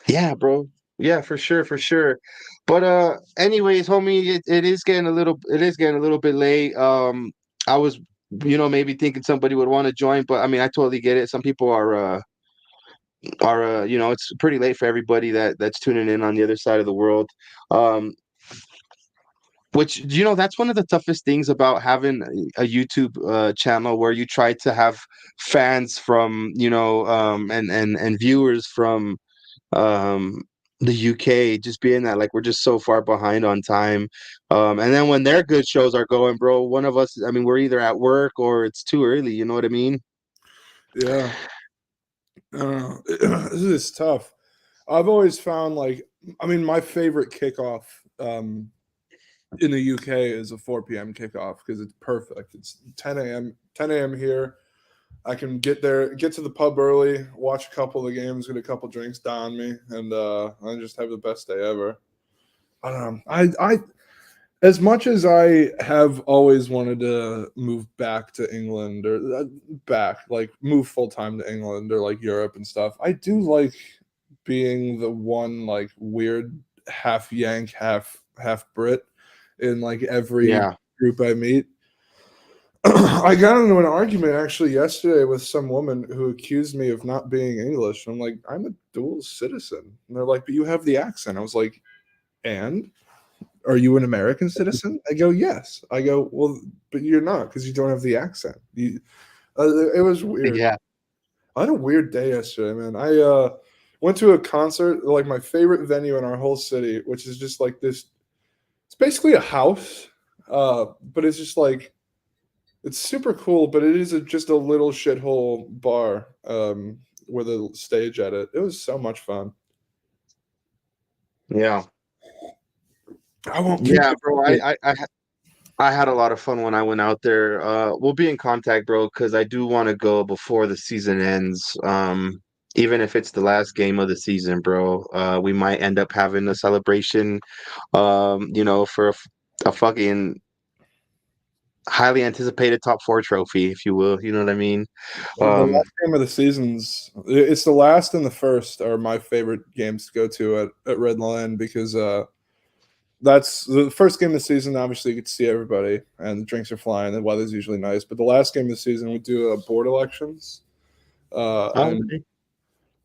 yeah, bro. Yeah, for sure, for sure. But anyways, homie, it is getting a little bit late. I was, maybe thinking somebody would want to join, but I mean, I totally get it. Some people are it's pretty late for everybody that's tuning in on the other side of the world. Um, which that's one of the toughest things about having a YouTube channel, where you try to have fans from and viewers from um, the UK, just being that like we're just so far behind on time. And then when their good shows are going, bro, one of us, I mean, we're either at work or it's too early. You know what I mean? Yeah. This is tough. I've always found my favorite kickoff in the UK is a 4 p.m. kickoff, because it's perfect. It's 10 a.m. here. I can get to the pub early, watch a couple of the games, get a couple drinks down me, and I just have the best day ever. I don't know. I as much as I have always wanted to move back to England, or move full time to England or like Europe and stuff, I do like being the one like weird half Yank, half Brit in like every Yeah. group I meet. I got into an argument actually yesterday with some woman who accused me of not being English. I'm like, I'm a dual citizen. And they're like, but you have the accent. I was like, and? Are you an American citizen? I go, yes. I go, well, but you're not, because you don't have the accent. It was weird. Yeah. I had a weird day yesterday, man. I went to a concert, like my favorite venue in our whole city, which is just like this. It's basically a house, but it's just like, it's super cool, but it is just a little shithole bar with a stage at it. It was so much fun. Yeah. I won't. Yeah, bro. I had a lot of fun when I went out there. We'll be in contact, bro, because I do want to go before the season ends. Even if it's the last game of the season, bro. We might end up having a celebration, for a fucking highly anticipated top 4 trophy, if you will. You know what I mean? The last game of the it's the last and the first are my favorite games to go to at Red Lion, because that's the first game of the season. Obviously, you get to see everybody, and the drinks are flying. The weather's usually nice. But the last game of the season, we do board elections. And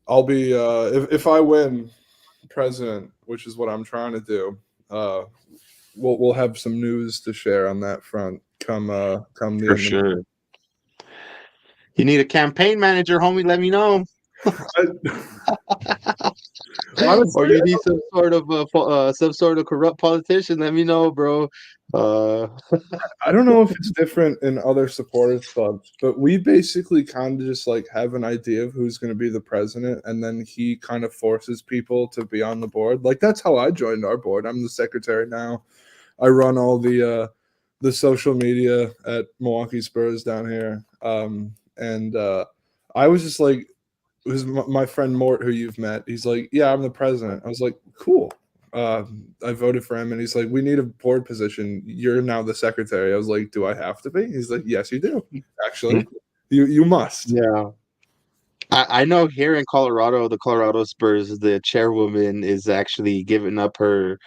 I'll be if I win president, which is what I'm trying to do. We'll have some news to share on that front. Come the For sure. You need a campaign manager, homie. Let me know. Honestly, or you need some sort of corrupt politician, let me know, bro. I don't know if it's different in other supporters clubs, but we basically kind of just like have an idea of who's going to be the president, and then he kind of forces people to be on the board. Like that's how I joined our board. I'm the secretary now. I run all the social media at Milwaukee Spurs down here, and I was just like, it was my friend Mort, who you've met. He's like, yeah, I'm the president. I was like, cool. I voted for him, and he's like, we need a board position. You're now the secretary. I was like, do I have to be? He's like, yes, you do. Actually, you must. Yeah. I know here in Colorado, the Colorado Spurs, the chairwoman is actually giving up her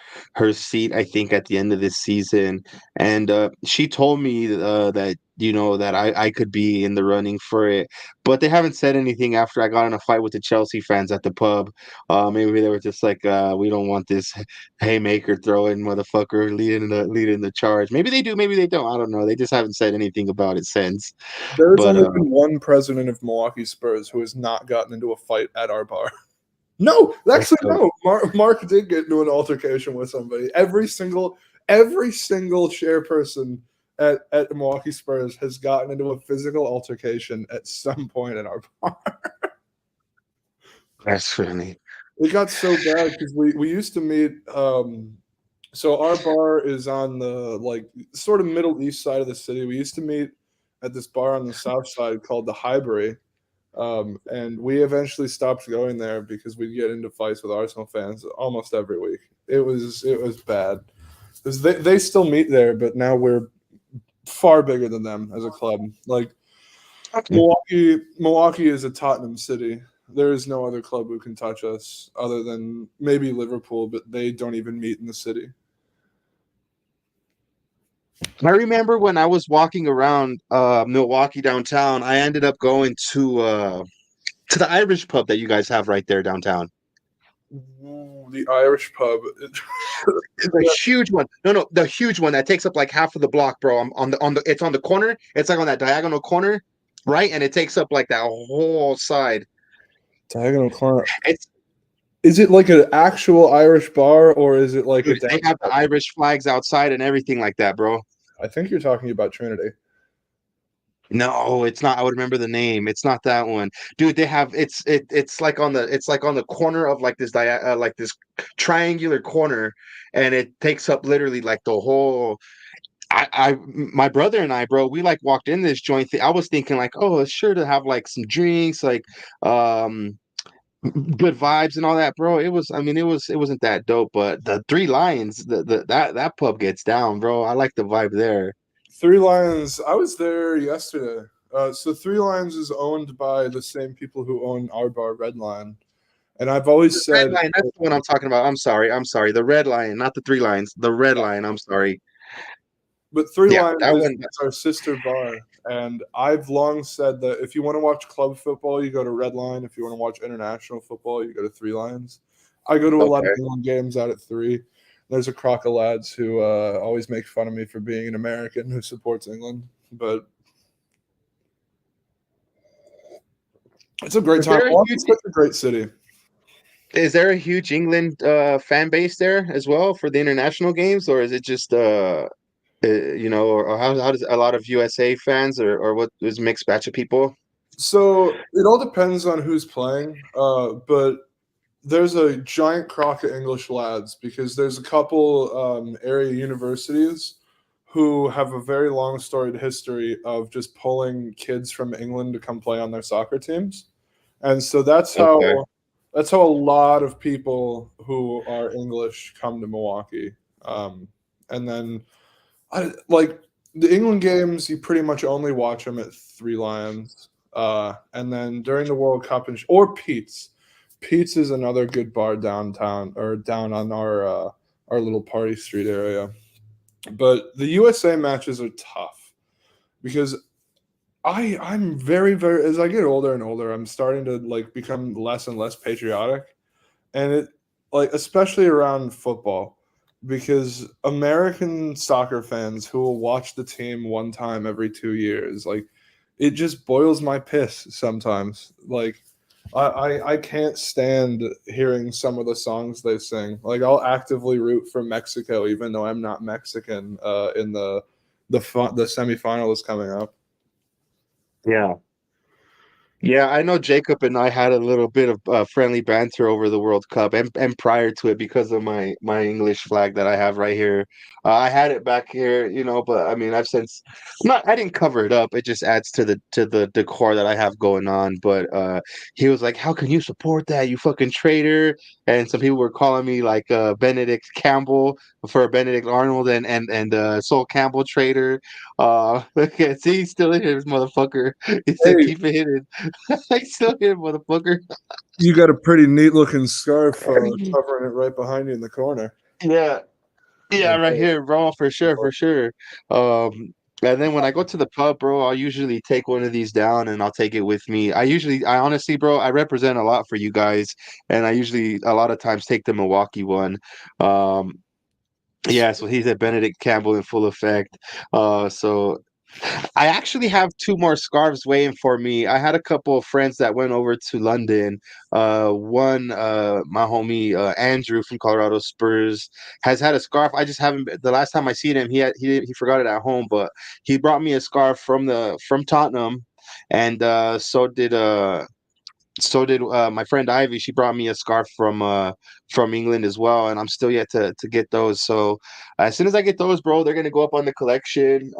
seat, I think, at the end of this season. And she told me that, that I could be in the running for it. But they haven't said anything after I got in a fight with the Chelsea fans at the pub. Maybe they were just like, we don't want this haymaker throwing motherfucker leading the charge. Maybe they do, maybe they don't. I don't know. They just haven't said anything about it since. There's But only been one president of Milwaukee Spurs who has not gotten into a fight at our bar. No, actually, no. Mark did get into an altercation with somebody. Every single chairperson at Milwaukee Spurs has gotten into a physical altercation at some point in our bar. that's funny. It got so bad because we used to meet. So our bar is on the like sort of middle east side of the city. We used to meet at this bar on the south side called the Highbury. And we eventually stopped going there because we'd get into fights with Arsenal fans almost every week. It was bad. They still meet there, but now we're far bigger than them as a club. Like Milwaukee is a Tottenham city. There is no other club who can touch us other than maybe Liverpool, but they don't even meet in the city. I remember when I was walking around Milwaukee downtown, I ended up going to the Irish pub that you guys have right there downtown. Ooh, the Irish pub. The huge one. No, the huge one that takes up like half of the block, bro. It's on the corner. It's like on that diagonal corner, right? And it takes up like that whole side. Diagonal corner. Is it like an actual Irish bar, or is it like they have the Irish flags outside and everything like that, bro? I think you're talking about Trinity. No, it's not. I would remember the name. It's not that one, dude. They have it's like on the corner of like this like this triangular corner, and it takes up literally like the whole. My brother and I, bro, we like walked in this joint. I was thinking like, oh, it's sure to have like some drinks, like good vibes and all that, bro. It wasn't that dope, but the Three Lions, that pub gets down, bro. I like the vibe there. Three Lions, I was there yesterday. So Three Lions is owned by the same people who own our bar, Red Lion. And I've always said... Red Lion, that's the one I'm talking about. I'm sorry. The Red Lion, not the Three Lions. The Red Lion, I'm sorry. But Three Lions is our sister bar. And I've long said that if you want to watch club football, you go to Red Lion. If you want to watch international football, you go to Three Lions. I go to a lot of England games out at Three. There's a crock of lads who always make fun of me for being an American who supports England. But it's a great time. It's such a great city. Is there a huge England fan base there as well for the international games? Or is it just... or how does a lot of USA fans or what is mixed batch of people? So it all depends on who's playing. But there's a giant crock of English lads because there's a couple area universities who have a very long storied history of just pulling kids from England to come play on their soccer teams. And so that's how a lot of people who are English come to Milwaukee. And then like the England games, you pretty much only watch them at Three Lions. And then during the World Cup or Pete's. Pete's is another good bar downtown or down on our little party street area. But the USA matches are tough because I'm very, very, as I get older and older, I'm starting to like become less and less patriotic. And it like, especially around football, because American soccer fans who will watch the team one time every 2 years, like it just boils my piss sometimes. Like I can't stand hearing some of the songs they sing. Like I'll actively root for Mexico, even though I'm not Mexican. In the semifinal is coming up. Yeah. Yeah, I know Jacob and I had a little bit of friendly banter over the World Cup and prior to it because of my English flag that I have right here. I had it back here, but I mean, I've since I didn't cover it up. It just adds to the decor that I have going on. But he was like, "How can you support that? You fucking traitor!" And some people were calling me like Benedict Campbell for Benedict Arnold and Sol Campbell traitor. Okay, see, he's still in here, this motherfucker. He said, Hey. "Keep it hidden." I still here, motherfucker. You got a pretty neat looking scarf covering it right behind you in the corner. Yeah, yeah, right here, bro, for sure, for sure. And then when I go to the pub, bro, I'll usually take one of these down and I'll take it with me. I honestly, bro, I represent a lot for you guys, and I usually a lot of times take the Milwaukee one. Um, yeah, so he's at Benedict Campbell in full effect. So I actually have two more scarves waiting for me. I had a couple of friends that went over to London. One, my homie Andrew from Colorado Spurs has had a scarf. I just haven't. The last time I seen him, he forgot it at home, but he brought me a scarf from Tottenham, and so did my friend Ivy. She brought me a scarf from England as well, and I'm still yet to get those. So as soon as I get those, bro, they're gonna go up on the collection.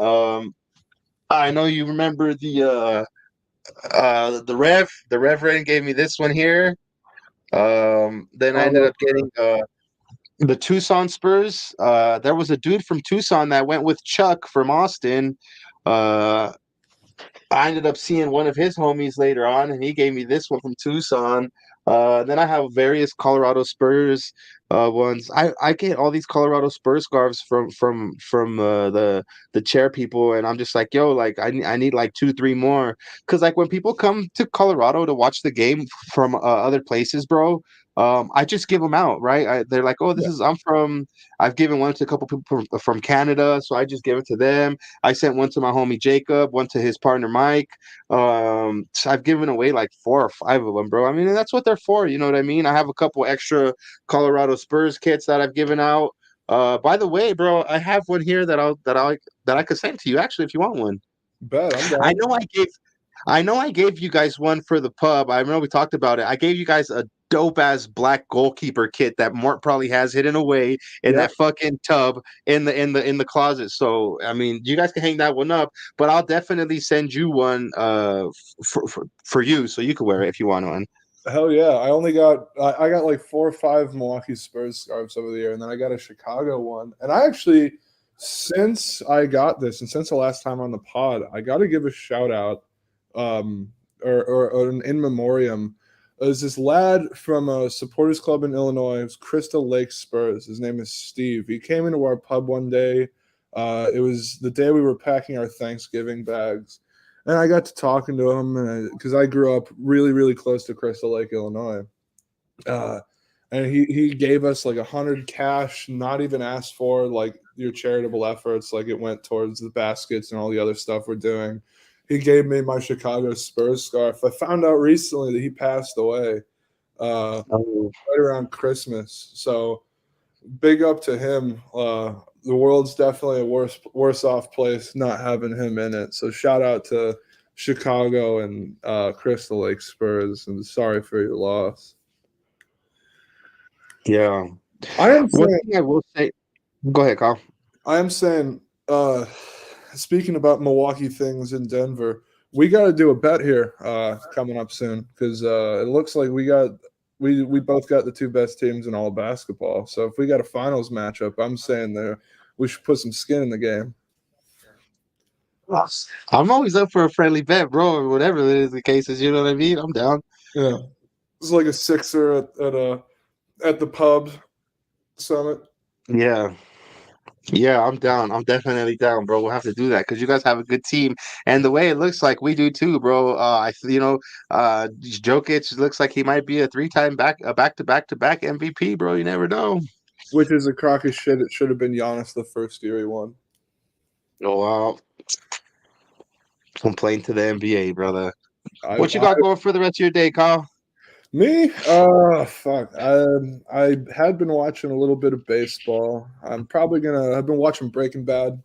I know you remember the Rev. The Reverend gave me this one here. Then I ended up getting the Tucson Spurs. There was a dude from Tucson that went with Chuck from Austin. I ended up seeing one of his homies later on, and he gave me this one from Tucson. Then I have various Colorado Spurs ones. I get all these Colorado Spurs scarves from the chair people, and I'm just like, yo, like I need like 2-3 more, because like when people come to Colorado to watch the game from other places, bro. I just give them out, right? They're like, "Oh, I've given one to a couple people from Canada, so I just give it to them. I sent one to my homie Jacob, one to his partner Mike. So I've given away like 4 or 5 of them, bro. I mean, and that's what they're for. You know what I mean? I have a couple extra Colorado Spurs kits that I've given out. By the way, bro, I have one here that I could send to you actually if you want one. Bet I'm down. I know I gave you guys one for the pub. I remember we talked about it. I gave you guys a dope ass black goalkeeper kit that Mort probably has hidden away in that fucking tub in the closet. So I mean, you guys can hang that one up, but I'll definitely send you one for you so you can wear it if you want one. Hell yeah. I got like 4 or 5 Milwaukee Spurs scarves over the year, and then I got a Chicago one. And I actually, since I got this and since the last time on the pod, I got to give a shout out or an in memoriam. There's this lad from a supporters club in Illinois. It's Crystal Lake Spurs. His name is Steve. He came into our pub one day. It was the day we were packing our Thanksgiving bags. And I got to talking to him because I grew up really, really close to Crystal Lake, Illinois. And he gave us like 100 cash, not even asked for, like your charitable efforts. Like it went towards the baskets and all the other stuff we're doing. He gave me my Chicago Spurs scarf. I found out recently that he passed away right around Christmas. So big up to him. The world's definitely a worse off place not having him in it. So shout out to Chicago and Crystal Lake Spurs, and sorry for your loss. Yeah. One thing I will say, go ahead, Kyle. I am saying, speaking about Milwaukee things in Denver, we got to do a bet here coming up soon because it looks like we both got the 2 best teams in all of basketball. So if we got a finals matchup, I'm saying we should put some skin in the game. I'm always up for a friendly bet, bro, or whatever it is the case is. You know what I mean? I'm down. Yeah, it's like a sixer at the pub summit. Yeah. Yeah, I'm down. I'm definitely down, bro. We'll have to do that because you guys have a good team, and the way it looks like we do too, bro. Jokic looks like he might be a 3-time back-to-back MVP, bro. You never know. Which is a crock of shit. It should have been Giannis the first year he won. Oh wow! Complain to the NBA, brother. What you got going for the rest of your day, Kyle? Me? Fuck. I had been watching a little bit of baseball. I've been watching Breaking Bad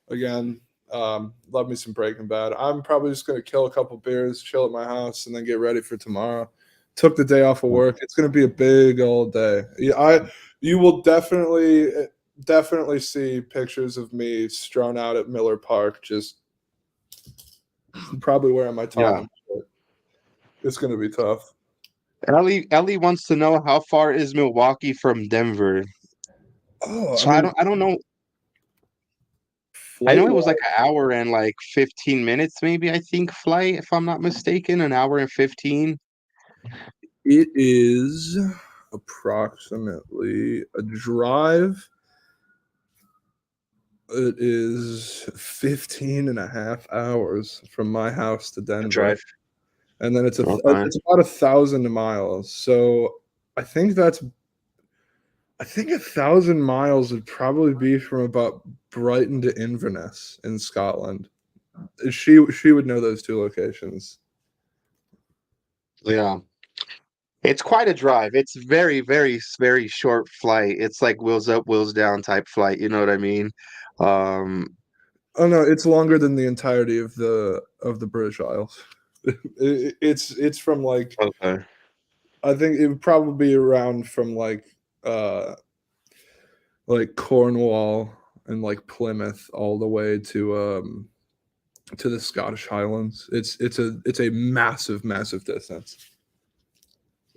again. Love me some Breaking Bad. I'm probably just gonna kill a couple beers, chill at my house, and then get ready for tomorrow. Took the day off of work. It's gonna be a big old day. You will definitely see pictures of me strewn out at Miller Park, just probably wearing my Tottenham shirt. It's gonna be tough. Ellie wants to know how far is Milwaukee from Denver. Oh, So I don't know. I know it was like an hour and like 15 minutes, maybe, I think, flight, if I'm not mistaken, an hour and 15. It is approximately a drive. It is 15 and a half hours from my house to Denver. Drive. And then it's Okay. it's about 1,000 miles. So I think 1,000 miles would probably be from about Brighton to Inverness in Scotland. She would know those two locations. Yeah. It's quite a drive. It's very, very, very short flight. It's like wheels up, wheels down type flight. You know what I mean? Oh no, it's longer than the entirety of the British Isles. It's from like Okay. I think it would probably be around from like Cornwall and like Plymouth all the way to the Scottish Highlands. It's a massive distance.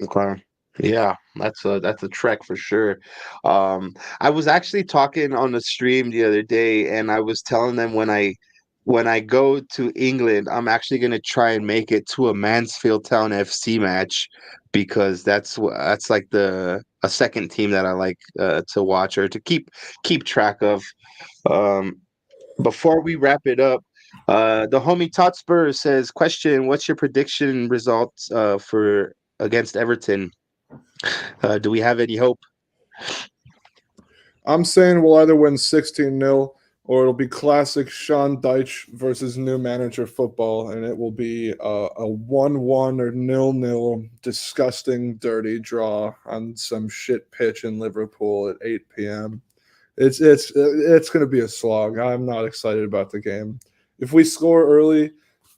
Okay. Yeah, that's a trek for sure. I was actually talking on the stream the other day, and I was telling them when I go to England, I'm actually gonna try and make it to a Mansfield Town FC match because that's like a second team that I like to watch or to keep track of. Um, Before we wrap it up, the homie Tot Spurs says, question, what's your prediction results for against Everton? Do we have any hope? I'm saying we'll either win 16-0 or it'll be classic Sean Dyche versus new manager football, and it will be a 1-1 or 0-0 disgusting, dirty draw on some shit pitch in Liverpool at 8 p.m. It's going to be a slog. I'm not excited about the game. If we score early,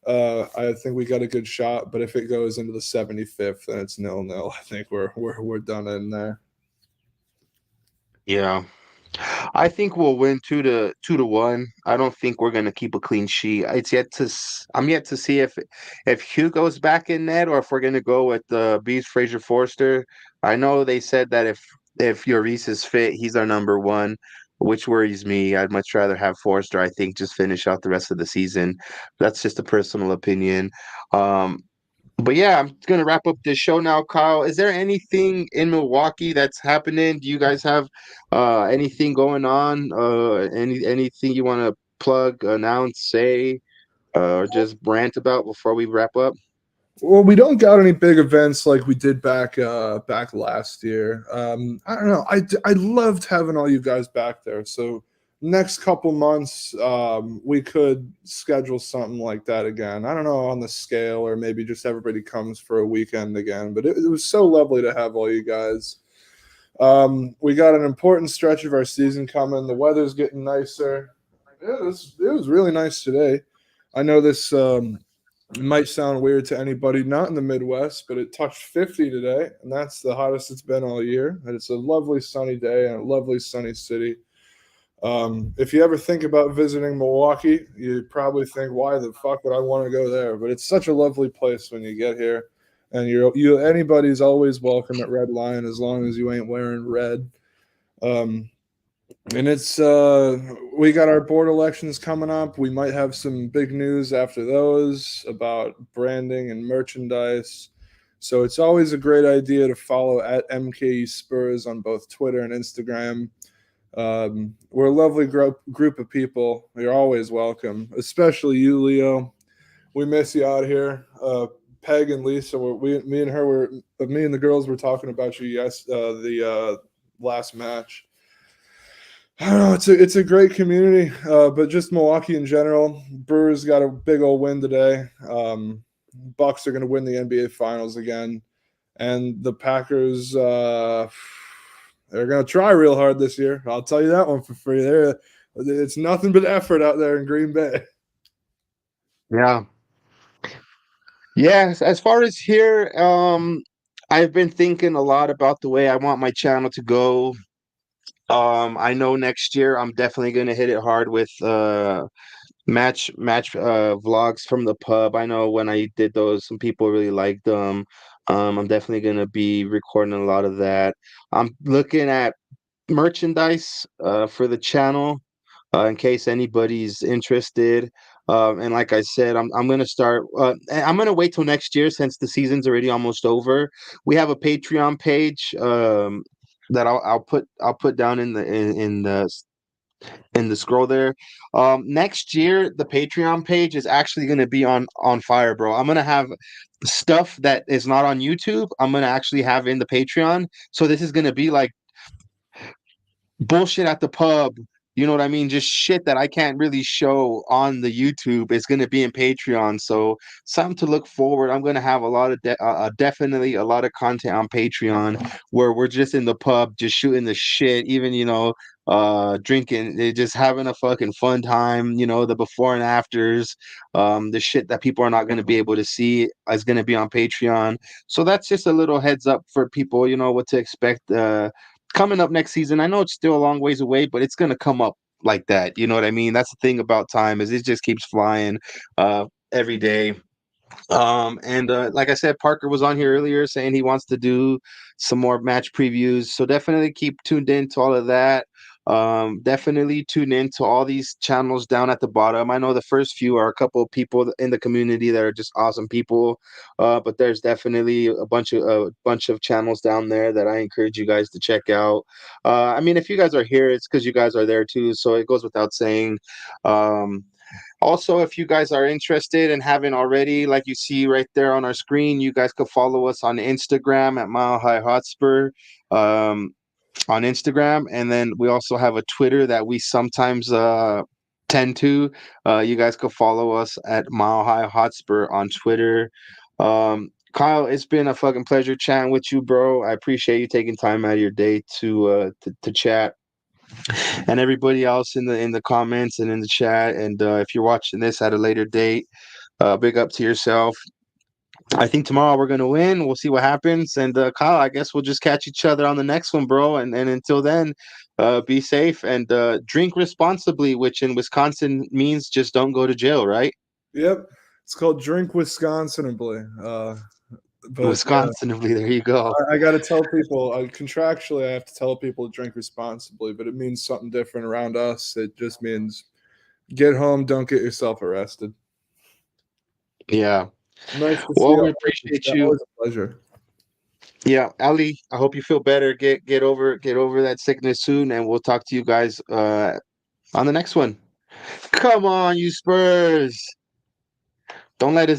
I think we got a good shot. But if it goes into the 75th, then it's 0-0. I think we're done in there. Yeah, I think we'll win 2-1. I don't think we're gonna keep a clean sheet. I'm yet to see if Hugo's back in net or if we're gonna go with Bees Fraser Forster. I know they said that if Lloris is fit, he's our number one, which worries me. I'd much rather have Forster. I think just finish out the rest of the season. That's just a personal opinion. Um, But yeah, I'm gonna wrap up this show now, Kyle. Is there anything in Milwaukee that's happening? Do you guys have anything going on? Anything you want to plug, announce, say, or just rant about before we wrap up? Well, we don't got any big events like we did back last year. I don't know. I loved having all you guys back there. So next couple months, we could schedule something like that again. I don't know on the scale, or maybe just everybody comes for a weekend again. But it was so lovely to have all you guys. We got an important stretch of our season coming. The weather's getting nicer. It was really nice today. I know this. It might sound weird to anybody not in the Midwest, but it touched 50 today, and that's the hottest it's been all year. And it's a lovely sunny day and a lovely sunny city. If you ever think about visiting Milwaukee, you probably think, why the fuck would I want to go there? But it's such a lovely place when you get here. And anybody's always welcome at Red Lion as long as you ain't wearing red. And it's we got our board elections coming up. We might have some big news after those about branding and merchandise. So it's always a great idea to follow at MKE Spurs on both Twitter and Instagram. We're a lovely group of people. You're always welcome, especially you, Leo. We miss you out here. Peg and Lisa, me and the girls were talking about you the last match. I don't know. It's a great community, but just Milwaukee in general. Brewers got a big old win today. Bucks are going to win the NBA Finals again, And the Packers, they're going to try real hard this year. I'll tell you that one for free. It's nothing but effort out there in Green Bay. Yeah. Yes, as far as here, I've been thinking a lot about the way I want my channel to go. I know next year I'm definitely gonna hit it hard with match vlogs from the pub. I know when I did those, some people really liked them. I'm definitely gonna be recording a lot of that. I'm looking at merchandise for the channel in case anybody's interested. And like I said, I'm gonna start. I'm gonna wait till next year since the season's already almost over. We have a Patreon page that I'll put down in the scroll there. Next year, the Patreon page is actually gonna be on fire, bro. I'm gonna have stuff that is not on YouTube. I'm gonna actually have in the Patreon. So this is gonna be like bullshit at the pub. You know what I mean? Just shit that I can't really show on the YouTube is going to be in Patreon. So something to look forward. I'm going to have a lot of definitely a lot of content on Patreon where we're just in the pub, just shooting the shit, even, drinking, just having a fucking fun time, the before and afters, the shit that people are not going to be able to see is going to be on Patreon. So that's just a little heads up for people, what to expect, coming up next season. I know it's still a long ways away, but it's gonna come up like that. You know what I mean? That's the thing about time, is it just keeps flying every day. And like I said, Parker was on here earlier saying he wants to do some more match previews. So definitely keep tuned in to all of that. Definitely tune in to all these channels down at the bottom. I know the first few are a couple of people in the community that are just awesome people, but there's definitely a bunch of channels down there that I encourage you guys to check out. I mean, if you guys are here, it's because you guys are there too, so it goes without saying. Also, if you guys are interested and haven't already, like you see right there on our screen, you guys could follow us on Instagram at Mile High Hotspur. On Instagram, and then we also have a Twitter that we sometimes tend to. You guys could follow us at Mile High Hotspur on Twitter. Kyle, it's been a fucking pleasure chatting with you, bro. I appreciate you taking time out of your day to chat. And everybody else in the comments and in the chat, and if you're watching this at a later date, big up to yourself. I think tomorrow we're gonna win. We'll see what happens. And Kyle, I guess we'll just catch each other on the next one, bro. And until then, be safe and drink responsibly, which in Wisconsin means just don't go to jail, right? Yep. It's called Drink Wisconsinably. Wisconsinably, there you go. I got to tell people, contractually, I have to tell people to drink responsibly, but it means something different around us. It just means get home, don't get yourself arrested. Yeah. Nice to well, see we you. appreciate That you. was a pleasure. Yeah, Ali, I hope you feel better. Get over that sickness soon, and we'll talk to you guys on the next one. Come on, you Spurs! Don't let us